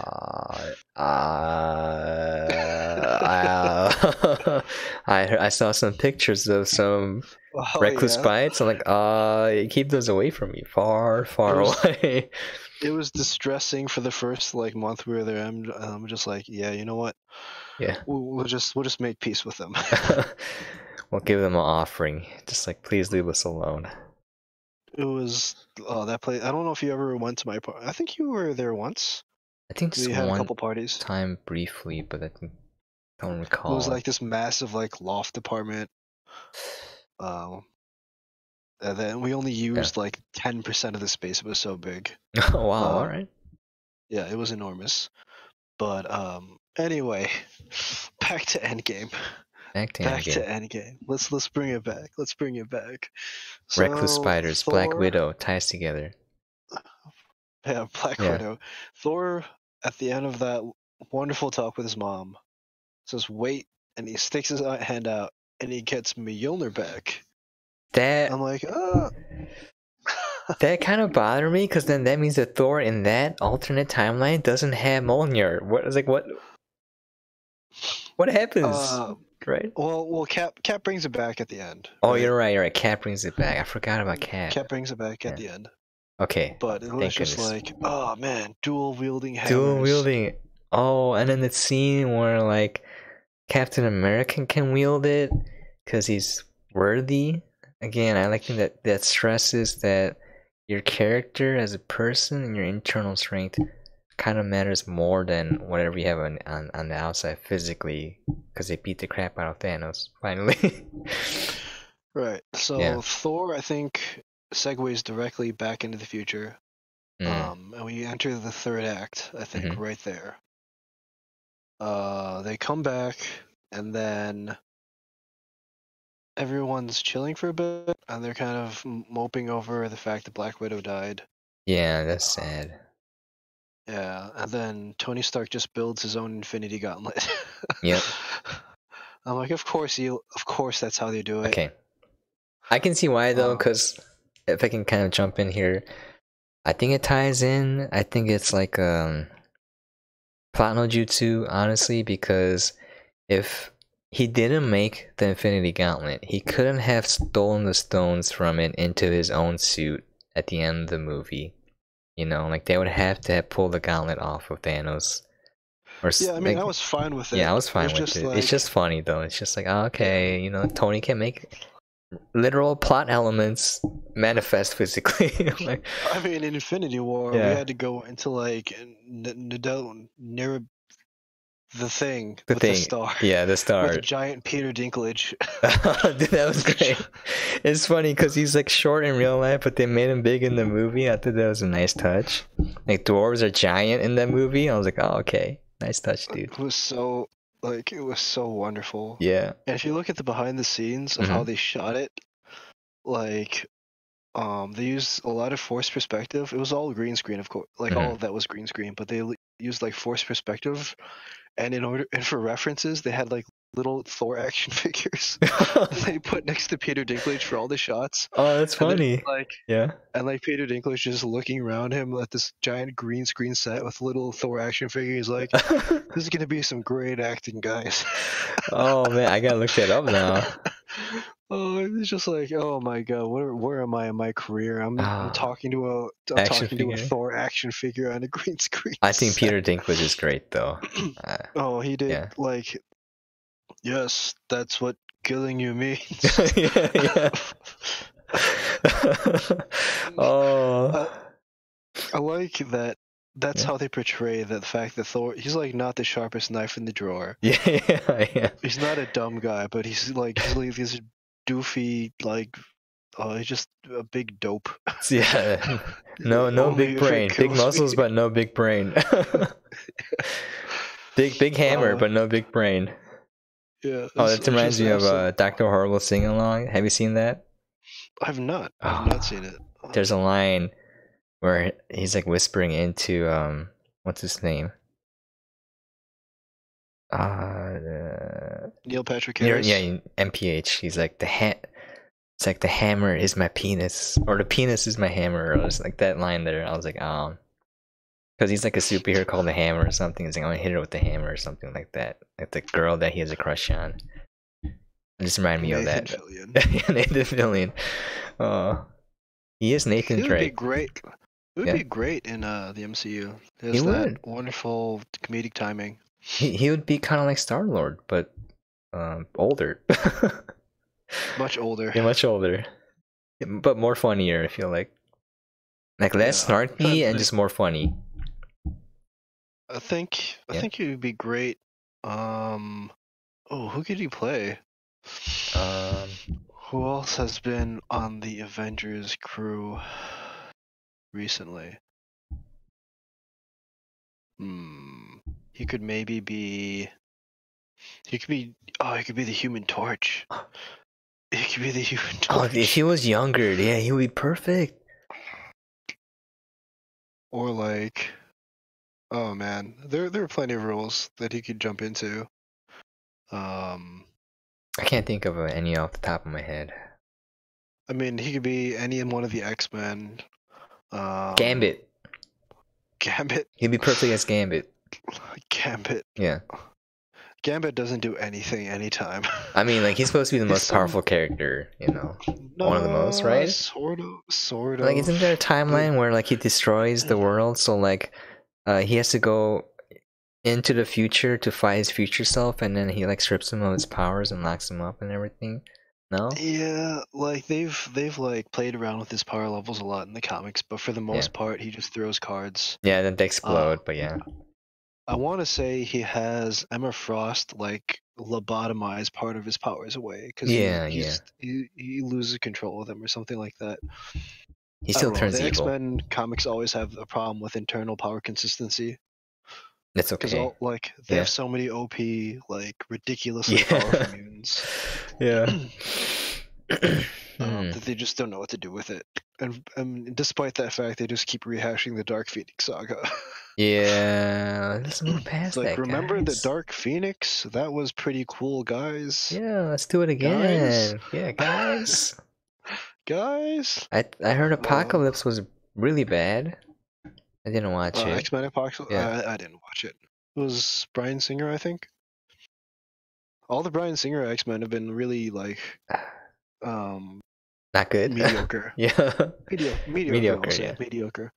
I saw some pictures of some recluse spiders. I'm like, keep those away from me, far away. It was distressing for the first month we were there. I'm just like, yeah, you know what? Yeah. We'll just make peace with them. We'll give them an offering. Just like, please leave us alone. It was that place. I don't know if you ever went to my party. I think you were there once. I think just we had one a couple parties. Time briefly, but I don't recall. It was like this massive loft apartment. And then we only used 10% of the space. It was so big. Oh wow! All right. Yeah, it was enormous. But anyway, back to Endgame. Back to Endgame. Let's bring it back. Recluse spiders, Thor, Black Widow ties together. Yeah, Black Widow. Thor, at the end of that wonderful talk with his mom, says, "Wait," and he sticks his hand out, and he gets Mjolnir back. I'm like, That kind of bothered me, because then that means that Thor in that alternate timeline doesn't have Mjolnir. What happens? Right? Well, Cap brings it back at the end. Oh, right? You're right. Cap brings it back. I forgot about Cap. Cap brings it back at the end. Okay. But it was just like, oh man, dual wielding hammers. Dual wielding. Oh, and then the scene where Captain America can wield it because he's worthy. Again, I like that stresses that your character as a person and your internal strength kind of matters more than whatever you have on the outside physically, because they beat the crap out of Thanos finally. Right. So Thor, I think, segues directly back into the future. And we enter the third act, I think, right there. They come back, and then everyone's chilling for a bit, and they're kind of moping over the fact that Black Widow died. Yeah, that's sad. Yeah, and then Tony Stark just builds his own Infinity Gauntlet. Yep. I'm like, of course that's how they do it. Okay. I can see why though, because if I can kind of jump in here, I think it ties in. I think it's like plot no jutsu, honestly, because if he didn't make the Infinity Gauntlet, he couldn't have stolen the stones from it into his own suit at the end of the movie. They would have to have pulled the gauntlet off of Thanos. Yeah, I mean, I was fine with it. Yeah, I was fine with it. It's just funny though. It's just like, okay, Tony can make literal plot elements manifest physically. I mean, in Infinity War, we had to go into The Thing The with the Thing. star. Yeah, the With star. a giant Peter Dinklage. Dude, that was great. It's funny because he's like short in real life, but they made him big in the movie. I thought that was a nice touch. Like dwarves are giant in that movie. I was like, oh, okay, nice touch, dude. It was so wonderful. Yeah. And if you look at the behind the scenes of how they shot it, like they used a lot of forced perspective. It was all green screen, of course. Like all of that was green screen, but they used like forced perspective. And for references, they had like little Thor action figures they put next to Peter Dinklage for all the shots. Oh, that's funny. Yeah. And like Peter Dinklage just looking around him at this giant green screen set with little Thor action figures. Like, this is gonna be some great acting, guys. Oh man, I gotta look that up now. Oh, it's just like, oh my god, where am I in my career? I'm talking to a Thor action figure on a green screen. I think Peter Dinklage is great though. Oh, he did like, yes, that's what killing you means. Yeah. Oh, I like that. That's how they portray the fact that Thor. He's like not the sharpest knife in the drawer. Yeah. He's not a dumb guy, but he's like this doofy like. Oh, he's just a big dope. Yeah. No big brain. Big muscles, but no big brain. Big hammer, but no big brain. Yeah. Oh, that reminds me of Dr. Horrible sing along. Have you seen that? I've not. I've not seen it. There's a line where he's like whispering into what's his name? Neil Patrick Harris. Yeah, MPH. He's like it's like the hammer is my penis, or the penis is my hammer, or it's like that line there. I was like, because he's like a superhero called the Hammer or something. He's like, I'm gonna hit her with the hammer or something like that. Like the girl that he has a crush on. It just reminded me of that. Nathan Fillion. He is Nathan Drake. He would be great. It would be great in the MCU. He has wonderful comedic timing. He would be kind of like Star-Lord, but older. Much older. Yeah, much older. But more funnier, I feel like. Like less snarky and just more funny. I think he would be great. Who could he play? Who else has been on the Avengers crew recently? He could maybe be. He could be the Human Torch. He could be the Human Torch. Oh, if he was younger, yeah, he would be perfect. Or like, oh man, there are plenty of roles that he could jump into. I can't think of any off the top of my head. I mean, he could be any one of the X-Men. Gambit. He'd be perfect as Gambit. Gambit. Yeah. Gambit doesn't do anything anytime. I mean, like, he's supposed to be the most powerful character, you know? One of the most, right? Sort of. Like, isn't there a timeline where, like, he destroys the world, so, like, he has to go into the future to fight his future self, and then he, like, strips him of his powers and locks him up and everything? No? Yeah, like, they've like, played around with his power levels a lot in the comics, but for the most part, he just throws cards. Yeah, then they explode, but yeah. I want to say he has Emma Frost like lobotomize part of his powers away because he loses control of them or something like that. He still turns evil. The X-Men comics always have a problem with internal power consistency. That's okay. Because they have so many OP, like ridiculously powerful mutants. Yeah. That they just don't know what to do with it. And despite that fact, they just keep rehashing the Dark Phoenix saga. Yeah, let's move past that. Remember the Dark Phoenix? That was pretty cool, guys. Yeah, let's do it again. Yeah, guys. Guys. I heard Apocalypse was really bad. I didn't watch it. X-Men Apocalypse. Yeah. I didn't watch it. It was Bryan Singer, I think. All the Bryan Singer X-Men have been really not good. Mediocre. Yeah. Mediocre. Mediocre.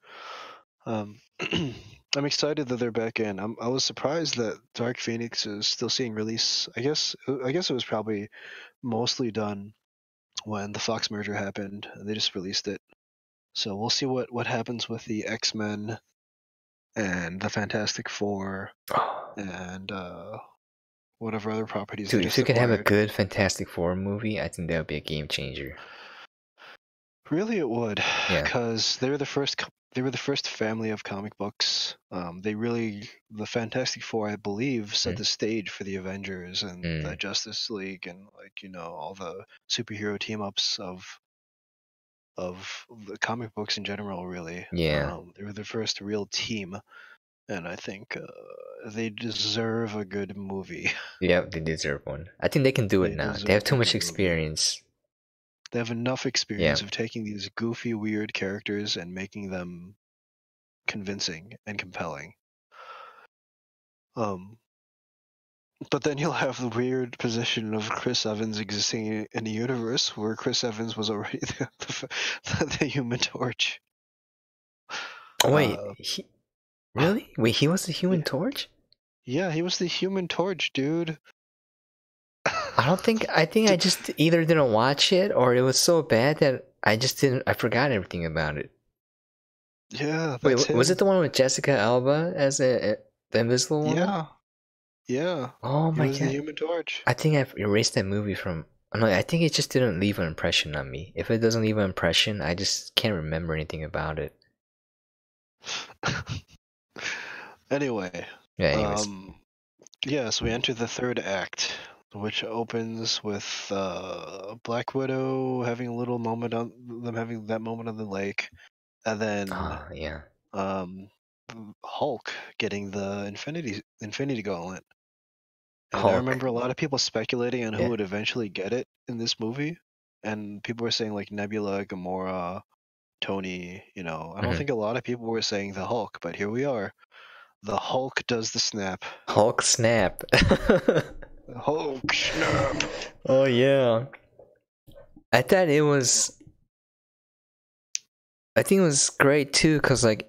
I'm excited that they're back in. I was surprised that Dark Phoenix is still seeing release. I guess it was probably mostly done when the Fox merger happened. They just released it. So we'll see what happens with the X-Men and the Fantastic Four, Oh, and whatever other properties they dude, if just you could have a acquired. good Fantastic Four movie, I think that would be a game changer. Really, it would, Yeah. because they were the first. They were the first family of comic books. The Fantastic Four, I believe, set Mm. the stage for the Avengers and the Mm. Justice League, and all the superhero team ups of the comic books in general. Really, Yeah. they were the first real team, and I think they deserve a good movie. Yep, they deserve one. I think they can do it They now. They have deserve too a much good movie. experience. They have enough Yeah. experience of taking these goofy, weird characters and making them convincing and compelling. Um, but then you'll have the weird position of Chris Evans existing in a universe where Chris Evans was already the Human Torch. Oh, wait, Uh, really? Wait, he was the Human yeah, Torch? yeah, he was the Human Torch, dude. I think I just either didn't watch it or it was so bad that I forgot everything about it. Yeah, Wait, that's was it him. the one with Jessica Alba as the Invisible Woman? Yeah, yeah, Oh he my was the god. Human Torch. I think I've erased that movie from. No, I think it just didn't leave an impression on me. If it doesn't leave an impression, I just can't remember anything about it. Anyway, Yeah, anyways. so we enter the third act, which opens with Black Widow having a little moment on them having that moment on the lake, and then Oh, yeah. um, Hulk getting the Infinity Gauntlet. And I Hulk. remember a lot of people speculating on who Yeah. would eventually get it in this movie, and people were saying like Nebula, Gamora, Tony. I don't Hmm. think a lot of people were saying the Hulk, but here we are. The Hulk does the snap. Hulk snap. The Hulk snap. Oh, yeah. I thought it was. I think it was great too, cause most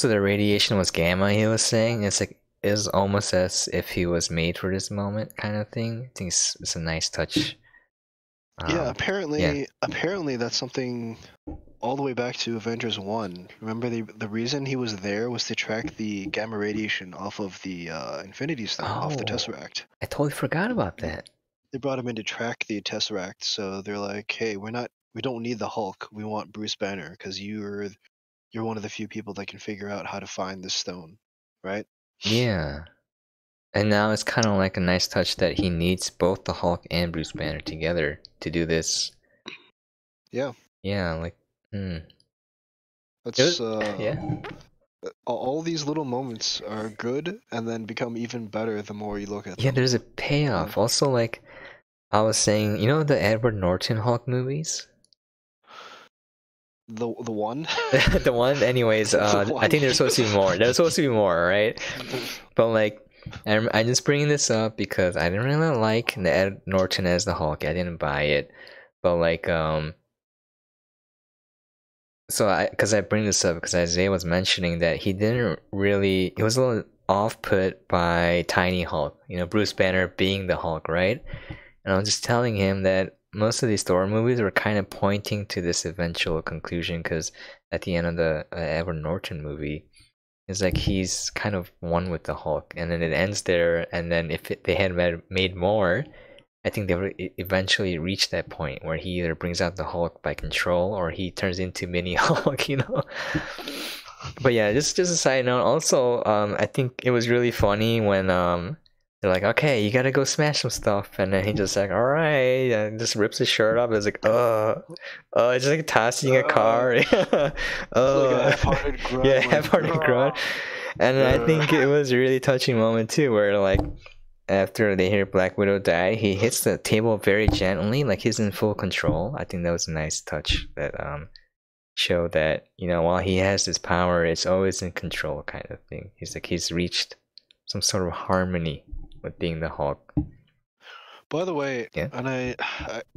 of the radiation was gamma. He was saying it's like it was almost as if he was made for this moment, kind of thing. I think it's a nice touch. Yeah, Yeah. apparently that's something all the way back to Avengers 1. Remember the reason he was there was to track the gamma radiation off of the Infinity Stone, off the Oh, Tesseract. I totally forgot about And that. they brought him in to track the Tesseract, so they're like, "Hey, we don't need the Hulk. We want Bruce Banner because you're one of the few people that can figure out how to find this stone." Right? Yeah. And now it's kind of like a nice touch that he needs both the Hulk and Bruce Banner together to do this. Yeah. Yeah, like, hmm. It That's was, yeah. all these little moments are good and then become even better the more you look at Yeah, them. there's a payoff. Also, like, I was saying, the Edward Norton Hulk movies? The one. The one, anyways, The I one. think there's supposed to be more. There's supposed to be more, right? But, like, I'm just bringing this up because I didn't really like the Ed Norton as the Hulk. I didn't buy it. But, like, because I bring this up because Isaiah was mentioning that he was a little off put by Tiny Hulk, Bruce Banner being the Hulk, right? And I was just telling him that most of these Thor movies were kind of pointing to this eventual conclusion because at the end of the Edward Norton movie, it's like he's kind of one with the Hulk, and then it ends there. And then if they had made more, I think they would eventually reach that point where he either brings out the Hulk by control or he turns into Mini Hulk. But yeah, just a side note. Also, I think it was really funny when they're like, "Okay, you gotta go smash some stuff," and then he just like, "All right," and just rips his shirt off. It's like, it's just like tossing a car. It's like a half-hearted Yeah, grunt, like half-hearted grunt. And I think it was a really touching moment too, where like after they hear Black Widow die, he hits the table very gently, like he's in full control. I think that was a nice touch that showed that while he has his power, it's always in control, kind of thing. He's reached some sort of harmony with being the Hulk. By the way, Yeah. and I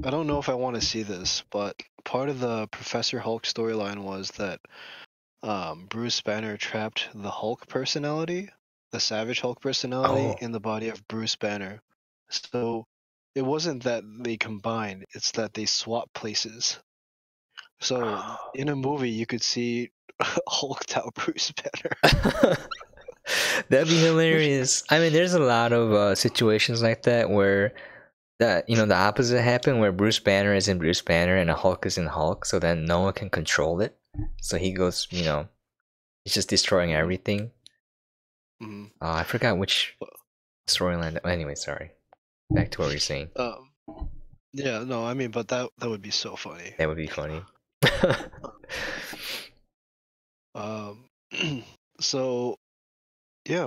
don't know if I want to see this, but part of the Professor Hulk storyline was that Bruce Banner trapped the Hulk personality, the Savage Hulk personality, Oh, in the body of Bruce Banner. So it wasn't that they combined; it's that they swapped places. So in a movie, you could see hulked out Bruce Banner. That'd be hilarious. I mean, there's a lot of situations like that where that the opposite happened, where Bruce Banner is in Bruce Banner and the Hulk is in Hulk, so then no one can control it. So he goes, he's just destroying everything. Mm-hmm. I forgot which storyline. Anyway, sorry. Back to what we were saying. Yeah, no, I mean, but that would be so funny. That would be funny. So yeah,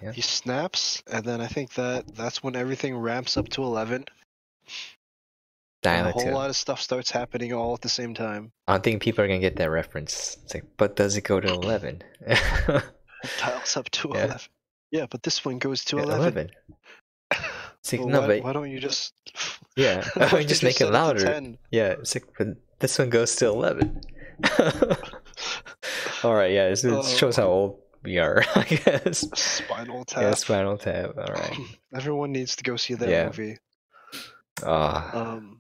Yeah. he snaps, and then I think that's when everything ramps up to 11. And a whole lot of stuff starts happening all at the same time. I don't think people are gonna get that reference. It's like, but does it go to 11? It dials up to 11. Yeah, but this one goes to 11. It's like, no, but why don't you just why don't you just make it louder? Yeah, it's like, but this one goes to 11. All right, yeah, it shows how old we are, I guess. Spinal Tap. Yeah, Spinal Tap. All right. Everyone needs to go see that movie. And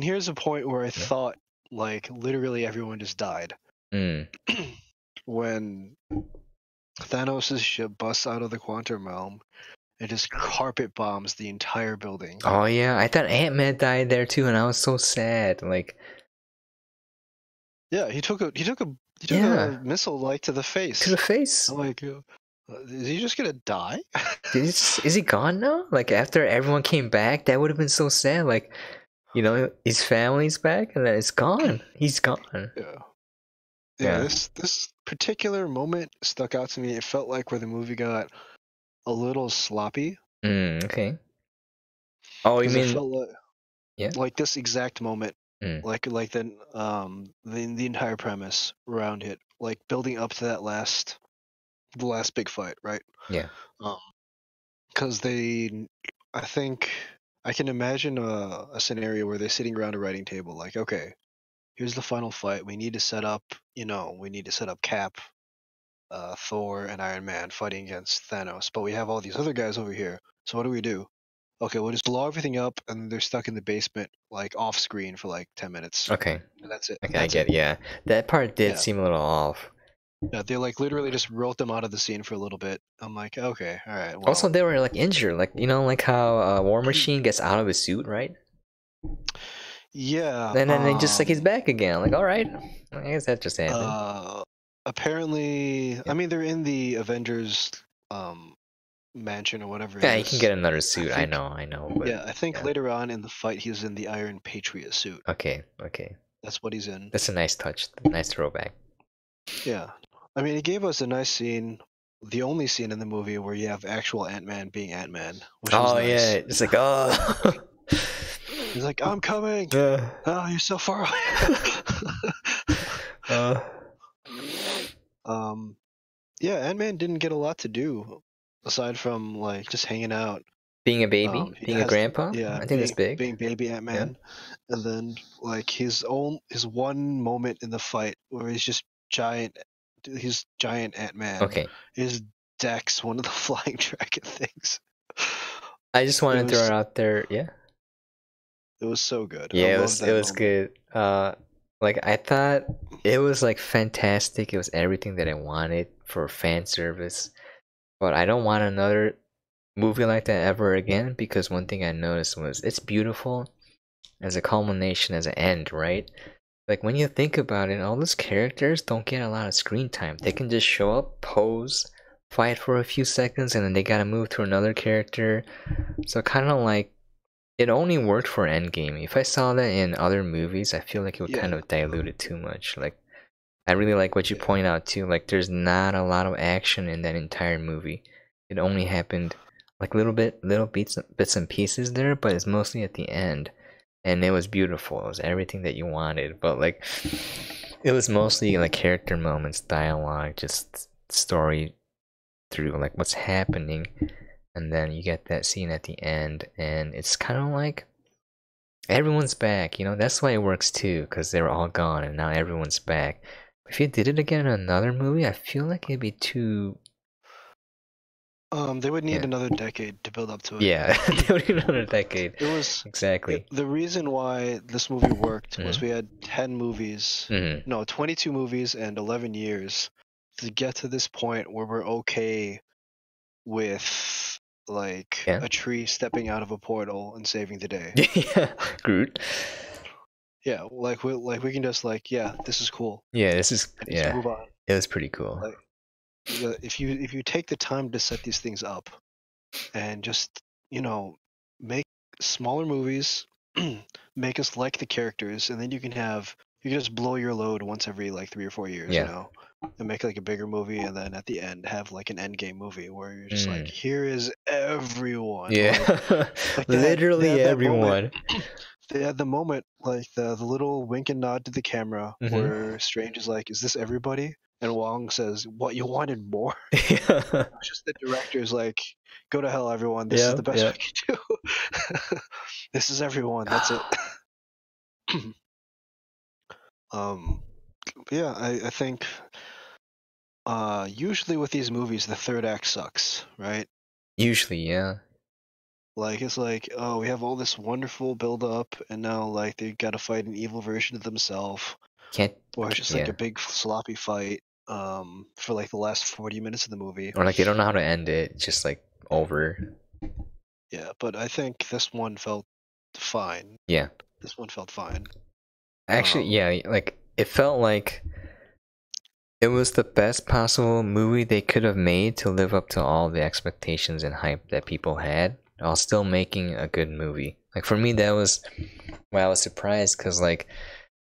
here's a point where I thought, like, literally everyone just died. When Thanos' ship busts out of the quantum realm, it just carpet bombs the entire building. Oh yeah, I thought Ant-Man died there too, and I was so sad. Like, yeah, he took a missile like to the face. To the face. I'm like, is he just gonna die? Is he gone now? Like, after everyone came back, that would have been so sad. Like, his family's back, and then it's gone. He's gone. Yeah. This particular moment stuck out to me. It felt like where the movie got a little sloppy. Okay. Oh, you mean? It felt like this exact moment, like the entire premise around it, like building up to the last big fight, right? Yeah. Because I think I can imagine a scenario where they're sitting around a writing table, like, okay, here's the final fight. We need to set up, Cap, Thor, and Iron Man fighting against Thanos. But we have all these other guys over here. So what do? Okay, we'll just blow everything up, and they're stuck in the basement, like, off screen for like 10 minutes. Okay. And that's it. Okay, I get it. Yeah. That part did seem a little off. Yeah, they like literally just wrote them out of the scene for a little bit. I'm like, okay, all right. Well, also, they were like injured, like like how War Machine gets out of his suit, right? Yeah. And then just like he's back again. Like, all right, I guess that just happened. Apparently, I mean, they're in the Avengers mansion or whatever. Yeah, he can get another suit. I know. But, I think later on in the fight, he's in the Iron Patriot suit. Okay. That's what he's in. That's a nice touch. Nice throwback. Yeah. I mean, it gave us a nice scene, the only scene in the movie where you have actual Ant-Man being Ant-Man. Which was nice. Yeah, it's like, oh. He's like, I'm coming. Oh, you're so far away. Yeah, Ant-Man didn't get a lot to do aside from like just hanging out. Being a baby, being a grandpa. Yeah, I think that's big. Being baby Ant-Man, and then like his one moment in the fight where he's just giant. He's giant Ant-Man. Okay. His deck's one of the flying dragon things. I just want to throw it out there. Yeah. It was so good. Yeah, it was good. Like, I thought it was like fantastic. It was everything that I wanted for fan service. But I don't want another movie like that ever again, because one thing I noticed was it's beautiful as a culmination, as an end, right? Like, when you think about it, all those characters don't get a lot of screen time. They can just show up, pose, fight for a few seconds, and then they gotta move to another character. So kind of like, it only worked for Endgame. If I saw that in other movies, I feel like it would kind of dilute it too much. Like, I really like what you point out too. Like, there's not a lot of action in that entire movie. It only happened like little bits and pieces there, but it's mostly at the end. And it was beautiful. It was everything that you wanted. But like, it was mostly like character moments, dialogue, just story through like what's happening. And then you get that scene at the end, and it's kind of like everyone's back. That's why it works too, because they were all gone and now everyone's back. If you did it again in another movie, I feel like it'd be too They would need Yeah. another decade to build up to it. Yeah, they would need another decade. It was Exactly. the reason why this movie worked was Mhm. we had 10 movies, Mhm. no, 22 movies and 11 years to get to this point where we're okay with like Yeah. a tree stepping out of a portal and saving the day. Yeah. Groot. Yeah, we can just like, yeah, this is cool, Yeah, this is and just yeah. move on. It was pretty cool. Like if you take the time to set these things up and just, you know, make smaller movies, make us like the characters, and then you can just blow your load once every like 3 or 4 years, Yeah. and make like a bigger movie, and then at the end have like an Endgame movie where you're just like, Mm. here is everyone. Yeah. Like they Literally had that moment. everyone. They had the moment, like the little wink and nod to the camera, Mhm. where Strange is like, "Is this everybody?" And Wong says, "What, you wanted more?" Yeah. It's just the director's like, "Go to hell, everyone. This is Yeah. the best Yeah. we can do. This is everyone. That's it." Yeah, I think usually with these movies, the third act sucks, right? Usually, yeah. Like it's like, oh, we have all this wonderful build up, and now like they got to fight an evil version of themselves, Can't. or it's just like Yeah. a big sloppy fight for like the last 40 minutes of the movie. Or like they don't know how to end it. Just like over. Yeah, but I think this one felt fine. Yeah. This one felt fine. Actually, yeah. Like it felt like it was the best possible movie they could have made to live up to all the expectations and hype that people had, while still making a good movie. Like for me, that was why I was surprised, because like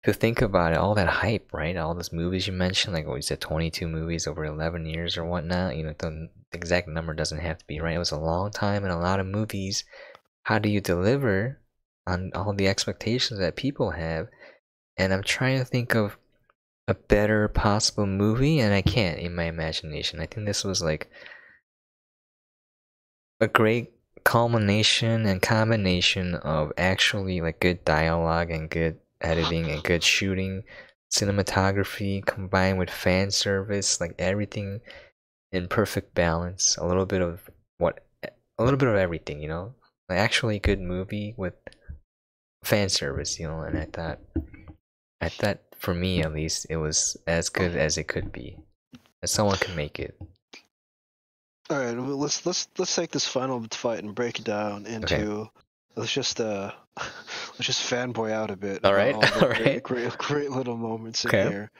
if you think about it, all that hype, right? All those movies you mentioned, like what you said, 22 movies over 11 years or whatnot. The exact number doesn't have to be right. It was a long time and a lot of movies. How do you deliver on all the expectations that people have? And I'm trying to think of a better possible movie, and I can't in my imagination. I think this was like a great culmination and combination of actually like good dialogue and good editing and good shooting, cinematography combined with fan service, like everything in perfect balance. A little bit of everything, like actually good movie with fan service, and I thought for me at least it was as good as it could be, as someone can make it. All right, well, let's take this final fight and break it down Okay. into. Let's just let's just fanboy out a bit All about right. all the All right. great little moments in Okay. here,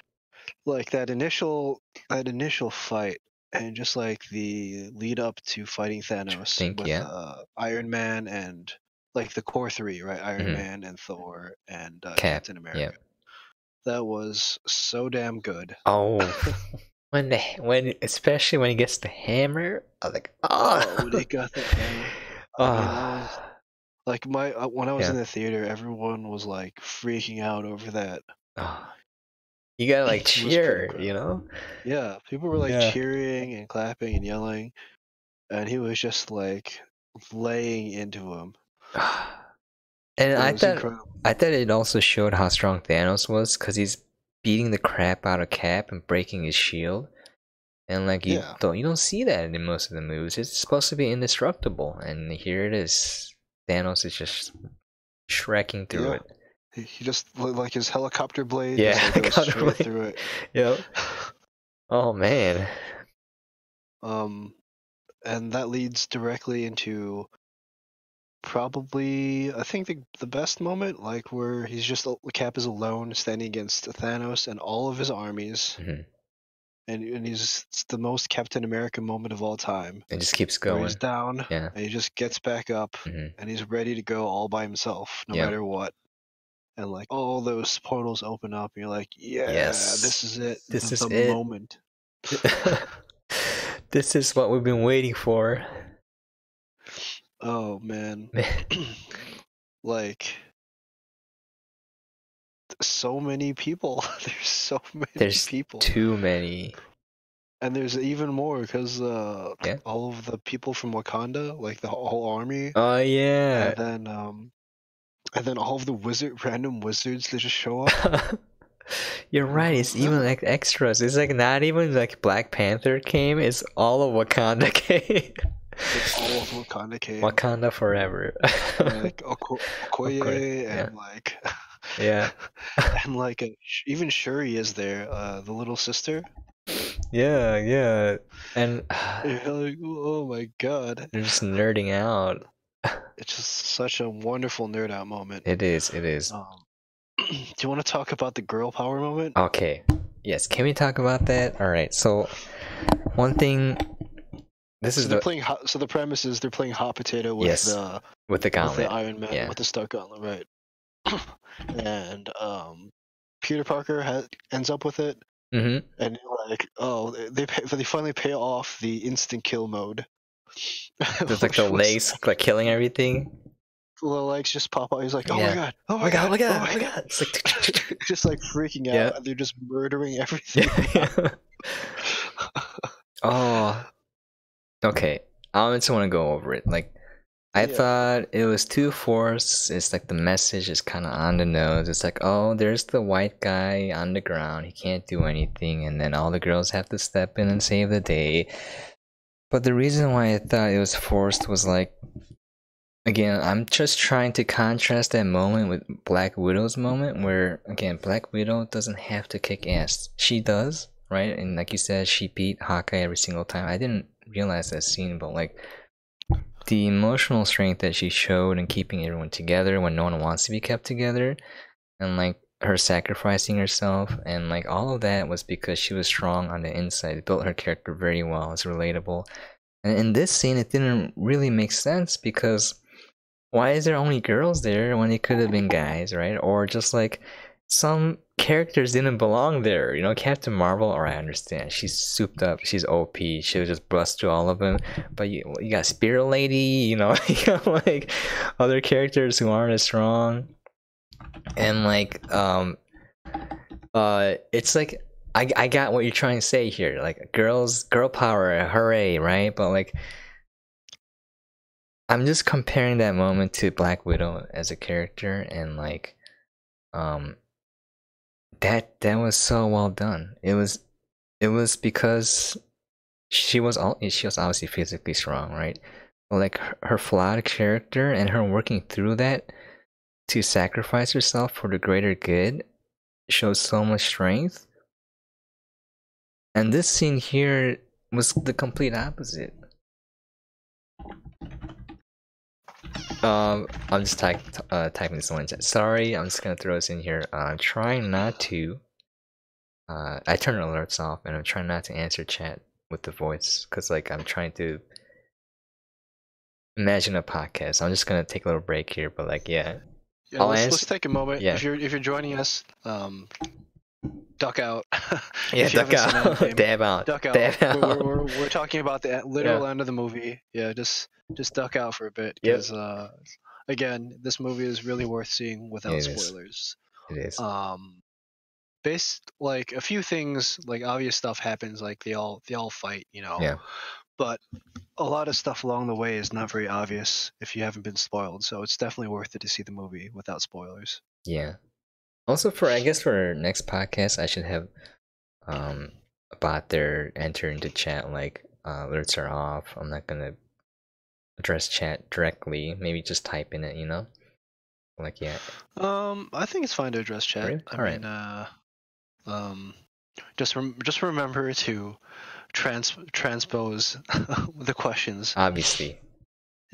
like that initial fight, and just like the lead up to fighting Thanos with Yeah. Iron Man and like the core three, right? Iron Mhm. Man and Thor and Cap. Captain America. Yeah. That was so damn good. Oh, especially when he gets the hammer, I was like, Oh, when they got the hammer. I mean, that was like when I was in Yeah. the theater, everyone was like freaking out over that. Oh, you gotta like It was pretty cheer, incredible. Yeah, people were like Yeah. cheering and clapping and yelling, and he was just like laying into him. And It I was thought incredible. it also showed how strong Thanos was, because he's beating the crap out of Cap and breaking his shield. And like you Yeah. don't see that in most of the movies. It's supposed to be indestructible, and here it is. Thanos is just shrekking through it. He just like his helicopter blade Yeah, just like goes straight through it. Yep. Oh man. And that leads directly into probably I think the best moment, like where Cap is alone standing against Thanos and all of his armies, Mhm. and it's the most Captain America moment of all time. It just keeps Where going. he's down, Yeah. and he just gets back up, Mhm. and he's ready to go all by himself, no Yep. matter what. And like all those portals open up, and you're like, yeah, Yes. this is it. This is the it. moment. This is what we've been waiting for. Oh man. Like so many people. There's so many There's people. too many. And there's even more because Yeah. all of the people from Wakanda, like the whole army, Oh yeah. and then all of the random wizards that just show up. You're right. It's even like extras. It's like not even like Black Panther came. It's all of Wakanda came. Like all of Wakanda came. Wakanda forever. Like Okoye yeah. and like Yeah. and like even Shuri is there, the little sister. Yeah, yeah. And You're like, oh my god. they're just nerding out. It's just such a wonderful nerd out moment. It is, it is. Do you want to talk about the girl power moment? Okay. Yes, can we talk about that? Alright, so one thing this is they're playing so the premise is they're playing hot potato with the gauntlet. With the Iron Man, with the Stark Gauntlet, right? And Peter Parker ends up with it. Mm-hmm. And like, oh, they finally pay off the instant kill mode. There's like the legs like killing everything. The legs just pop out. He's like, oh my god, oh my god, oh my god, oh my god. It's like just like freaking out. And they're just murdering everything. Oh. Okay. I just want to go over it. Like, I thought it was too forced. It's like the message is kind of on the nose. It's like, oh, there's the white guy on the ground. He can't do anything. And then all the girls have to step in and save the day. But the reason why I thought it was forced was like, again, I'm just trying to contrast that moment with Black Widow's moment where, again, Black Widow doesn't have to kick ass. She does, right? And like you said, she beat Hawkeye every single time. I didn't realize that scene, but like the emotional strength that she showed in keeping everyone together when no one wants to be kept together, and like her sacrificing herself, and like all of that was because she was strong on the inside. It built her character very well. It's relatable. And in this scene, it didn't really make sense because why is there only girls there when it could have been guys, right? Or just like some characters didn't belong there. You know, Captain Marvel, or I understand, she's souped up, she's OP, she'll just bust through all of them. But you got Spirit Lady, you know, you got like other characters who aren't as strong. And like, it's like I got what you're trying to say here, like girl power, hooray, right? But like, I'm just comparing that moment to Black Widow as a character, and like, that was so well done. It was because she was obviously physically strong, right? But like her flawed character and her working through that to sacrifice herself for the greater good shows so much strength. And this scene here was the complete opposite. I'm just typing this one in chat. Sorry, I'm just gonna throw this in here. I'm trying not to. I turn alerts off, and I'm trying not to answer chat with the voice, cause like I'm trying to imagine a podcast. I'm just gonna take a little break here, but like let's take a moment. If you're joining us, duck out. Duck out. Dab out. Duck out. We're talking about the literal end of the movie. Yeah, just duck out for a bit, because again, this movie is really worth seeing without spoilers. It is. Based like a few things, like obvious stuff happens, like they all fight, you know. Yeah. But a lot of stuff along the way is not very obvious if you haven't been spoiled, so it's definitely worth it to see the movie without spoilers. Yeah. Also, I guess for our next podcast, I should have a bot there enter into chat, like alerts are off. I'm not gonna address chat directly. Maybe just type in it, you know. Like I think it's fine to address chat. Really? I mean, just remember to transpose the questions. Obviously,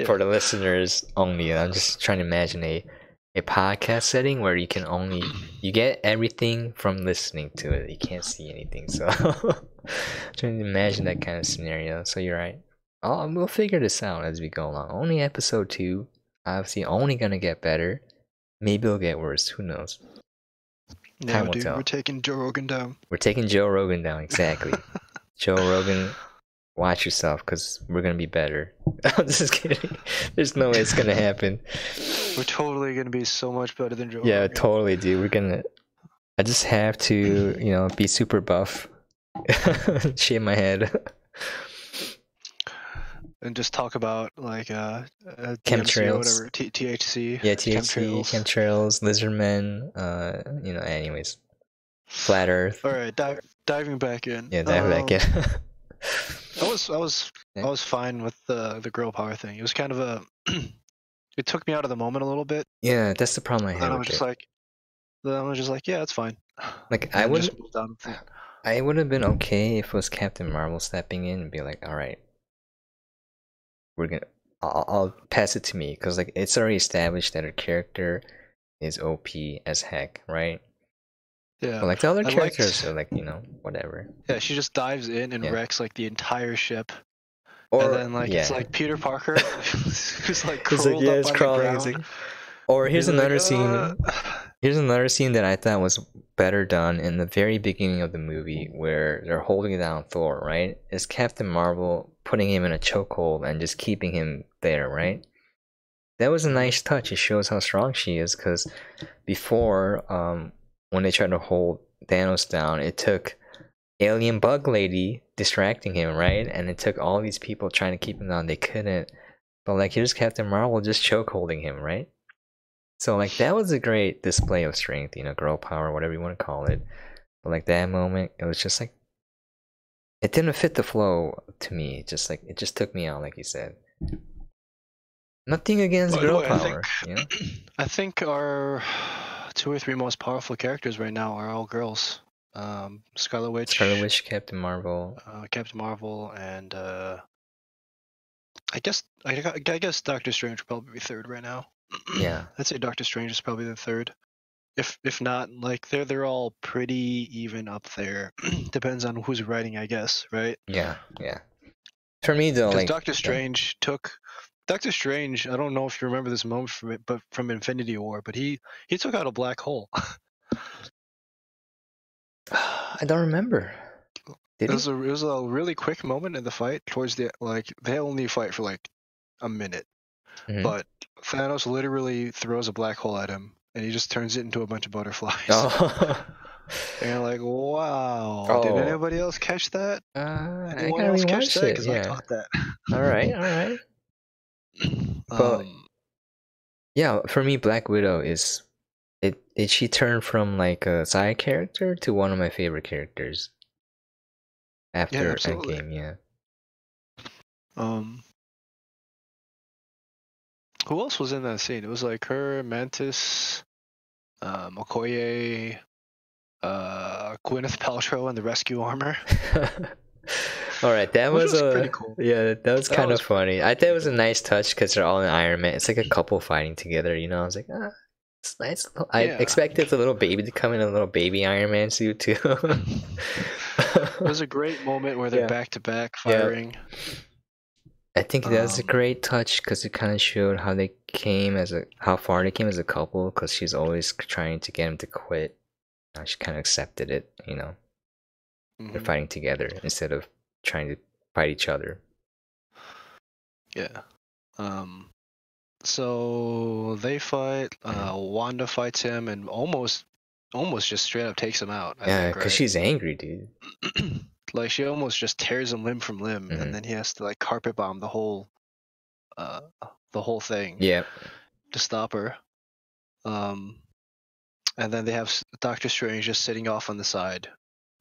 for the listeners only. I'm just trying to imagine a podcast setting where you get everything from listening to it. You can't see anything, so trying to imagine that kind of scenario. So you're right. We'll figure this out as we go along. Only episode 2, obviously, only gonna get better. Maybe it'll get worse. Who knows? Time will tell. We're taking Joe Rogan down. We're taking Joe Rogan down, exactly. Joe Rogan, watch yourself, because we're gonna be better. I'm just kidding. There's no way it's gonna happen. We're totally gonna be so much better than Joe Rogan. Yeah, totally, dude. I just have to, be super buff. Shave my head. And just talk about like chemtrails, whatever, THC. Yeah, THC, chemtrails, lizard men. Anyways. Flat Earth. All right, diving back in. Yeah, that again. I was Yeah. fine with the girl power thing. It was kind of a it took me out of the moment a little bit. Yeah, that's the problem I Then had I with was just it. like, yeah, it's fine. Like And just moved on with it. I would have been okay if it was Captain Marvel stepping in and be like, all right, we're gonna, I'll pass it to me, because like it's already established that her character is OP as heck, right? Yeah, But like the other I characters liked. are like, whatever. Yeah, she just dives in and Yeah. wrecks like the entire ship, and Or then like it's yeah, like Peter Parker who's like it's like curled yeah, up it's on the crawling. It's ground. like, or He's here's like, another scene. Here's another scene that I thought was better done in the very beginning of the movie, where they're holding down Thor, right? Is Captain Marvel putting him in a chokehold and just keeping him there, right? That was a nice touch. It shows how strong she is, because before, when they tried to hold Thanos down, it took Alien Bug Lady distracting him, right? And it took all these people trying to keep him down. They couldn't. But like, here's Captain Marvel just choke holding him, right? So like that was a great display of strength, girl power, whatever you want to call it. But like that moment, it was just like it didn't fit the flow to me. Just like it just took me out, like you said. Nothing against By the girl way, power, I think our 2 or 3 most powerful characters right now are all girls. Scarlet Scarlet Witch, Witch, Captain Marvel. Captain Marvel, and I guess Doctor Strange would probably be third right now. Yeah. I'd say Doctor Strange is probably the third. If not, like they're all pretty even up there. Depends on who's writing, I guess, right? Yeah, yeah. For me though, Because like Doctor Strange. I don't know if you remember this moment from it, but from Infinity War, but he took out a black hole. I don't remember. Did he? It was a really quick moment in the fight towards the like they only fight for like a minute, but Thanos literally throws a black hole at him, and he just turns it into a bunch of butterflies. Oh. And you're like, wow! Oh. Did anybody else catch that? I Anyone gotta else catch rewatch that? it. Because I Yeah. caught that. All right. All right. But yeah, for me, Black Widow is it. She turned from like a side character to one of my favorite characters yeah, after absolutely. Endgame. Yeah. Who else was in that scene? It was like her, Mantis, Okoye, Gwyneth Paltrow, and the rescue armor. All right, that Which was pretty cool. yeah, that was kind of funny. I thought it was a cool. nice touch because they're all in Iron Man. It's like a couple fighting together, I was like, it's nice. I expected the little baby to come in a little baby Iron Man suit too. It was a great moment where they're back to back firing. I think that was a great touch because it kind of showed how they came how far they came as a couple. Because she's always trying to get him to quit. Now she kind of accepted it. They're fighting together instead of trying to fight each other. Yeah. So they fight. Wanda fights him and almost just straight up takes him out. Yeah, because she's angry, dude. Like she almost just tears him limb from limb, and then he has to like carpet bomb the whole thing. Yeah. To stop her. And then they have Doctor Strange just sitting off on the side,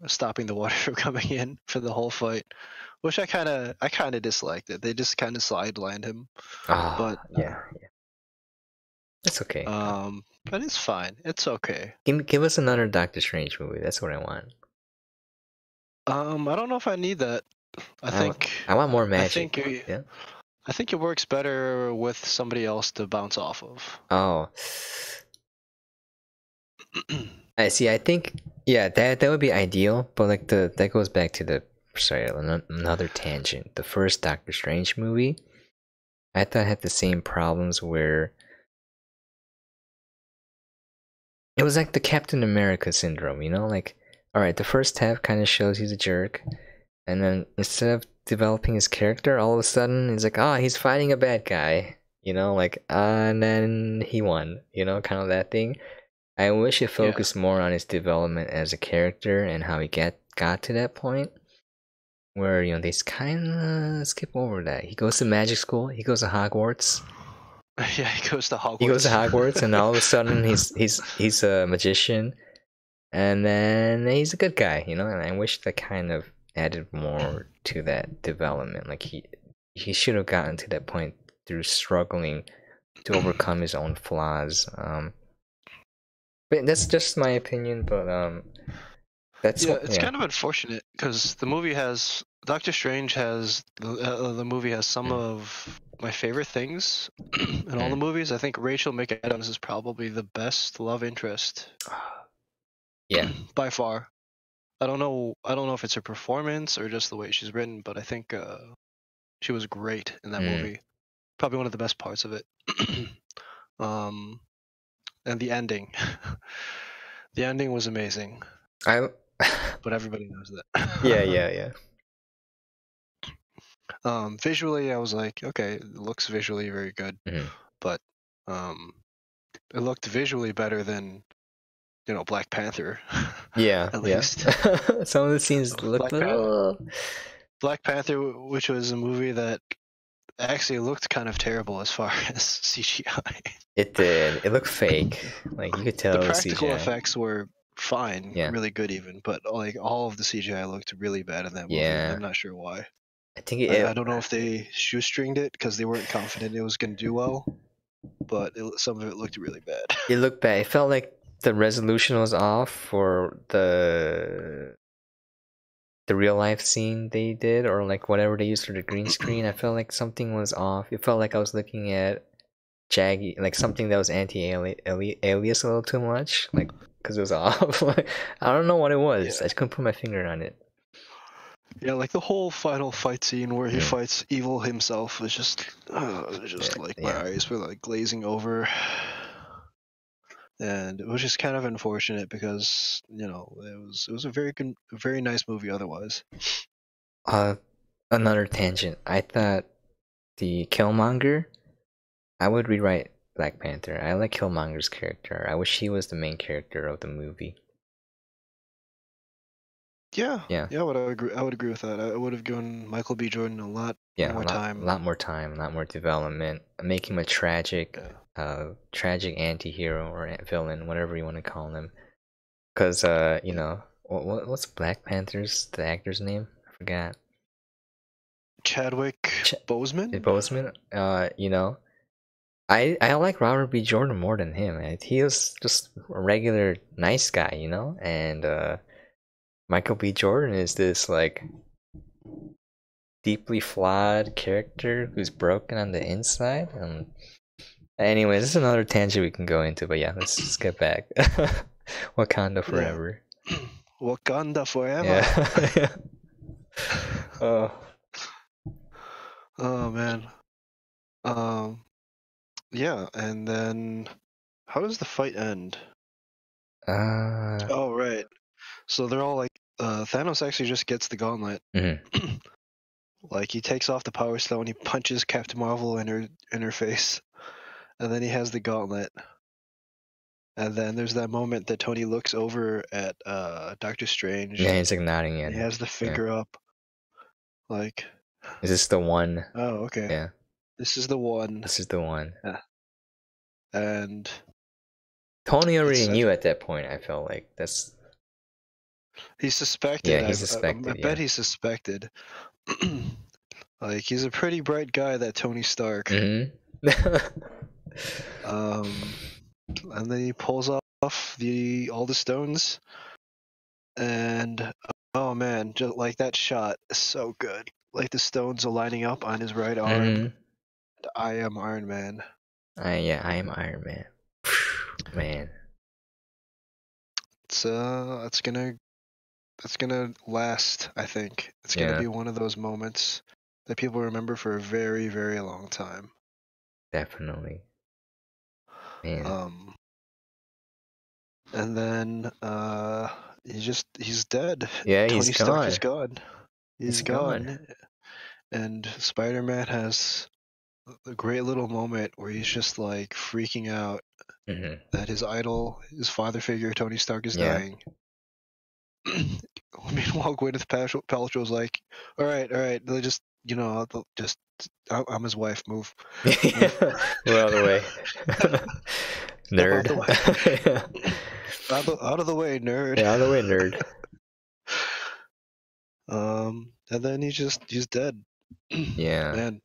stopping the water from coming in for the whole fight, which I kind of disliked it. They just kind of sidelined him. But yeah, that's okay. But it's fine. It's okay. Give us another Doctor Strange movie. That's what I want. I don't know if I need that. I want more magic. I think it works better with somebody else to bounce off of. Oh. I see. I think that would be ideal, but like that goes back to another tangent. The first Doctor Strange movie, I thought had the same problems where it was like the Captain America syndrome, like, all right, the first half kind of shows he's a jerk, and then instead of developing his character, all of a sudden he's like, he's fighting a bad guy, and then he won, kind of that thing. I wish it focused more on his development as a character and how he got to that point where they kind of skip over that. He goes to magic school. He goes to Hogwarts. Yeah, he goes to Hogwarts. He goes to Hogwarts, and all of a sudden he's a magician. and then he's a good guy, you know. And I wish that kind of added more to that development. Like he should have gotten to that point through struggling to overcome his own flaws. But that's just my opinion. But that's Yeah, what. it's Yeah. kind of unfortunate because the movie has Doctor Strange has the movie has some of my favorite things in all the movies. I think Rachel McAdams is probably the best love interest Yeah. by far. I don't know if it's her performance or just the way she's written, but I think she was great in that movie. Probably one of the best parts of it. And the ending. The ending was amazing, I. but everybody knows that. Yeah. Visually, I was like, okay, it looks visually very good, but it looked visually better than Black Panther. Yeah. At Yeah. least Some of the scenes looked. Black Panther, which was a movie that actually looked kind of terrible as far as CGI. It did. It looked fake. Like you could tell The it was practical CGI. effects were fine, Yeah. really good even, but like all of the CGI looked really bad in that movie, Yeah. and I'm not sure why. I think I don't know if they shoestringed it because they weren't confident it was going to do well, but some of it looked really bad. It looked bad. It felt like the resolution was off for the real life scene they did, or like whatever they used for the green screen. I felt like something was off. It felt like I was looking at jaggy, like something that was anti-alias a little too much, like because it was off. I don't know what it was. Yeah. I just couldn't put my finger on it. Yeah, like the whole final fight scene where he fights evil himself was just my eyes were like glazing over. And it was just kind of unfortunate because it was a very nice movie otherwise. Another tangent. I thought the Killmonger, I would rewrite Black Panther. I like Killmonger's character. I wish he was the main character of the movie. Yeah. I would agree with that. I would have given Michael B. Jordan a lot more time. A lot more time, a lot more development. Make him a tragic anti-hero or villain, whatever you want to call him. Because what's Black Panther's the actor's name? I forgot. Chadwick Boseman. Boseman. I like Robert B. Jordan more than him. He was just a regular nice guy, and Michael B. Jordan is this like deeply flawed character who's broken on the inside. Anyways, this is another tangent we can go into, but yeah, let's get back. Wakanda forever. Yeah. Wakanda forever. Yeah. Oh man. Yeah, and then how does the fight end? Oh right. So they're all like Thanos actually just gets the gauntlet. Like he takes off the Power Stone, he punches Captain Marvel in her face, and then he has the gauntlet. And then there's that moment that Tony looks over at Doctor Strange. Yeah, he's like nodding in. He has the finger up. Like, is this the one? Oh, okay. Yeah. This is the one. This is the one. Yeah. And Tony already knew at that point. I felt like that's. He suspected. Yeah, he suspected. I bet he suspected. Like he's a pretty bright guy, that Tony Stark. And then he pulls off all the stones, and oh man, just like that shot is so good. Like the stones are lining up on his right arm. And I am Iron Man. I am Iron Man. Man. That's gonna last. I think it's gonna be one of those moments that people remember for a very, very long time. Definitely. Man. And then he's dead. Yeah, Tony Stark is gone. He's gone. And Spider-Man has a great little moment where he's just like freaking out that his idol, his father figure, Tony Stark, is dying. Meanwhile, Gwyneth Paltrow's like, all right, just I'm his wife. Move. We're out of the way. Nerd. Out of the way, nerd. Yeah, out of the way, nerd. And then he's dead. Yeah. Man.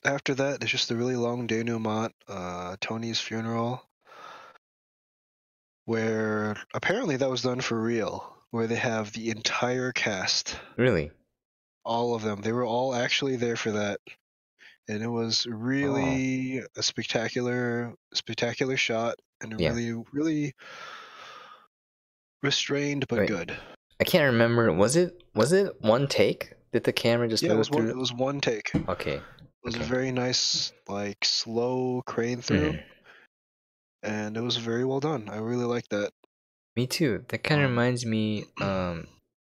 After that, it's just a really long denouement. Tony's funeral, where apparently that was done for real, where they have the entire cast, Really? all of them. They were all actually there for that, and it was Oh. really a spectacular shot, and a Yeah. really restrained but Wait, good. I can't remember. Was it one take? Did the camera just Yeah, move through? it was one take. It Okay. was a Okay. very nice, like, slow crane through, Mhm. and it was very well done. I really liked that. Me too. That kind of Um, reminds me.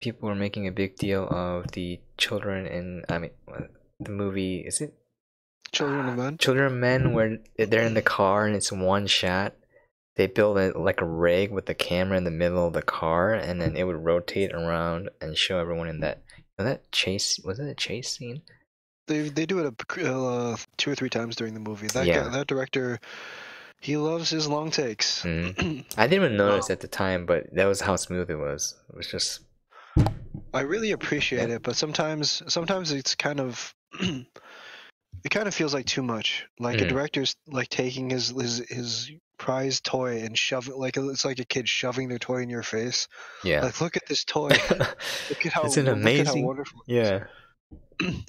People were making a big deal of the children in. I mean, the movie. Is it Children of Men. Children of Men, where they're in the car and it's one shot? They build it like a rig with the camera in the middle of the car, and then it would rotate around and show everyone in that. That chase, was it a chase scene? They do it 2 or 3 times during the movie. That guy, Yeah. that director, he loves his long takes. I didn't even notice at the time, but that was how smooth it was. It was just. I really appreciate Yeah. it, but sometimes it's kind of it kind of feels like too much. Like a Mhm. director's like taking his prized toy and shove it, like it's like a kid shoving their toy in your face. Yeah. Like, look at this toy. It's an Look at how amazing. wonderful it is. Yeah.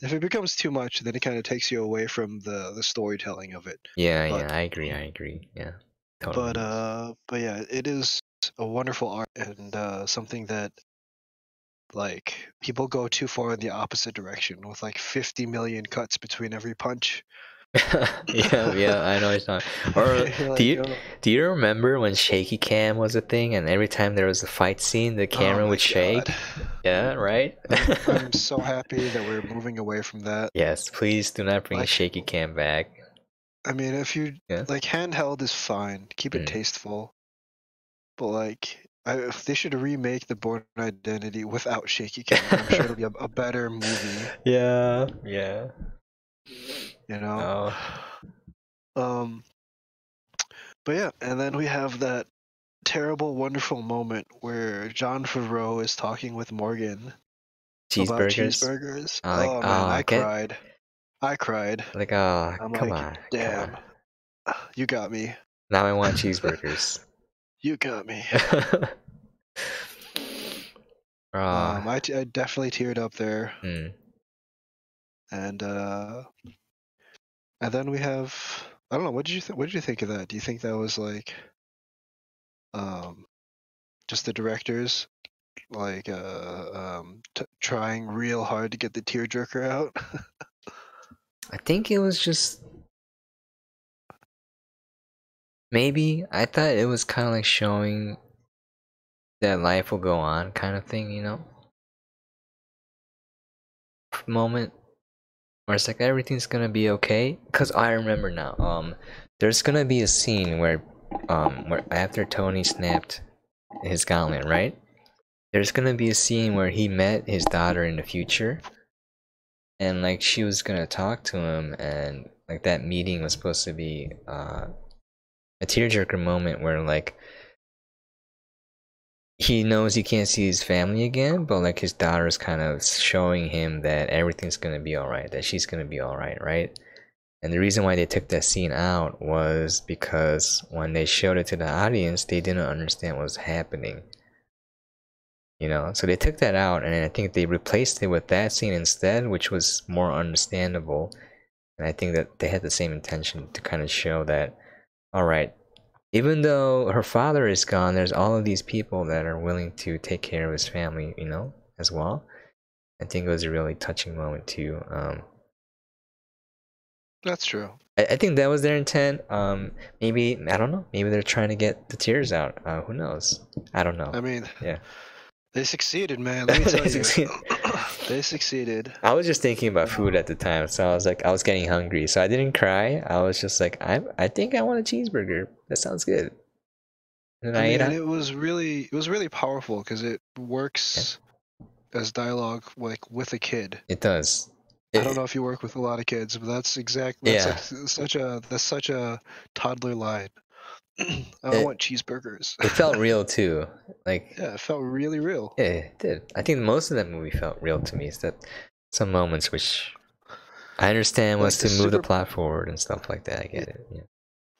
If it becomes too much, then it kind of takes you away from the storytelling of it. Yeah, But yeah, I agree. Yeah, totally. but yeah, it is a wonderful art, and something that, like, people go too far in the opposite direction with like 50 million cuts between every punch. Yeah, I know it's not. Or You're do like, you oh, do you remember when shaky cam was a thing, and every time there was a fight scene, the oh camera my would shake? god. Yeah, right? I'm so happy that we're moving away from that. Yes, please do not bring Like, shaky cam back. I mean, if you Yeah. like, handheld is fine, keep it Mm. tasteful, but like, if they should remake the Born Identity without shaky cam, I'm sure it'll be a better movie. Yeah. You know. Oh, Um, but yeah, and then we have that terrible, wonderful moment where John Favreau is talking with Morgan about cheeseburgers. cheeseburgers. Like, Oh man, I get cried. I cried. like, I'm come like, on, come on. damn, you got me. Now I want cheeseburgers. You got me. Ah. I definitely teared up there, Hmm. and then we have, I don't know, what did you think of that? Do you think that was like um just the directors like trying real hard to get the tearjerker out? I think it was just maybe I thought it was kind of like showing that life will go on, kind of thing, you know? Moment where it's like everything's gonna be okay. Cause I remember now. There's gonna be a scene where after Tony snapped his gauntlet, right? There's gonna be a scene where he met his daughter in the future, and like she was gonna talk to him, and like that meeting was supposed to be a tearjerker moment where like he knows he can't see his family again, but like his daughter's kind of showing him that everything's gonna be alright, that she's gonna be alright, right? And the reason why they took that scene out was because when they showed it to the audience, they didn't understand what was happening. You know, so they took that out, and I think they replaced it with that scene instead, which was more understandable. And I think that they had the same intention to kind of show that, all right, even though her father is gone, there's all of these people that are willing to take care of his family, you know, as well. I think it was a really touching moment too. That's true. I think that was their intent. Maybe I don't know. Maybe they're trying to get the tears out. Who knows? I don't know. I mean, Yeah. they succeeded, man. Let me tell They you. succeed. They succeeded. I was just thinking about food at the time, so I was like, I was getting hungry, so I didn't cry. I was just like, I think I want a cheeseburger. That sounds good. And I I ate mean, and it. it was really powerful because it Yeah, works as dialogue, like, with a kid. it does. I don't know if you work with a lot of kids, but that's Yeah, like such a toddler line. I want it cheeseburgers. it felt real too. Like, Yeah, it felt really real. yeah, it did. I think most of that movie felt real to me. Is that some moments which I understand was Like the to move the super, plot forward and stuff like that. I get it. Yeah.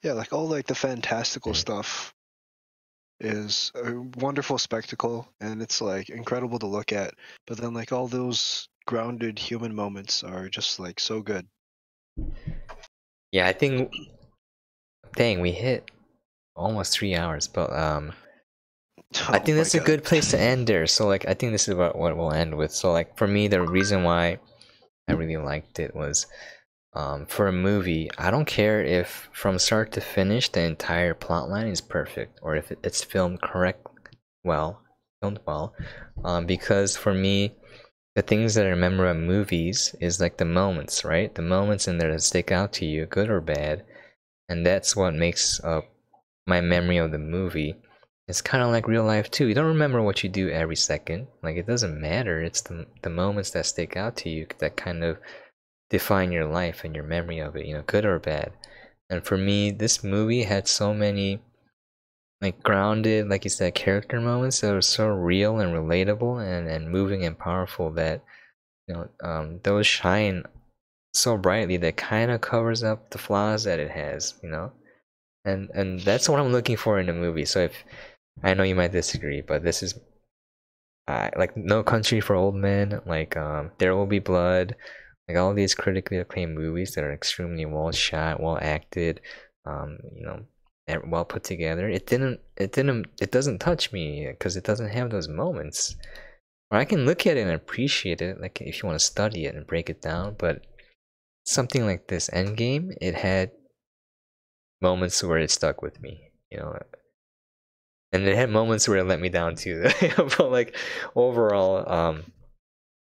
yeah, like all like the fantastical Mm. stuff is a wonderful spectacle, and it's like incredible to look at. But then like all those grounded human moments are just like so good. Yeah, I think. Dang, we hit almost 3 hours, but I Oh think my that's a god. good place to end there. So like, I think this is what we'll end with. So like, for me, the reason why I really liked it was, for a movie, I don't care if from start to finish the entire plot line is perfect or if it's filmed well, filmed well, because for me, the things that I remember of movies is like the moments, right? The moments in there that stick out to you, good or bad, and that's what makes up my memory of the movie. It's kind of like real life too. You don't remember what you do every second. Like it doesn't matter. It's the moments that stick out to you that kind of define your life and your memory of it, good or bad. And for me, this movie had so many like grounded, like you said, character moments that were so real and relatable and moving and powerful that those shine so brightly that kind of covers up the flaws that it has. And that's what I'm looking for in a movie. So if I know you might disagree, but this is like No Country for Old Men, like There Will Be Blood, like all these critically acclaimed movies that are extremely well shot, well acted, um, you know, well put together. It doesn't touch me because it doesn't have those moments. Or I can look at it and appreciate it, like if you want to study it and break it down. But something like this Endgame, it had moments where it stuck with me. And it had moments where it let me down too. But like overall,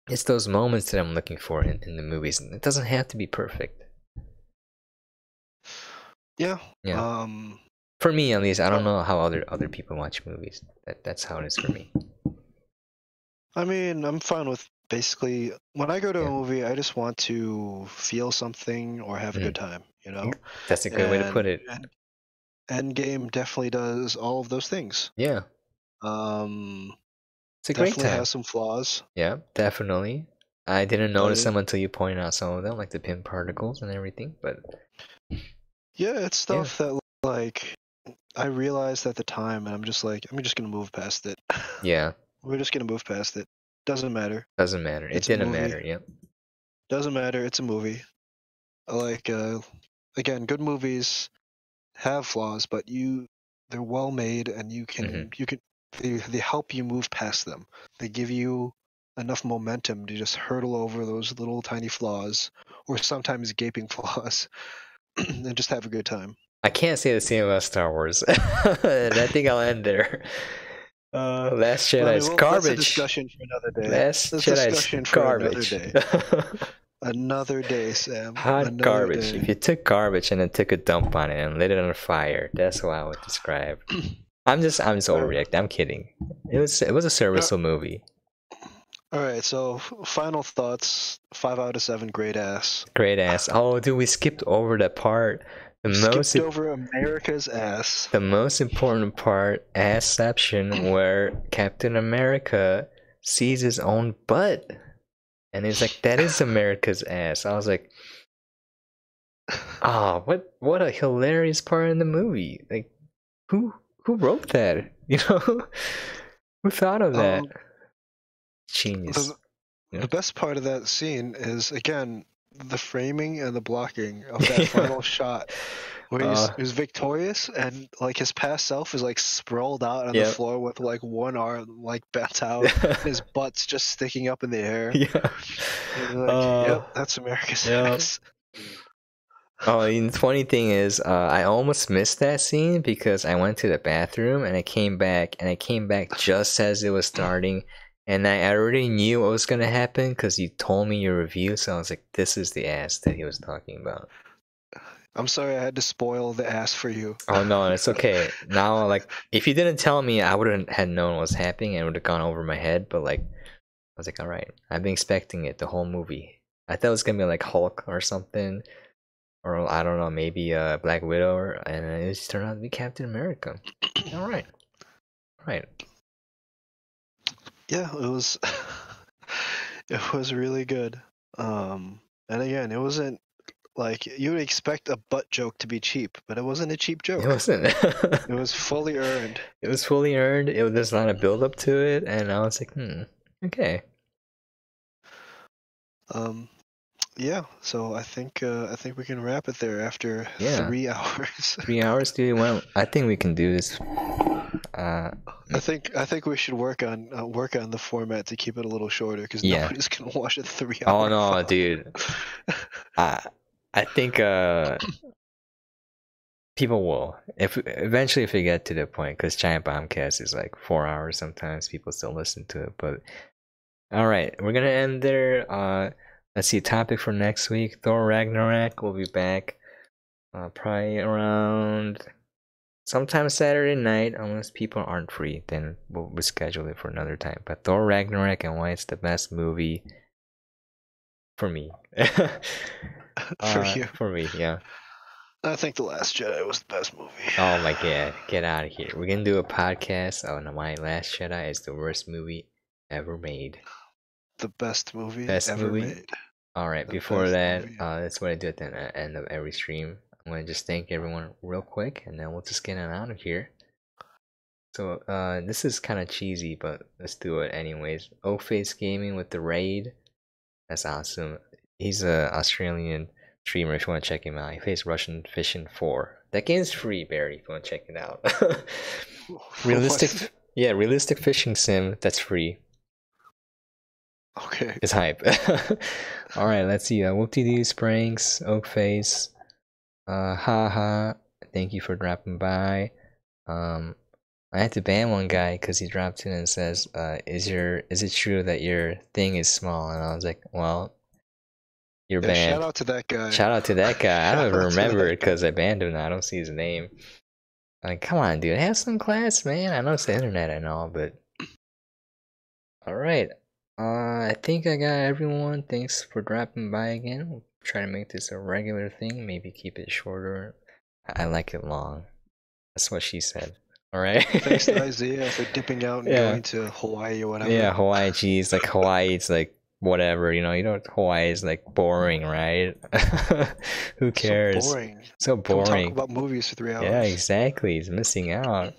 it's those moments that I'm looking for in the movies. And it doesn't have to be perfect. Yeah. Yeah. For me at least, I don't Well, know how other people watch movies. That's how it is for me. I mean, I'm fine with basically when I go to a Yeah. movie, I just want to feel something or have a Mm. good time, That's a good way to put And, it. and Endgame definitely does all of those things. Yeah. Um, It's a great definitely time. has some flaws, Yeah, definitely. I didn't but notice them until you pointed out some of them, like the pin particles and everything. But yeah, it's yeah, stuff that like I realized at the time, and I'm just like, I'm just gonna move past it. yeah, We're just gonna move past it. Doesn't matter. doesn't matter. It It's a didn't movie. matter. Yep. Doesn't matter. It's a movie. Like again, good movies have flaws, but they're well made, and Hmm. they help you move past them. They give you enough momentum to just hurdle over those little tiny flaws, or sometimes gaping flaws, and just have a good time. I can't say the same about Star Wars, and I think I'll end there. Last But I Jedi mean, is well, that's a garbage. discussion for another day. Last That's Jedi is discussion for another garbage. day. Another day, Sam. Hot Another garbage. If day. you took garbage and then took a dump on it and lit it on fire, that's what I would describe. I'm just All right. overreacting. I'm kidding. It was a serviceable movie. All right. So, final thoughts. 5 out of 7. Great ass. Great ass. Oh, dude, we skipped over that part. The We most skipped over America's ass. the most important part, assception, where Captain America sees his own butt, and he's like, "That is America's ass." I was like, "Ah, what a hilarious part in the movie! Like, who wrote that? Who thought of that? Um, Genius." the Yeah. the best part of that scene is again the framing and the blocking of that final shot where Uh, he's victorious and like his past self is like sprawled out on the yep. floor with like one arm like bent out and his butt's just sticking up in the air. Yeah. And you're like, Uh, yep, that's America's yeah. ass. Oh, and the funny thing is, I almost missed that scene because I went to the bathroom and I came back just as it was starting, and I already knew what was gonna happen because you told me your review, so I was like, this is the ass that he was talking about. I'm sorry I had to spoil the ass for you. Oh no, it's okay. Now, like, if you didn't tell me, I wouldn't had known what was happening and it would have gone over my head, but like, I was like, all right, I've been expecting it the whole movie. I thought it was gonna be like Hulk or something, or I don't know, maybe Black Widow, and it just turned out to be Captain America. All right, right. Yeah, it was it was really good. And again, it wasn't like you would expect a butt joke to be cheap, but it wasn't a cheap joke. It wasn't. It was fully earned. It was fully earned. There's not a build up to it, and I was like, okay. Yeah, so I think we can wrap it there after Yeah. 3 hours. 3 hours, dude. Well, I think we can do this. I think we should work on the format to keep it a little shorter because Yeah. nobody's gonna watch a 3 hour. Oh no, file. dude. I think people will if we get to the point, because Giant Bombcast is like 4 hours. Sometimes people still listen to it, but all right, we're gonna end there. Let's see, topic for next week: Thor Ragnarok. We'll be back probably around sometime Saturday night, unless people aren't free. Then we'll schedule it for another time. But Thor Ragnarok and why it's the best movie for me. For you. For me, yeah. I think The Last Jedi was the best movie. Oh my god, get out of here. We're gonna do a podcast on why Last Jedi is the worst movie ever made. The best movie Best ever movie? made. Alright, before that, that's what I do at the end of every stream. I'm gonna just thank everyone real quick, and then we'll just get out of here. So, this is kind of cheesy, but let's do it anyways. O-Face Gaming with the raid. That's awesome. He's a Australian streamer if you want to check him out. He plays Russian Fishing 4. That game's free, Barry, if you want to check it out. realistic fishing sim that's free. Okay. It's hype. Alright, let's see. Whoop-de-doo, Spranks, Oakface, haha. Thank you for dropping by. I had to ban one guy because he dropped in and says, is it true that your thing is small? And I was like, well, you're banned. Shout out to that guy. Shout out to that guy. I don't even remember it because I banned him now. I don't see his name. Like, come on, dude. Have some class, man. I know it's the internet and all, but... Alright. I think I got everyone. Thanks for dropping by again. We'll try to make this a regular thing. Maybe keep it shorter. I like it long. That's what she said. Alright. Thanks to Isaiah for dipping out and going to Hawaii or whatever. Yeah, Hawaii, geez. Like, Hawaii, it's like, whatever, Hawaii is like boring, right? Who cares? So boring. Come talk about movies for 3 hours. Yeah, exactly. He's missing out.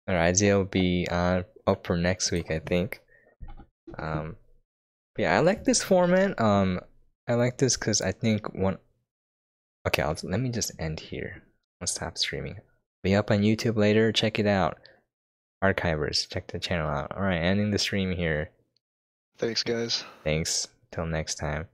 Alright, Isaiah will be up for next week, I think. Yeah, I like this format. I like this because I think one. Okay, let me just end here. I'll stop streaming. Be up on YouTube later. Check it out. Archivers, check the channel out. Alright, ending the stream here. Thanks, guys. Thanks. Till next time.